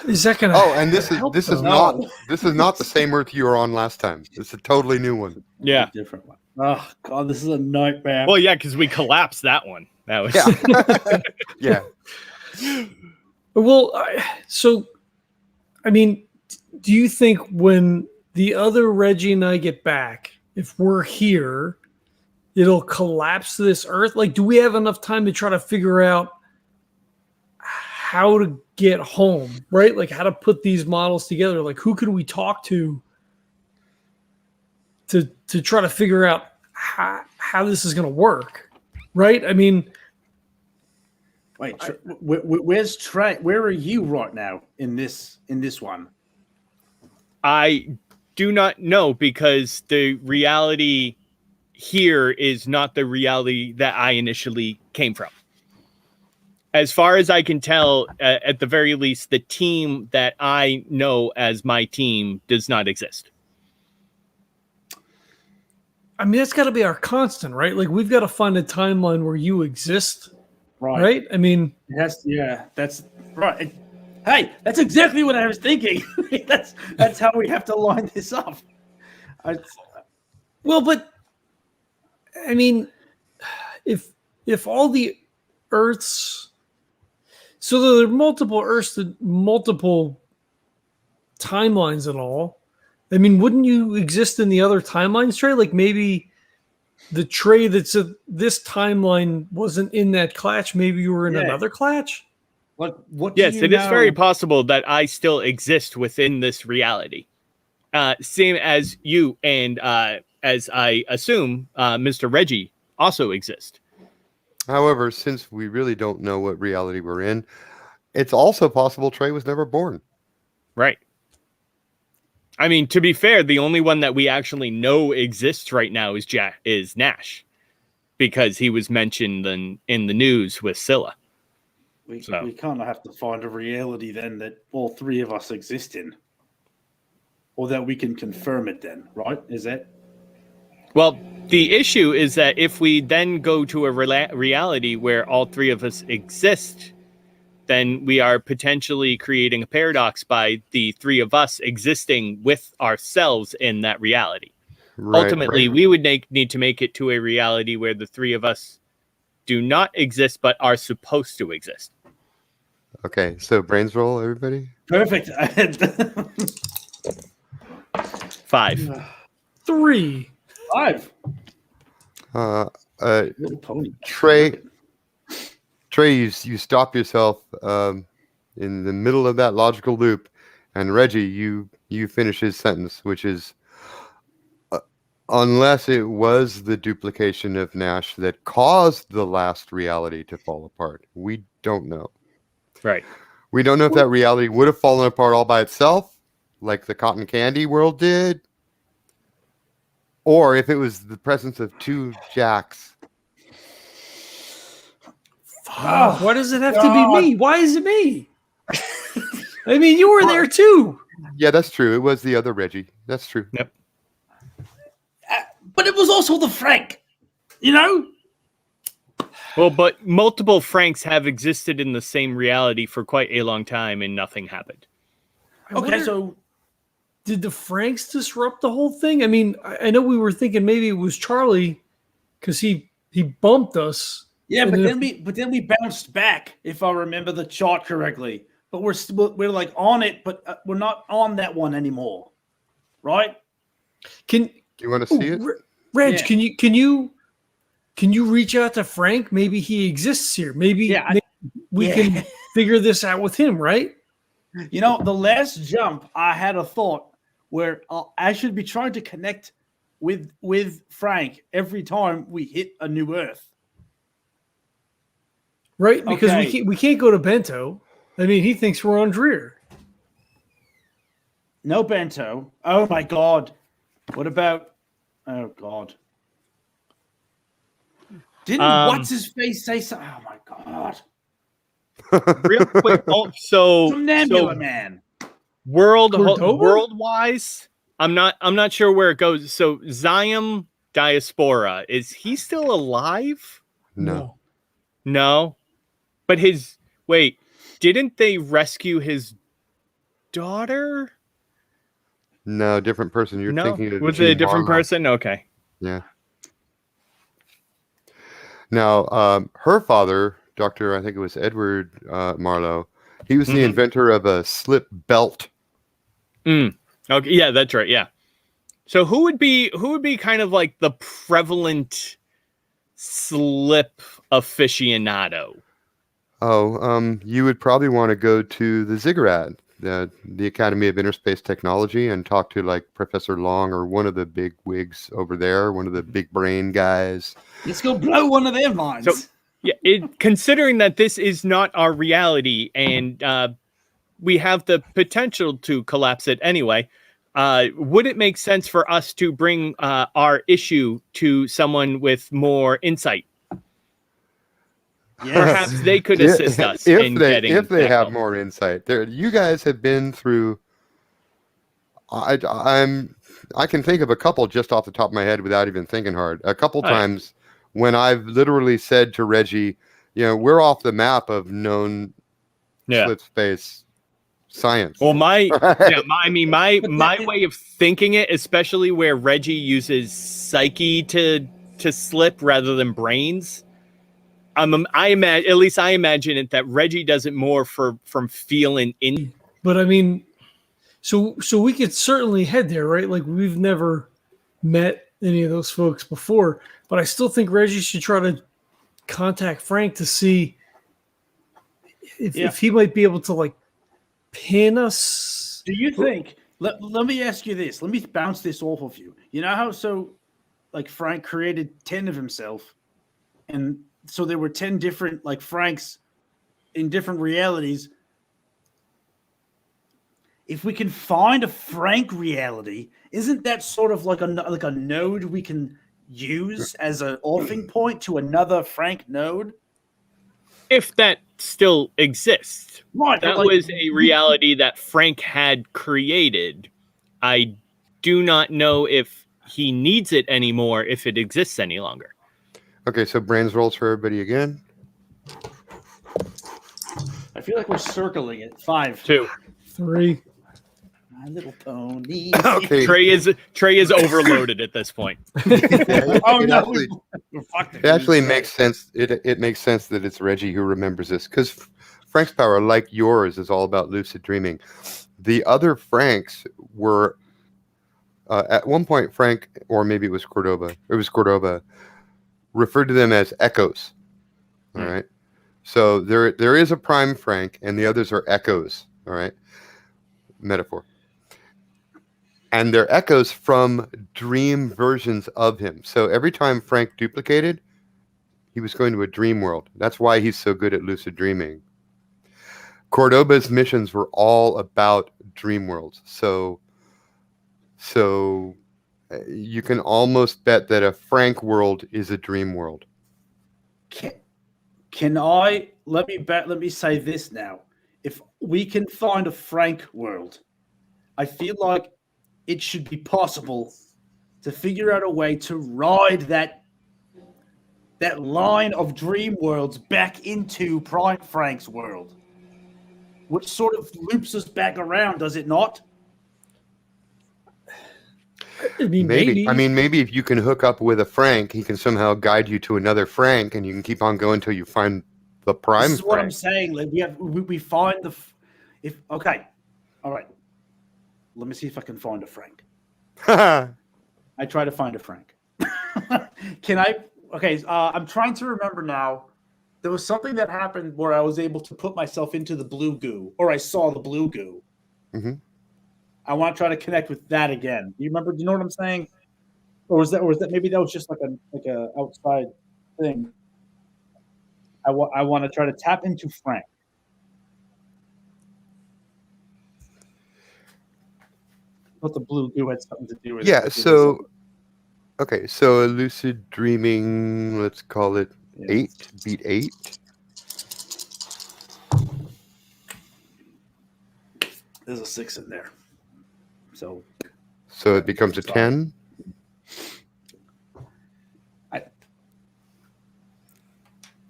Is that gonna? Oh, and this is not the same Earth you were on last time. It's a totally new one. Yeah, different one. Oh God, this is a nightmare. Well, yeah, because we collapsed that one. That was Yeah. Yeah. Well, I mean, do you think when the other Reggie and I get back, if we're here, it'll collapse this Earth? Like, do we have enough time to try to figure out how to get home, right? Like, how to put these models together? Like, who can we talk to try to figure out how this is going to work, right? I mean, wait, where's Trae? Where are you right now in this one? I do not know, because the reality here is not the reality that I initially came from. As far as I can tell, at the very least, the team that I know as my team does not exist. I mean, that's got to be our constant, right? Like, we've got to find a timeline where you exist, right? I mean, that's right. Hey, that's exactly what I was thinking. that's how we have to line this up. Well, but I mean, if all the Earths, so there are multiple Earths, multiple timelines and all. I mean, wouldn't you exist in the other timelines, Trey? Like, maybe the Trey that's this timeline wasn't in that clutch. Maybe you were in another clutch. What? Yes, it is very possible that I still exist within this reality. Same as you, and as I assume, Mr. Reggie also exist. However, since we really don't know what reality we're in, it's also possible Trey was never born. Right. I mean, to be fair, the only one that we actually know exists right now is Nash, because he was mentioned in the news with Scylla. We kind of have to find a reality then that all three of us exist in, or that we can confirm it then, right? Is that? Well, the issue is that if we then go to a reality where all three of us exist, then we are potentially creating a paradox by the three of us existing with ourselves in that reality. Right, ultimately, we would need to make it to a reality where the three of us do not exist but are supposed to exist. Okay, so brains roll, everybody. Perfect. 5. 3. 5. Little pony. Trey, you stop yourself in the middle of that logical loop, and Reggie, you finish his sentence, which is, unless it was the duplication of Nash that caused the last reality to fall apart. We don't know. Right. We don't know if that reality would have fallen apart all by itself, like the cotton candy world did, or if it was the presence of two Jacks. Oh, why does it have to be me? Why is it me? I mean, you were there too. Yeah, that's true. It was the other Reggie. That's true. Yep. But it was also the Frank, you know? Well, but multiple Franks have existed in the same reality for quite a long time, and nothing happened. Okay, so did the Franks disrupt the whole thing? I mean, I know we were thinking maybe it was Charlie because he bumped us. Yeah, but then we bounced back, if I remember the chart correctly. But we're like on it, but we're not on that one anymore, right? Do you want to see it, Reg? Yeah. Can you reach out to Frank? Maybe he exists here. Maybe we can figure this out with him, right? You know, the last jump, I had a thought where I should be trying to connect with Frank every time we hit a new Earth. Right, because we can't go to Bento. I mean, he thinks we're on Dreer. No Bento. Oh my God. What about? Oh God. Didn't what's his face say so? Oh my God. Real quick, Nebula Man. World-wise, I'm not sure where it goes. So Zion Diaspora, is he still alive? No. But didn't they rescue his daughter? No, different person. You're thinking of was it a different person? Okay. Yeah. Now, her father, Dr. I think it was Edward Marlowe, he was the inventor of a slip belt. Okay, yeah, that's right. Yeah. So who would be kind of like the prevalent slip aficionado? Oh, you would probably want to go to the Ziggurat, the Academy of Interspace Technology, and talk to like Professor Long or one of the big wigs over there, one of the big brain guys. Let's go blow one of their minds. So, yeah, considering that this is not our reality and we have the potential to collapse it anyway, would it make sense for us to bring our issue to someone with more insight? Yes. Perhaps they could assist us if they have more insight. You guys have been through. I can think of a couple just off the top of my head without even thinking hard. A couple times when I've literally said to Reggie, we're off the map of known slip space science. Well, my way of thinking it, especially where Reggie uses psyche to slip rather than brains. I imagine it that Reggie does it more from feeling in. But I mean, so we could certainly head there, right? Like we've never met any of those folks before, but I still think Reggie should try to contact Frank to see if he might be able to like pin us. Do you think? Let me ask you this. Let me bounce this off of you. You know how like Frank created 10 of himself, and so there were 10 different like Franks in different realities. If we can find a Frank reality, isn't that sort of like a node we can use as an offing point to another Frank node? If that still exists. Right. That was a reality that Frank had created. I do not know if he needs it anymore, if it exists any longer. Okay, so brains rolls for everybody again. I feel like we're circling it. 5, 2, 3. My little pony. Okay. Trey is overloaded at this point. It actually makes sense. It makes sense that it's Reggie who remembers this, because Frank's power, like yours, is all about lucid dreaming. The other Franks were at one point Frank, or maybe it was Cordova. It was Cordova. Referred to them as echoes. All right. So there is a prime Frank, and the others are echoes. All right. Metaphor. And they're echoes from dream versions of him. So every time Frank duplicated, he was going to a dream world. That's why he's so good at lucid dreaming. Cordoba's missions were all about dream worlds. So you can almost bet that a Frank world is a dream world. Can I let me say this now. If we can find a Frank world, I feel like it should be possible to figure out a way to ride that line of dream worlds back into Prime Frank's world, which sort of loops us back around, does it not? Maybe. I mean, maybe if you can hook up with a Frank, he can somehow guide you to another Frank, and you can keep on going until you find the prime. This is what I'm saying. Like we find okay, all right. Let me see if I can find a Frank. I try to find a Frank. Can I? Okay, I'm trying to remember now. There was something that happened where I was able to put myself into the blue goo, or I saw the blue goo. Mm-hmm. I want to try to connect with that again. Do you remember? Do you know what I'm saying? Or was that maybe that was just like a outside thing? I want to try to tap into Frank. But the blue goo had something to do with it. Yeah, so okay, so a lucid dreaming, let's call it 8, beat 8. There's a 6 in there. So it becomes a 10.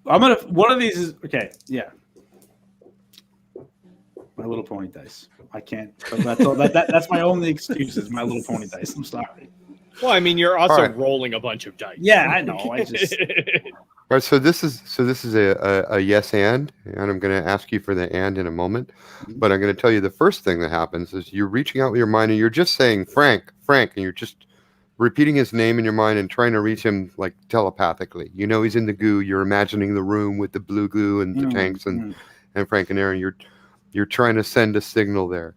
I'm gonna. One of these is okay. Yeah, My Little Pony dice. I can't. That's my only excuse is My Little Pony dice. I'm sorry. Well, I mean, you're also rolling a bunch of dice. Yeah, I know. I just All right, so this is a yes and I'm going to ask you for the and in a moment, but I'm going to tell you the first thing that happens is you're reaching out with your mind and you're just saying Frank, and you're just repeating his name in your mind and trying to reach him like telepathically. You know he's in the goo. You're imagining the room with the blue goo and the tanks and Frank and Aaron. You're trying to send a signal there,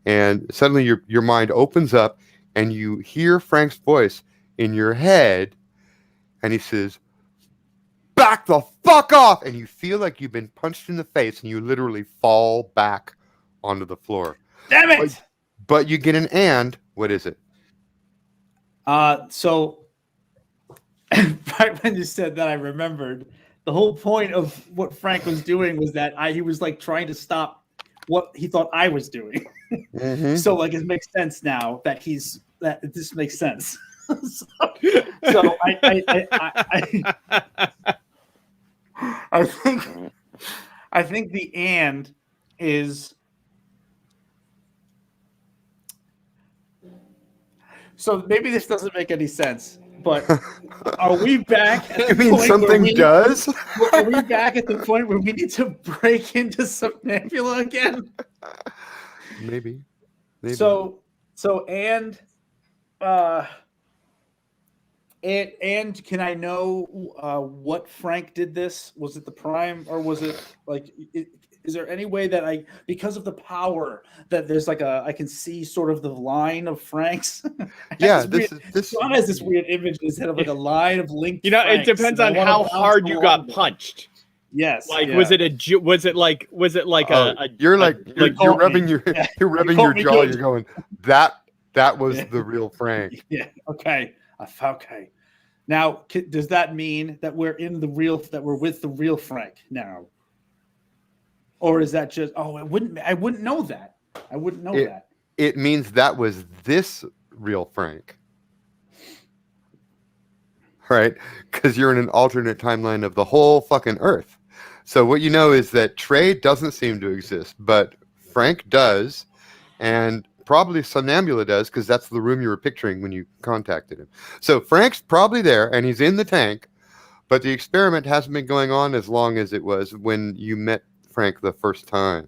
and suddenly your mind opens up and you hear Frank's voice in your head, and he says, "Back the fuck off!" And you feel like you've been punched in the face and you literally fall back onto the floor. Damn it! But you get an and. What is it? So right when you said that, I remembered the whole point of what Frank was doing was that he was like trying to stop what he thought I was doing. So like it makes sense now that this makes sense. so I think the and is so maybe this doesn't make any sense, but are we back at You the mean point something does? Are we back at the point where we need to break into Somnambula again? Maybe. So and can I know what Frank did this? Was it the Prime, or was it like? Is there any way that because of the power that there's like I can see sort of the line of Frank's? Yeah, John has this weird image instead of like a line of linked. You know, Franks, it depends on how hard you got punched. Yes. Like, was it like you're rubbing your jaw. Good. You're going, that was the real Frank. Yeah. Okay. Okay. Now, does that mean that we're with the real Frank now? Or is that just I wouldn't know that. I wouldn't know that. It means that was this real Frank. Right? Because you're in an alternate timeline of the whole fucking Earth. So what you know is that Trae doesn't seem to exist, but Frank does, and probably Somnambula does, because that's the room you were picturing when you contacted him. So Frank's probably there, and he's in the tank, but the experiment hasn't been going on as long as it was when you met Frank the first time.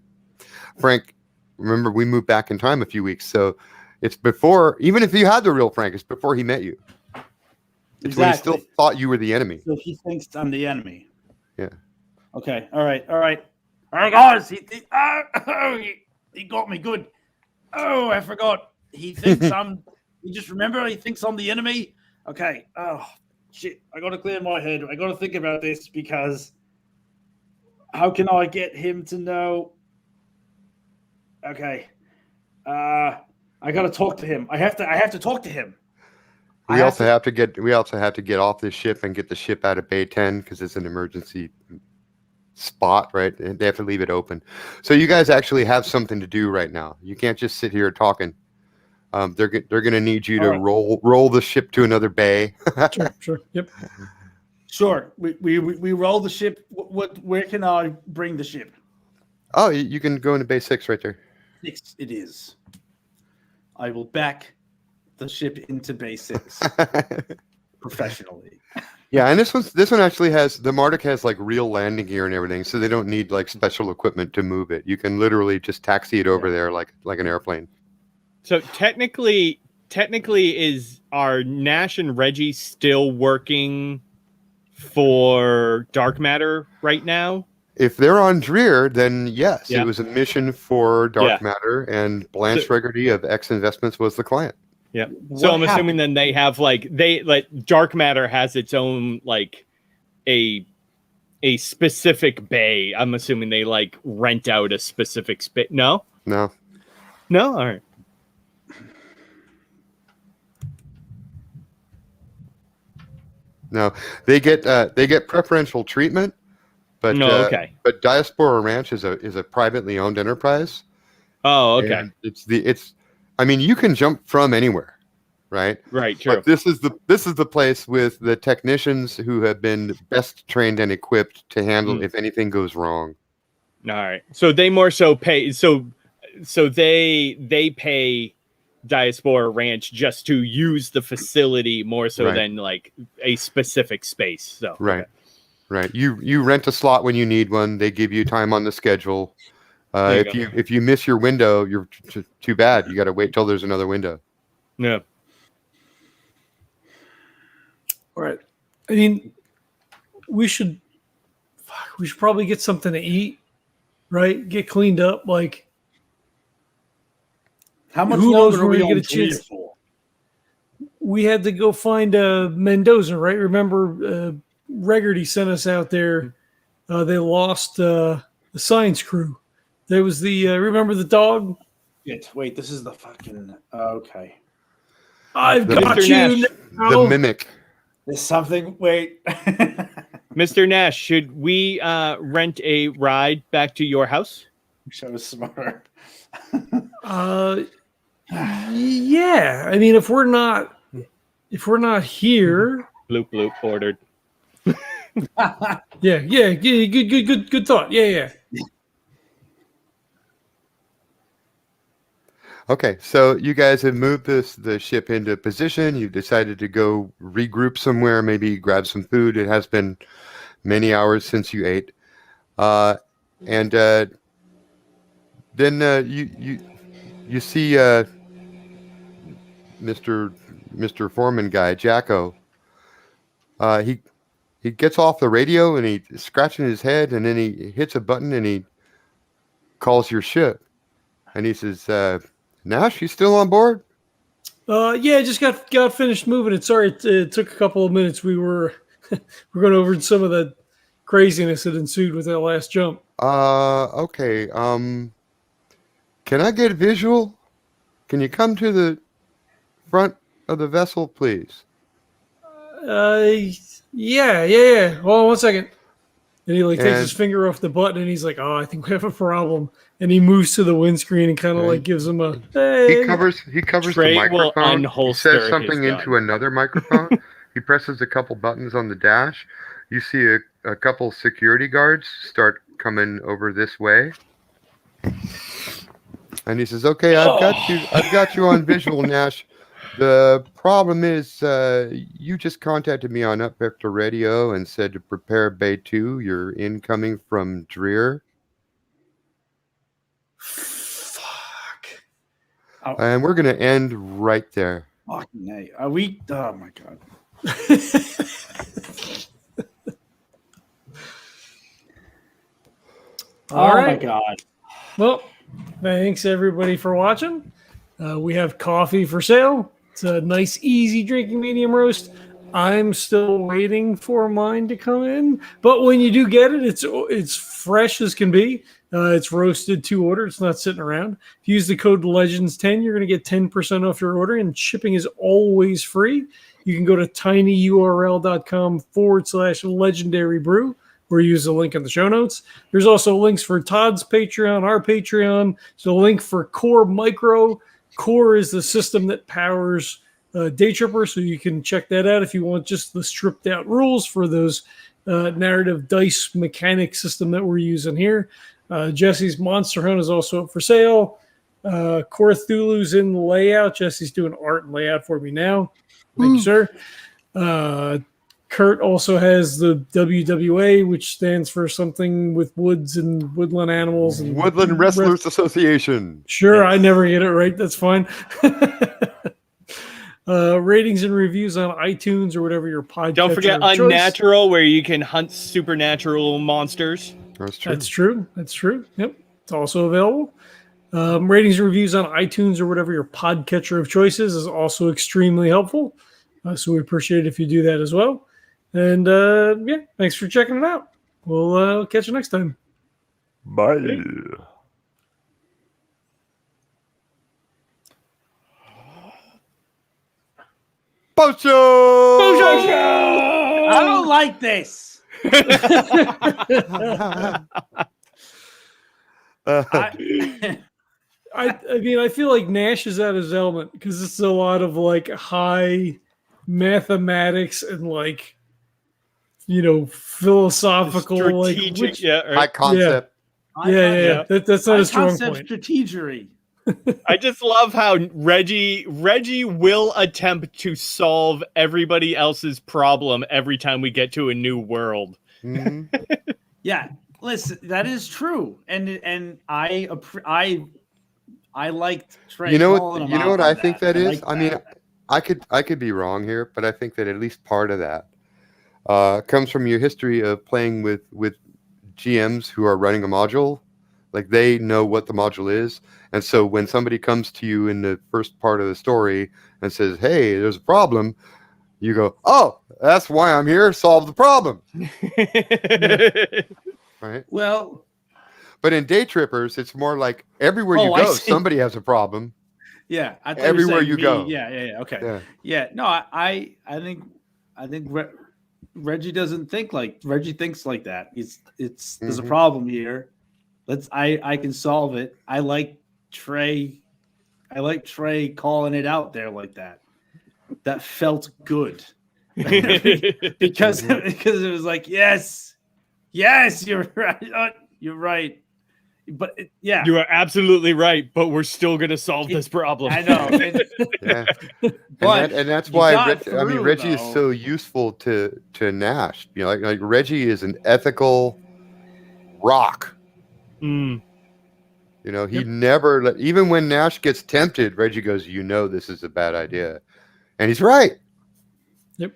Frank, remember, we moved back in time a few weeks, so it's before, even if you had the real Frank, it's before he met you. It's when he still thought you were the enemy. So he thinks I'm the enemy. Yeah. Okay. All right, guys. He got me good. Oh, I forgot. He thinks you just remember he thinks I'm the enemy? Okay. Oh, shit. I got to clear my head. I got to think about this because how can I get him to know? Okay. I got to talk to him. I have to talk to him. We also have to get off this ship and get the ship out of Bay 10 because it's an emergency spot, right? And they have to leave it open. So you guys actually have something to do right now. You can't just sit here talking. They're going to need you to roll the ship to another bay. Sure. Yep. Sure. We roll the ship. Where can I bring the ship? Oh, you can go into Bay 6 right there. 6 it is. I will back the ship into Bay 6 professionally. Yeah, and this one actually has the Marduk has like real landing gear and everything, so they don't need like special equipment to move it. You can literally just taxi it over there like an airplane. So technically, are Nash and Reggie still working for Dark Matter right now? If they're on Dreer, then yes, It was a mission for Dark Matter, and Blanche Regardy of X Investments was the client. Yeah. So I'm assuming then they have Dark Matter has its own like a specific bay. I'm assuming they like rent out a specific space. No. All right. No, they get preferential treatment, but But Diaspora Ranch is a privately owned enterprise. Oh, okay. I mean, you can jump from anywhere, right? Right, true. But this is the place with the technicians who have been best trained and equipped to handle if anything goes wrong. All right. So they more so pay. So they pay Diaspora Ranch just to use the facility more so than like a specific space. So right. Right. You rent a slot when you need one. They give you time on the schedule. If you miss your window, you're too bad. You got to wait till there's another window. Yeah. All right. I mean, we should probably get something to eat, right? Get cleaned up. Like, How much who knows longer are when we we get on a chance? for? We had to go find Mendoza, right? Remember, Regarty sent us out there. They lost the science crew. There was the remember the dog? Wait, this is the fucking okay. I've got Mr. you Nash. now. The mimic. There's something. Wait. Mr. Nash, should we rent a ride back to your house? Wish I was smarter. Yeah. I mean, if we're not here, Bloop bloop ordered. yeah. Good thought. Yeah. Okay, so you guys have moved the ship into position. You decided to go regroup somewhere, maybe grab some food. It has been many hours since you ate, and then you see Mr. Foreman guy, Jacko. He gets off the radio and he's scratching his head, and then he hits a button and he calls your ship, and he says, Nash, you still on board? Yeah, just got finished moving it. Sorry, it took a couple of minutes. We were going over some of the craziness that ensued with that last jump. Okay. Can I get a visual? Can you come to the front of the vessel, please? Yeah. Hold on 1 second. And he takes And- his finger off the button and he's like, "Oh, I think we have a problem." And he moves to the windscreen and kind of gives him a. Hey. He covers Trae the will microphone. He unholster says his something gun. into another microphone. He presses a couple buttons on the dash. You see a couple security guards start coming over this way. And he says, "Okay, I've got you on visual, Nash. The problem is you just contacted me on Up Vector Radio and said to prepare Bay 2. You're incoming from Dreer. Fuck. And we're going to end right there." Fucking hey. Are we? Oh my god. All right. My god. Well, thanks everybody for watching. We have coffee for sale. It's a nice, easy drinking medium roast. I'm still waiting for mine to come in, but when you do get it, it's fresh as can be. It's roasted to order. It's not sitting around. If you use the code Legends10, you're going to get 10% off your order, and shipping is always free. You can go to tinyurl.com/legendary brew, or use the link in the show notes. There's also links for Todd's Patreon, our Patreon. There's a link for Core Micro. Core is the system that powers DayTrippers, so you can check that out if you want just the stripped out rules for those narrative dice mechanic system that we're using here. Jesse's Monster Hunt is also up for sale. Core Cthulhu's in the layout. Jesse's doing art and layout for me now. Thank you, sir. Kurt also has the WWA, which stands for something with woods and woodland animals. And Woodland Wrestlers Association. Sure, I never get it right. That's fine. Ratings and reviews on iTunes or whatever your podcast. Don't forget Unnatural, where you can hunt supernatural monsters. That's true. That's true. Yep. It's also available. Ratings and reviews on iTunes or whatever your podcatcher of choice is also extremely helpful. So we appreciate it if you do that as well. And yeah, thanks for checking it out. We'll catch you next time. Bye. Pocho! I don't like this. I mean, I feel like Nash is at his element because it's a lot of high mathematics and philosophical Strategic, High concept. Yeah. That's not a strong Concept point. strategery. I just love how Reggie will attempt to solve everybody else's problem every time we get to a new world. Yeah, listen, that is true, and I liked Trae. You know calling what? him You know out what on I think that is. liked I mean, that. I could be wrong here, but I think that at least part of that comes from your history of playing with GMs who are running a module. Like they know what the module is, and so when somebody comes to you in the first part of the story and says, "Hey, there's a problem," you go, "Oh, that's why I'm here. Solve the problem." Right. Well, But in DayTrippers, it's more like everywhere you I go, see. somebody has a problem. Yeah, I thought Everywhere you you go. Yeah. Okay. Yeah. Yeah. No, I think Reggie doesn't think like Reggie thinks like that. There's a problem here. I can solve it. I like Trae calling it out there like that. That felt good. because it was like, yes, you're right. You're right. But yeah, you are absolutely right. But we're still gonna solve this problem. I know. Yeah. But and that's why Reggie though. is so useful to Nash. You know, like Reggie is an ethical rock. Mm. You know, he never let, even when Nash gets tempted, Reggie goes, "You know, this is a bad idea," and he's right. Yep.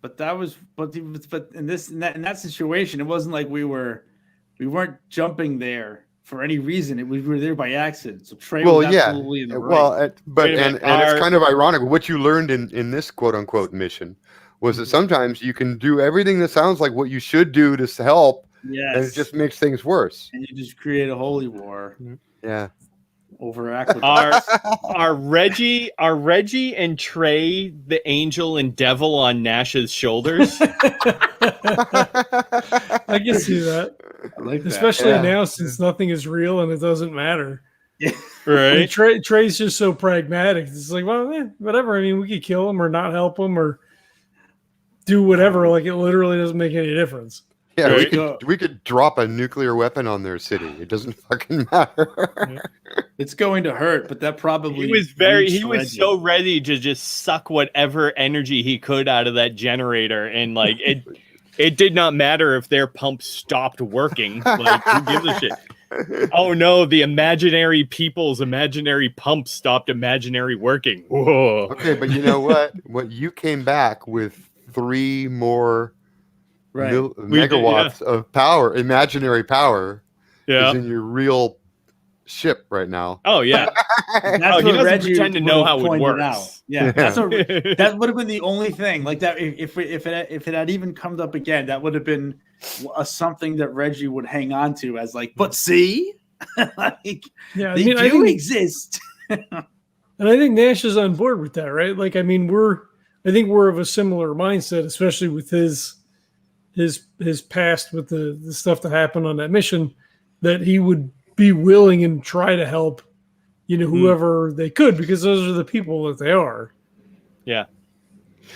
But in that situation, it wasn't like we weren't jumping there for any reason. We were there by accident. So Trae was absolutely in the right. Well, and it's kind of ironic. What you learned in this quote unquote mission was that sometimes you can do everything that sounds like what you should do to help, and it just makes things worse. And you just create a holy war. Yeah. Over aqueducts. Are Reggie and Trae the angel and devil on Nash's shoulders? I can see that. I like that. Especially now since nothing is real and it doesn't matter. Yeah. Right. Trae's just so pragmatic. It's like, well, whatever. I mean, we could kill him or not help him or do whatever. Like, it literally doesn't make any difference. Yeah, right. we could drop a nuclear weapon on their city. It doesn't fucking matter. It's going to hurt, but that probably he was so ready to just suck whatever energy he could out of that generator, and like it did not matter if their pump stopped working. Like, who gives a shit? Oh no, the imaginary people's imaginary pump stopped imaginary working. Whoa. Okay, but you know what? What you came back with 3 more megawatts of power, imaginary power, is in your real ship right now. Oh yeah. That's he doesn't Reggie pretend to know how it works. Out. Yeah, that would have been the only thing. Like that, if it had even come up again, that would have been something that Reggie would hang on to as like, but see, like, yeah, they do exist. And I think Nash is on board with that, right? Like, I mean, I think we're of a similar mindset, especially with his past with the stuff that happened on that mission, that he would be willing and try to help, whoever they could, because those are the people that they are. Yeah.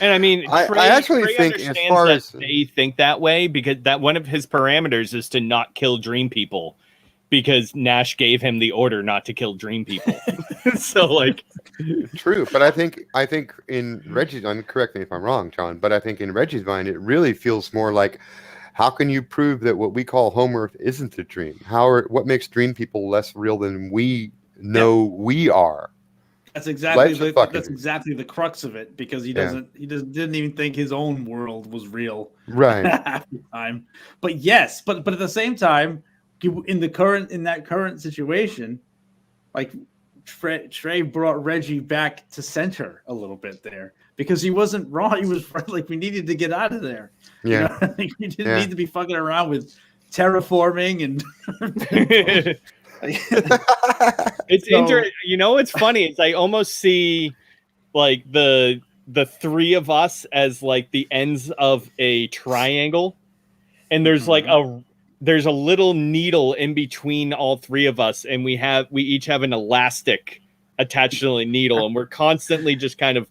And I mean, I actually think as far as they think that way, because that one of his parameters is to not kill dream people, because Nash gave him the order not to kill dream people. So like, true. But I think in Reggie's mind, correct me if I'm wrong, John, but I think in Reggie's mind, it really feels more like, how can you prove that what we call home Earth isn't a dream? What makes dream people less real than we know we are? That's exactly the crux of it, because he didn't even think his own world was real, right? Half the time. But yes, but at the same time, in that current situation, like Trae brought Reggie back to center a little bit there, because he wasn't wrong. He was like, we needed to get out of there. Yeah, we didn't need to be fucking around with terraforming and. It's interesting. It's funny. It's I almost see like the 3 of us as like the ends of a triangle, and there's like there's a little needle in between all 3 of us, and we each have an elastic attached to the needle, and we're constantly just kind of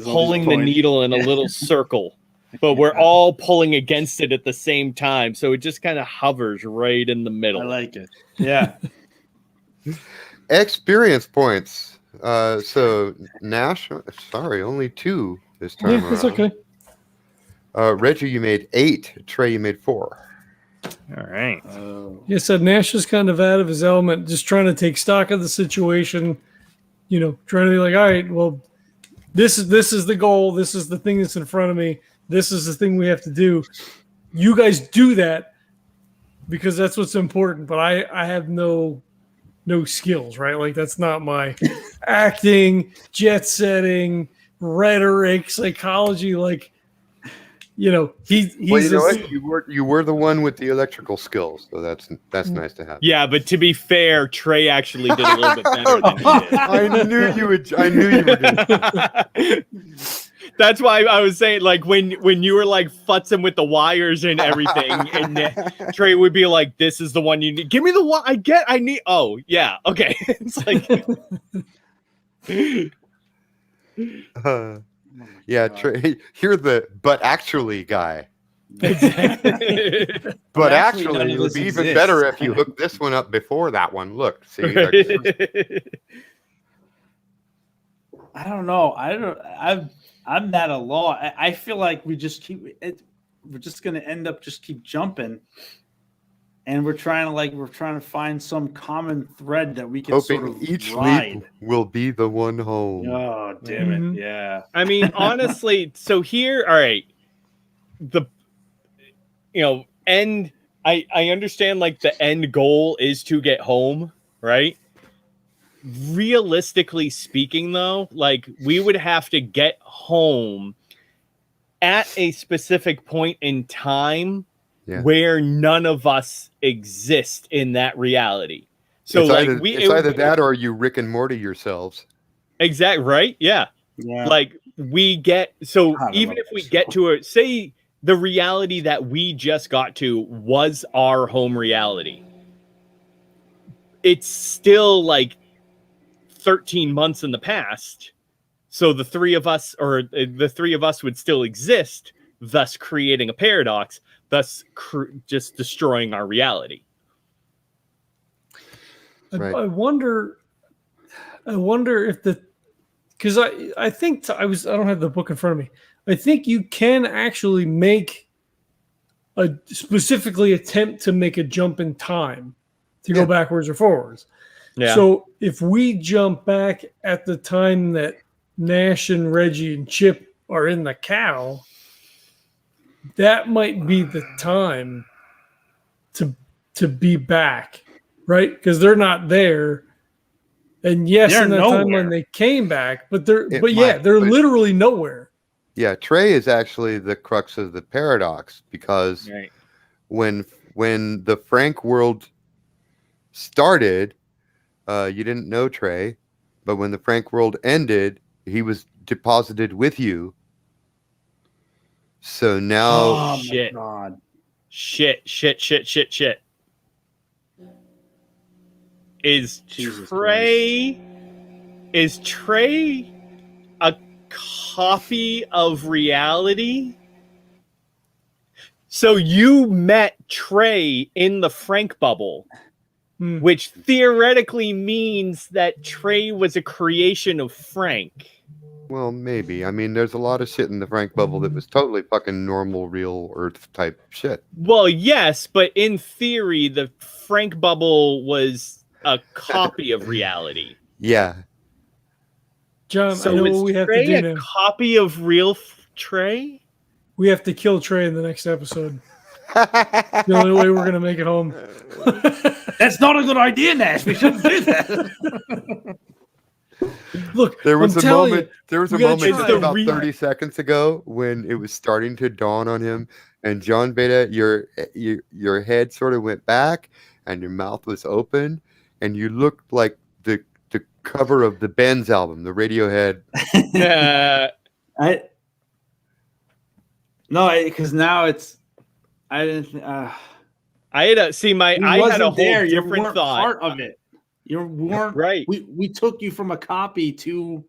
pulling the needle in a little circle, but we're all pulling against it at the same time, so it just kind of hovers right in the middle. I like it. Yeah. Experience points. So Nash, sorry, only 2 this time. Yeah, it's okay. Reggie, you made 8. Trey, you made 4. All right. Yeah, so Nash is kind of out of his element, just trying to take stock of the situation. Trying to be like, all right, well, this is the goal. This is the thing that's in front of me. This is the thing we have to do. You guys do that because that's what's important. But I have no skills, right? Like that's not my acting, jet setting, rhetoric, psychology. Like, he's Well, you know what? You were the one with the electrical skills, so that's nice to have. Yeah, but to be fair, Trey actually did a little bit better than he did. I knew you would do. That's why I was saying, like, when you were like futzing with the wires and everything, and Trey would be like, "This is the one you need. Give me the one. I need. Oh yeah, okay." It's like, yeah, Trey, you're the but actually guy. exactly. But actually, actually, none it of would this be even exists. better if you hooked this one up before that one. Look, see. I don't know. I'm at a law. I feel like we just we're just going to end up just keep jumping, and we're trying to find some common thread that we can Hoping sort of each ride. leap will be the one home. Oh damn it! Yeah. I mean, honestly, so here, all right, end. I understand like the end goal is to get home, right? Realistically speaking, though, like we would have to get home at a specific point in time where none of us exist in that reality. So it's like either that or you Rick and Morty yourselves. Exactly right. Yeah. Like we get even if we get to say the reality that we just got to was our home reality, it's still like 13 months in the past, so the three of us would still exist, thus creating a paradox, thus just destroying our reality. Right. I wonder if because I think I don't have the book in front of me. I think you can actually specifically attempt to make a jump in time to go backwards or forwards. Yeah. So if we jump back at the time that Nash and Reggie and Chip are in the cow, that might be the time to be back, right? Because they're not there. And yes, They're in that nowhere. time when they came back, but they're It they're might, literally nowhere. Yeah, Trey is actually the crux of the paradox because when the Frank world started, you didn't know Trey, but when the Frank world ended, he was deposited with you. So now, shit. My God. Shit. Is Trey a copy of reality? So you met Trey in the Frank bubble, which theoretically means that Trey was a creation of Frank. well, maybe. I mean, there's a lot of shit in the Frank bubble that was totally fucking normal, real Earth type shit. Well, yes, but in theory, the Frank bubble was a copy of reality. Yeah. John, So I know is what we have Trey to do a now. copy of real Trey? We have to kill Trey in the next episode. The only way we're going to make it home. That's not a good idea, Nash. We shouldn't do that. Look, There was a moment about try. 30 seconds ago when it was starting to dawn on him, and John Beta, your head sort of went back and your mouth was open and you looked like the cover of the Benz album, the Radiohead. Because now it's I didn't. I had a whole different thought. Part of it. You weren't right. We took you from a copy to.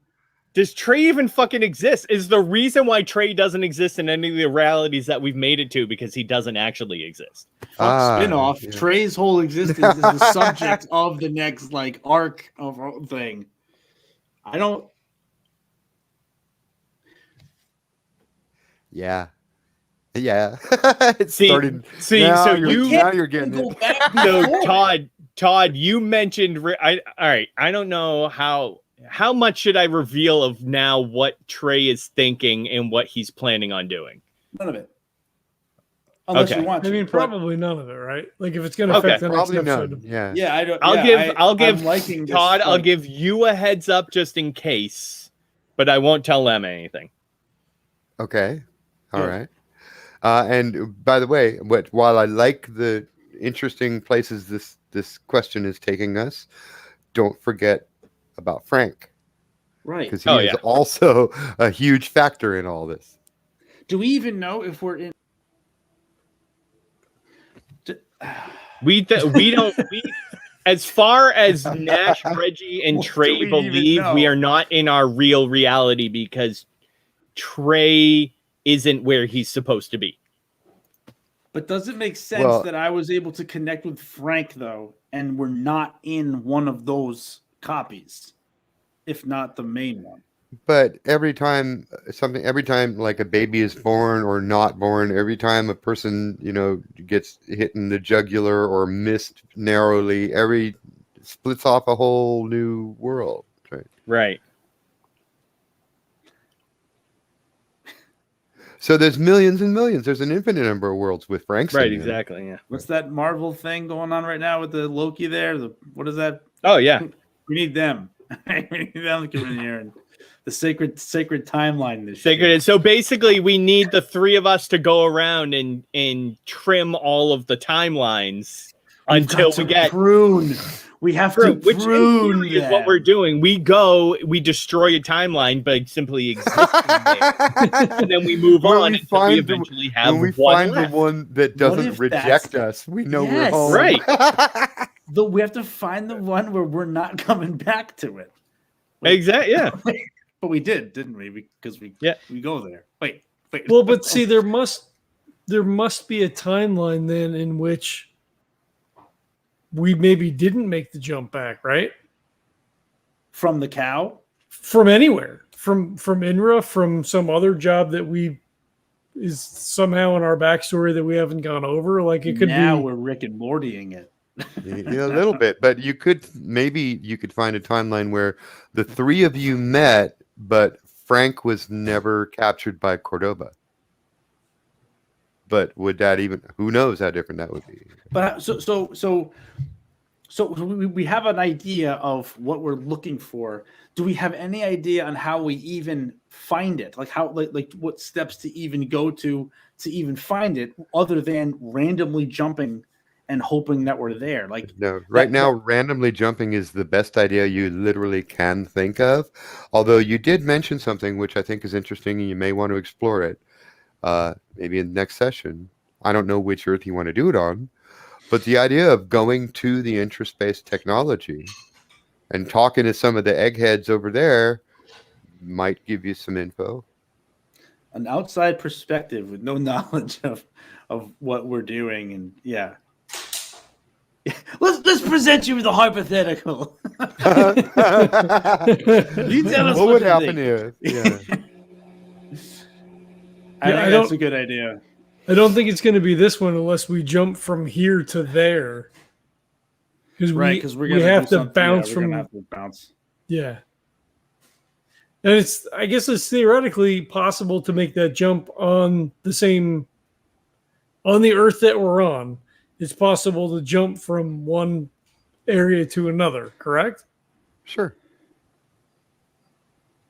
Does Trey even fucking exist? Is the reason why Trey doesn't exist in any of the realities that we've made it to because he doesn't actually exist? Spinoff. Yeah. Trey's whole existence is the subject of the next arc of thing. I don't. Yeah. Yeah, it's See, starting. see, now so you're getting Go it. back so before. Todd, you mentioned. All right. I don't know how much should I reveal of now what Trae is thinking and what he's planning on doing. None of it. Unless Okay. you want I to. mean, but- probably none of it, right? Like if it's going to Okay. affect the next Probably episode. none. Yeah. Yeah, I don't. I'll give I'm liking this, Todd. I'll like- give you a heads up just in case, but I won't tell them anything. Okay. All Good. right. And by the way, while I like the interesting places this question is taking us, don't forget about Frank, Right. because he Oh, is yeah. also a huge factor in all this. Do we even know if we're in? We don't. As far as Nash, Reggie, and What do Trae we even believe, we know? are not in our real reality because Trae isn't where he's supposed to be. But does it make sense Well- that I was able to connect with Frank though, and we're not in one of those copies, if not the main one? But every time like a baby is born or not born, every time a person, gets hit in the jugular or missed narrowly, splits off a whole new world. Right. Right. So there's millions and millions. There's an infinite number of worlds with Frank. Right. Exactly. Yeah. What's that Marvel thing going on right now with the Loki there? What is that? Oh yeah. We need them. We need them to come in here and the sacred timeline. This Sacred. So basically, we need the three of us to go around and trim all of the timelines until we get prune. We have to which in prune. theory is what we're doing. We destroy a timeline by simply existing there, and then we move When on we until we find eventually have when we one find left. the one that What doesn't if reject that's- us, we know Yes. we're home. Right. Though we have to find the one where we're not coming back to it. Exactly. Yeah. But we did, didn't we? Because we go there. Wait. Well, but see, there must be a timeline then in which we maybe didn't make the jump back, right? From the cow. From anywhere, from INRA, from some other job that is somehow in our backstory that we haven't gone over. Like it could now be. we're Rick and Mortying it. Yeah, a little bit, but you could find a timeline where the three of you met, but Frank was never captured by Cordoba. But would that even? Who knows how different that would be? But so we have an idea of what we're looking for. Do we have any idea on how we even find it? Like how like what steps to even go to even find it, other than randomly jumping and hoping that we're there? Like No, right now, randomly jumping is the best idea you literally can think of. Although you did mention something which I think is interesting, and you may want to explore it. Maybe in the next session. I don't know which Earth you want to do it on, but the idea of going to the intraspace technology and talking to some of the eggheads over there might give you some info. an outside perspective with no knowledge of what we're doing, and yeah. Let's present you with a hypothetical. You tell us what what would you happen think. if? Yeah. I think that's a good idea. I don't think it's going to be this one unless we jump from here to there. Because We're we gonna have do to something- bounce we're from gonna have to bounce. yeah. And I guess it's theoretically possible to make that jump on the Earth that we're on. It's possible to jump from one area to another, correct? Sure.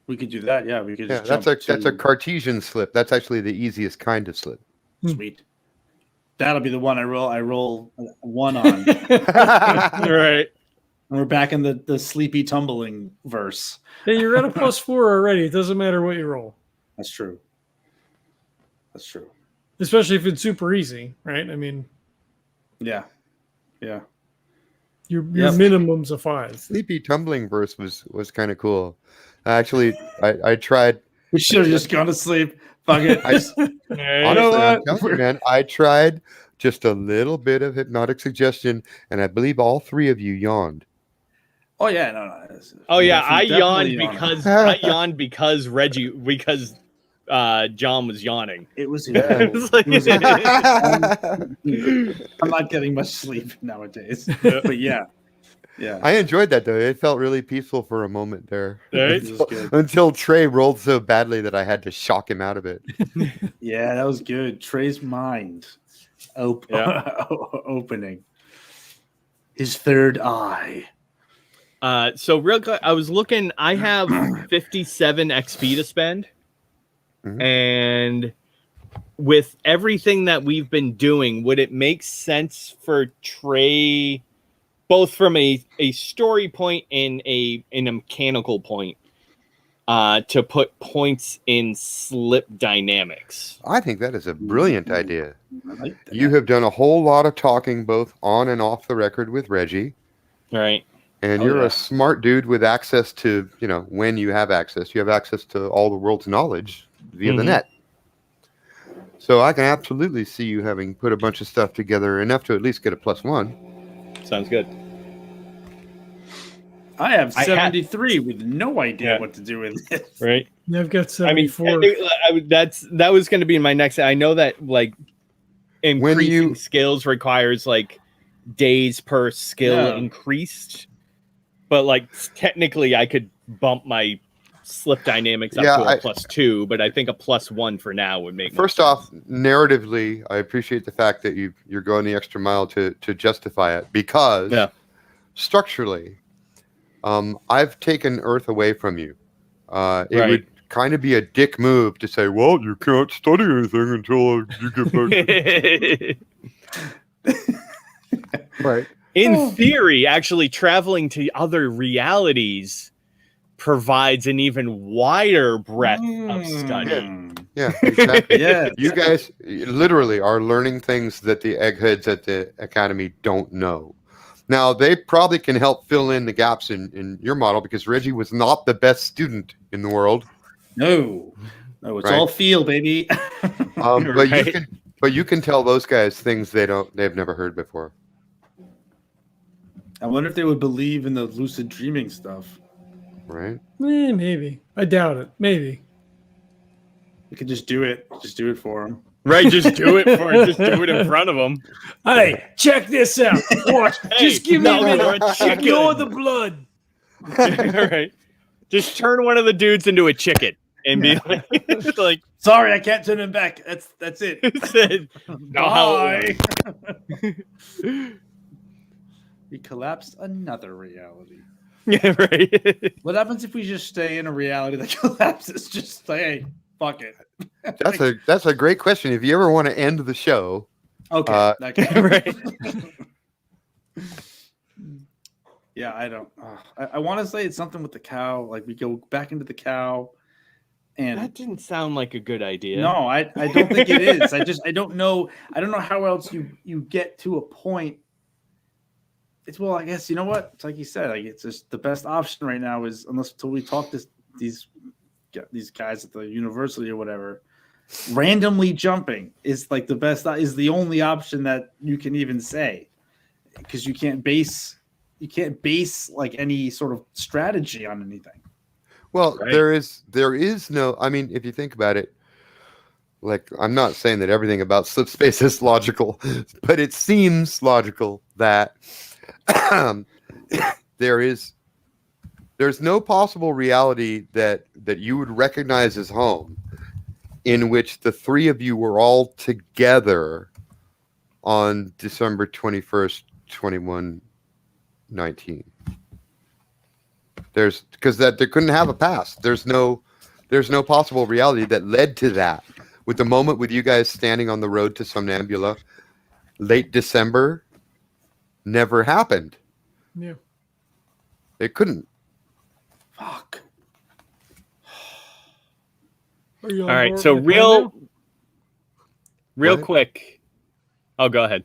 We could do that. Yeah, we could. Yeah, Just that's a Cartesian slip. That's actually the easiest kind of slip. sweet. That'll be the one I roll one on. Right. And we're back in the sleepy tumbling verse. Hey, you're at a +4 already. It doesn't matter what you roll, That's true. That's true. especially if it's super easy, right? I mean, Yeah. Yeah. your Yep. minimum's a 5. Sleepy tumbling verse was kind of cool. Actually, I tried. We should have just gone to sleep. Fuck it. Honestly, I'm telling you, man, I tried just a little bit of hypnotic suggestion, and I believe all three of you yawned. Oh yeah, no. Oh yeah, I Definitely yawned because Reggie, because John was yawning. It was. It was like- I'm not getting much sleep nowadays. But yeah. I enjoyed that though. It felt really peaceful for a moment there. Right? Until Trey rolled so badly that I had to shock him out of it. Yeah, that was good. Trey's mind opening. His third eye. So real quick, I was looking. I have 57 XP to spend, and with everything that we've been doing, would it make sense for Trey, both from a story point and a mechanical point, to put points in slip dynamics? I think that is a brilliant idea. I like that. You have done a whole lot of talking both on and off the record with Reggie. Right. And you're a smart dude with access to, when you have access to all the world's knowledge via the net. So I can absolutely see you having put a bunch of stuff together enough to at least get a +1. Sounds good. I have 73 with no idea what to do with it. Right. Yeah, I've got 74. I mean, that was going to be my next. I know that like increasing skills requires like days per skill increased, but like technically I could bump my slip dynamics up to a +2, but I think a +1 for now would make. First off, narratively, I appreciate the fact that you're going the extra mile to justify it, because structurally, I've taken Earth away from you. It would kind of be a dick move to say, well, you can't study anything until you get back. Right. In theory, actually traveling to other realities provides an even wider breadth of study. Yeah, exactly. You guys literally are learning things that the eggheads at the academy don't know. Now, they probably can help fill in the gaps in your model, because Reggie was not the best student in the world. No, it's all feel, baby. But you can tell those guys things they've never heard before. I wonder if they would believe in the lucid dreaming stuff. Right? Maybe. I doubt it. Maybe. You could just do it. Just do it for them. Right, just do it in front of them. Hey, check this out. Watch. Just give me a minute. Ignore the blood. All right. Just turn one of the dudes into a chicken and be like, sorry, I can't turn him back. That's it. Bye. We collapsed another reality. Yeah, right. What happens if we just stay in a reality that collapses? Just say, hey, fuck it. That's a great question. If you ever want to end the show, okay, right. Yeah, I don't. I want to say it's something with the cow. Like we go back into the cow, and that didn't sound like a good idea. No, I don't think it is. I don't know. I don't know how else you get to a point. I guess you know what? It's like you said. Like it's just the best option right now is until we talk to these guys at the university or whatever. Randomly jumping is like the best. Is the only option that you can even say, because you can't base like any sort of strategy on anything. Well, there is no. I mean, if you think about it, like I'm not saying that everything about slip space is logical, but it seems logical that. There's no possible reality that you would recognize as home in which the three of you were all together on December 21st, 2119. Because there couldn't have a past. There's no possible reality that led to that. With the moment with you guys standing on the road to Somnambula, late December, never happened. Yeah. It couldn't. Fuck. All right, so real quick. Oh, go ahead.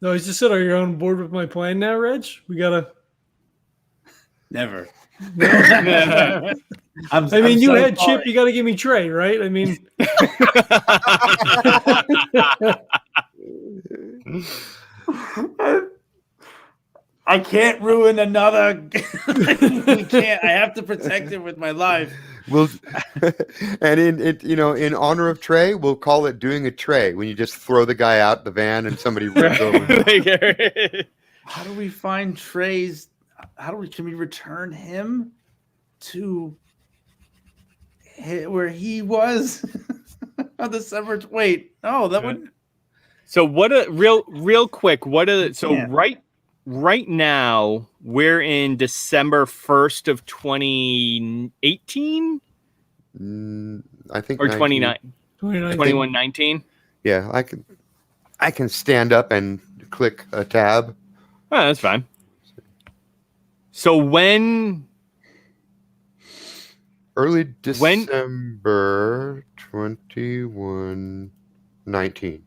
No, he just said, are you on board with my plan now, Reg? We gotta. Never. You had Chip. You got to give me Trey, right? I mean. I can't ruin another. We can't. I have to protect it with my life. We'll and in honor of Trae, we'll call it doing a Trae when you just throw the guy out the van and somebody runs over him. How do we find Trae's? Can we return him to where he was on December? Wait, no, that would. So real quick, right now we're in December 1st of 2018? I think or 2119. Yeah, I can stand up and click a tab. Oh, that's fine. So early December 2119.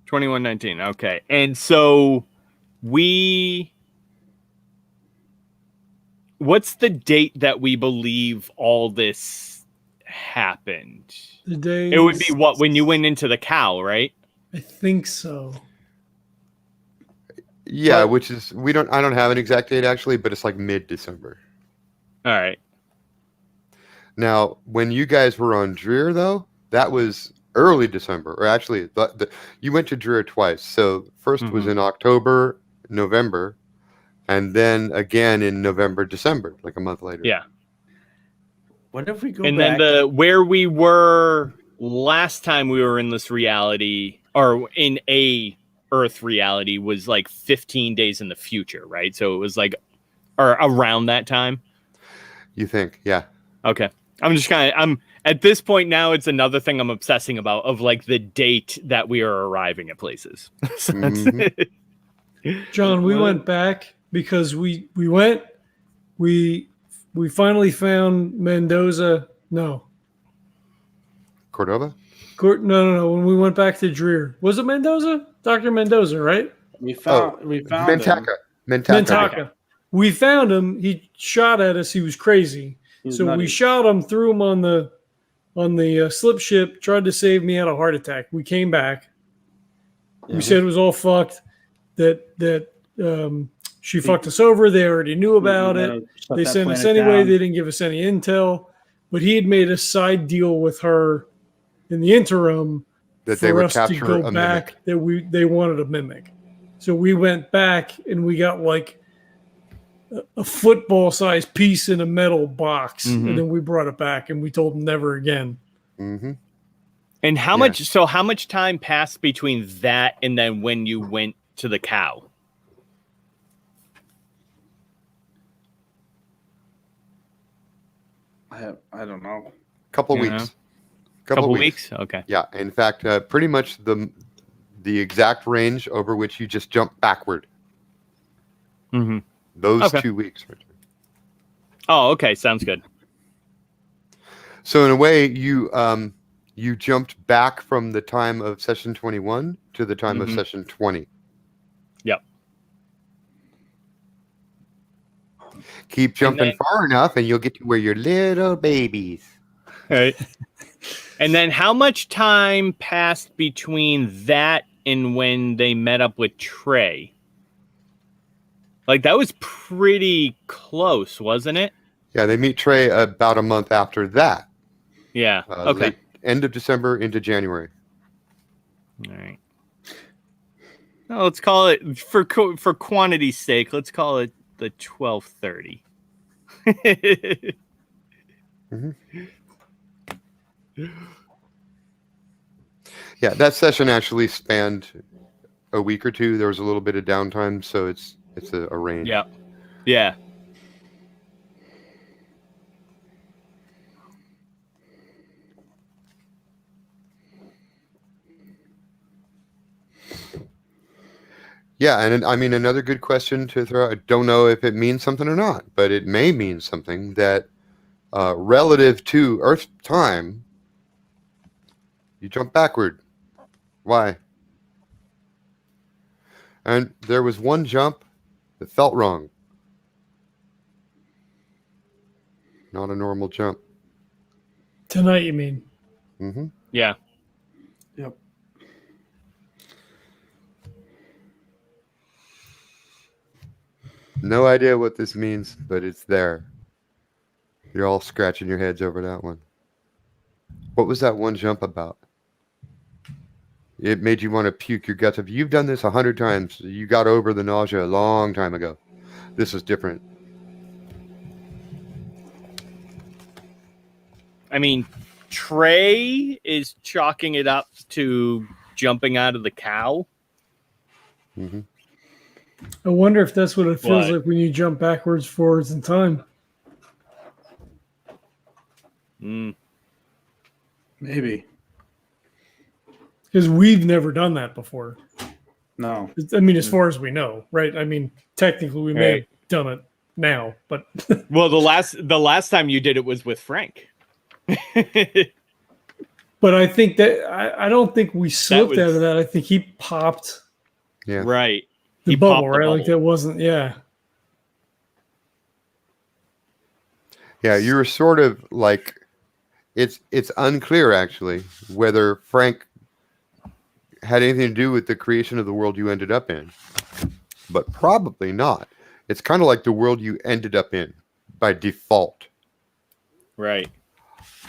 2119. Okay. And so what's the date that we believe all this happened? The day it would be when you went into the cow, right? I think so. Yeah, which is I don't have an exact date actually, but it's like mid-December. All right. Now, when you guys were on Dreer though, that was early December, or actually you went to Dreer twice. So first was in October, November, and then again in November, December, like a month later. Yeah. What if we go and back? then where we were last time we were in this reality, or in a Earth reality, was like 15 days in the future, right? So it was like or around that time. You think? Yeah. Okay. I'm at this point now, it's another thing I'm obsessing about, of like the date that we are arriving at places. So John, we went back because we finally found Mendoza. No. Cordova? No. When we went back to Dreer, was it Mendoza? Dr. Mendoza, right? We found Mentaka. We found him. He shot at us. He was crazy. We shot him, threw him on the slip ship, tried to save me, had a heart attack. We came back. Yeah. We said it was all fucked. That she fucked us over. They already knew about it. They sent us anyway. They didn't give us any intel. But he had made a side deal with her in the interim that they would capture to go back. Mimic. They wanted a mimic. So we went back and we got like a football-sized piece in a metal box, and then we brought it back, and we told them never again. Mm-hmm. And how much? So how much time passed between that and then when you went to the cow? I don't know. Couple weeks. Couple weeks. Okay. Yeah. In fact, pretty much the exact range over which you just jump backward. Mm-hmm. Those 2 weeks. Oh, okay. Sounds good. So in a way, you jumped back from the time of session 21 to the time of session 20. Yep. Keep jumping far enough, and you'll get to where you're little babies. Right. And then how much time passed between that and when they met up with Trae? Like, that was pretty close, wasn't it? Yeah, they meet Trae about a month after that. Yeah. Okay. End of December into January. All right. Well, let's call it, for quantity's sake, let's call it the 12:30. Yeah, that session actually spanned a week or two. There was a little bit of downtime, so it's a range. Yeah. Yeah. Yeah, and I mean, another good question to throw. I don't know if it means something or not, but it may mean something that relative to Earth time, you jump backward. Why? And there was one jump that felt wrong. Not a normal jump. Tonight, you mean? Mm-hmm. Yeah. Yep. No idea what this means, but it's there. You're all scratching your heads over that one. What was that one jump about? It made you want to puke your guts up. You've done this 100 times. You got over the nausea a long time ago. This is different. I mean, Trae is chalking it up to jumping out of the cow. Mm-hmm. I wonder if that's what it feels What? like when you jump backwards, forwards in time. Maybe. Because we've never done that before. No. I mean, as far as we know, right? I mean, technically, we may have done it now, but Well, the last time you did it was with Frank. but I think that I don't think we slipped out was- of that. I think he popped Yeah. Right. the He bubble, popped the right? Like bubble. that wasn't, yeah. Yeah, you were sort of like it's unclear actually whether Frank had anything to do with the creation of the world you ended up in. But probably not. It's kind of like the world you ended up in by default. Right.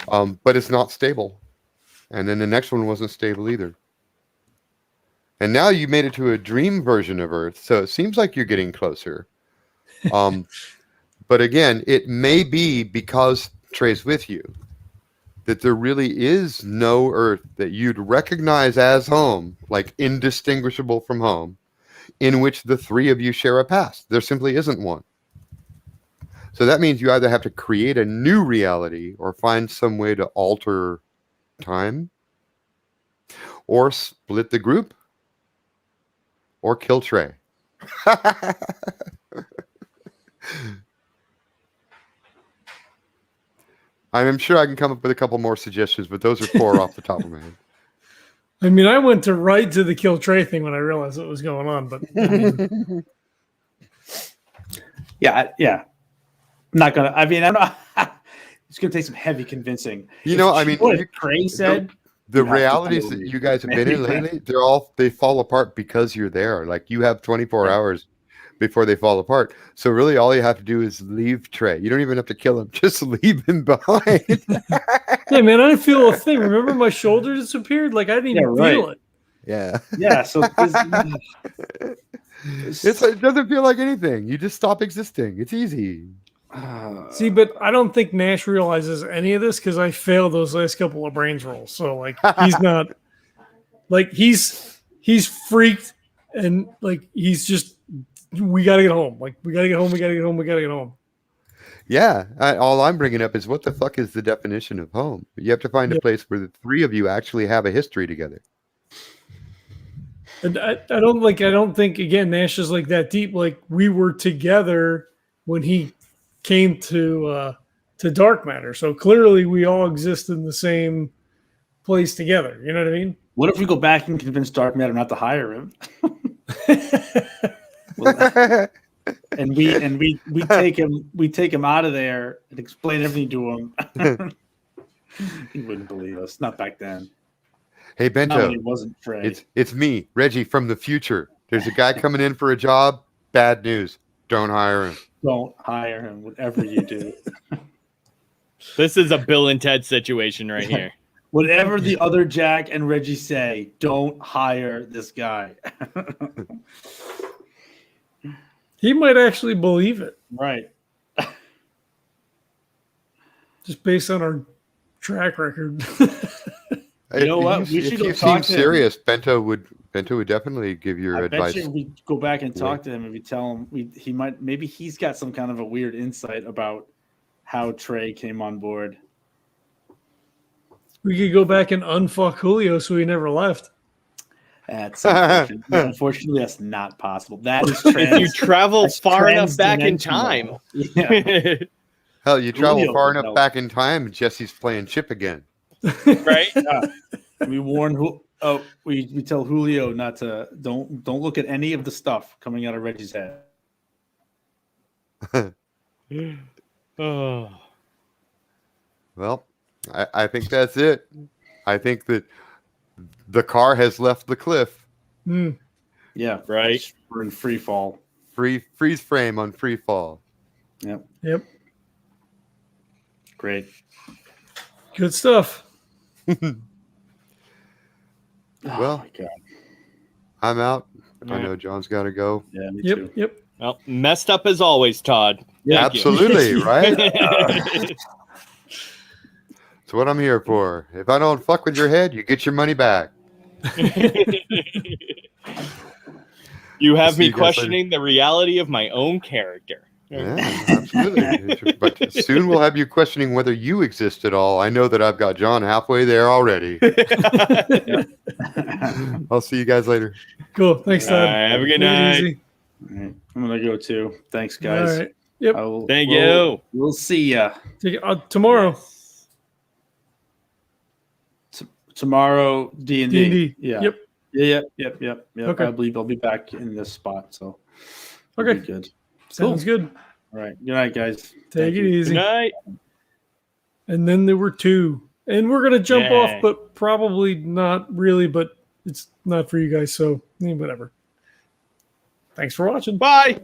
But it's not stable. And then the next one wasn't stable either. And now you made it to a dream version of Earth, so it seems like you're getting closer. But again, it may be because Trae's with you that there really is no Earth that you'd recognize as home, like indistinguishable from home, in which the three of you share a past. There simply isn't one. So that means you either have to create a new reality or find some way to alter time, or split the group, or kill Trae. I'm sure I can come up with a couple more suggestions, but those are 4 off the top of my head. I mean, I went to right to the kill Trae thing when I realized what was going on, but I mean, Yeah. Not gonna. I mean, I'm not. It's gonna take some heavy convincing. You know, I mean, what you- Trae said. The You have to realities follow that me. you guys have been in lately, they fall apart because you're there. Like you have 24 hours before they fall apart. So really all you have to do is leave Trae. You don't even have to kill him. Just leave him behind. yeah, man, I didn't feel a thing. Remember my shoulder disappeared? Like I didn't even feel it. Yeah. Yeah. So It doesn't feel like anything. You just stop existing. It's easy. See, but I don't think Nash realizes any of this because I failed those last couple of brains rolls. So like he's not like he's freaked and like he's just we gotta get home. Like we gotta get home. Yeah. All I'm bringing up is what the fuck is the definition of home? You have to find a place where the three of you actually have a history together. And I don't think again Nash is like that deep. Like we were together when he came to dark matter. So clearly we all exist in the same place together. You know what I mean? what if we go back and convince Dark Matter not to hire him? And we take him out of there and explain everything to him. He wouldn't believe us. Not back then. Hey Not Bento, when he wasn't Trae. it's me, Reggie from the future. There's a guy coming in for a job. Bad news. Don't hire him. Don't hire him, whatever you do. This is a Bill and Ted situation right here. Whatever the other Jack and Reggie say, don't hire this guy. He might actually believe it Right. just based on our track record. You know what? We If should go you talk seem to him. serious, Bento would definitely give your I advice. bet you we go back and talk to him and we tell him he might maybe he's got some kind of a weird insight about how Trae came on board. We could go back and unfuck Julio so he never left. That's unfortunately that's not possible. That is If you travel that's far enough back in transdimensional. time. Yeah. Hell, you travel Julio far would enough know. back in time, Jesse's playing chip again. Right? We warn we tell Julio not to don't look at any of the stuff coming out of Reggie's head. Oh. Well, I think that's it. I think that the car has left the cliff. Yeah, Right. We're in free fall. Freeze frame on free fall. Yep. Yep. Great. Good stuff. Oh, Well, my God. I'm out. I Yeah. know John's got to go. Yeah, me Yep, too. yep. Well, messed up as always, Todd. Yeah, Thank you. Absolutely, right? That's what I'm here for. If I don't fuck with your head, you get your money back. You have See me you guys later. questioning the reality of my own character. Yeah, absolutely. But soon we'll have you questioning whether you exist at all. I know that I've got John halfway there already. I'll see you guys later. Cool. Thanks, All Todd. right, have a good Take it night. easy. All right, I'm gonna go too. Thanks, guys. All right. Yep. Thank you. We'll see ya Tomorrow. tomorrow. D&D. D&D. Yeah. Yep. Yep. Okay. I believe I'll be back in this spot. So. it'll Okay. be good. Sounds good. All right. Good night, guys. Take it Good easy. night. And then there were 2. And we're going to jump Yay. off, but probably not really, but it's not for you guys. So, whatever. Thanks for watching. Bye.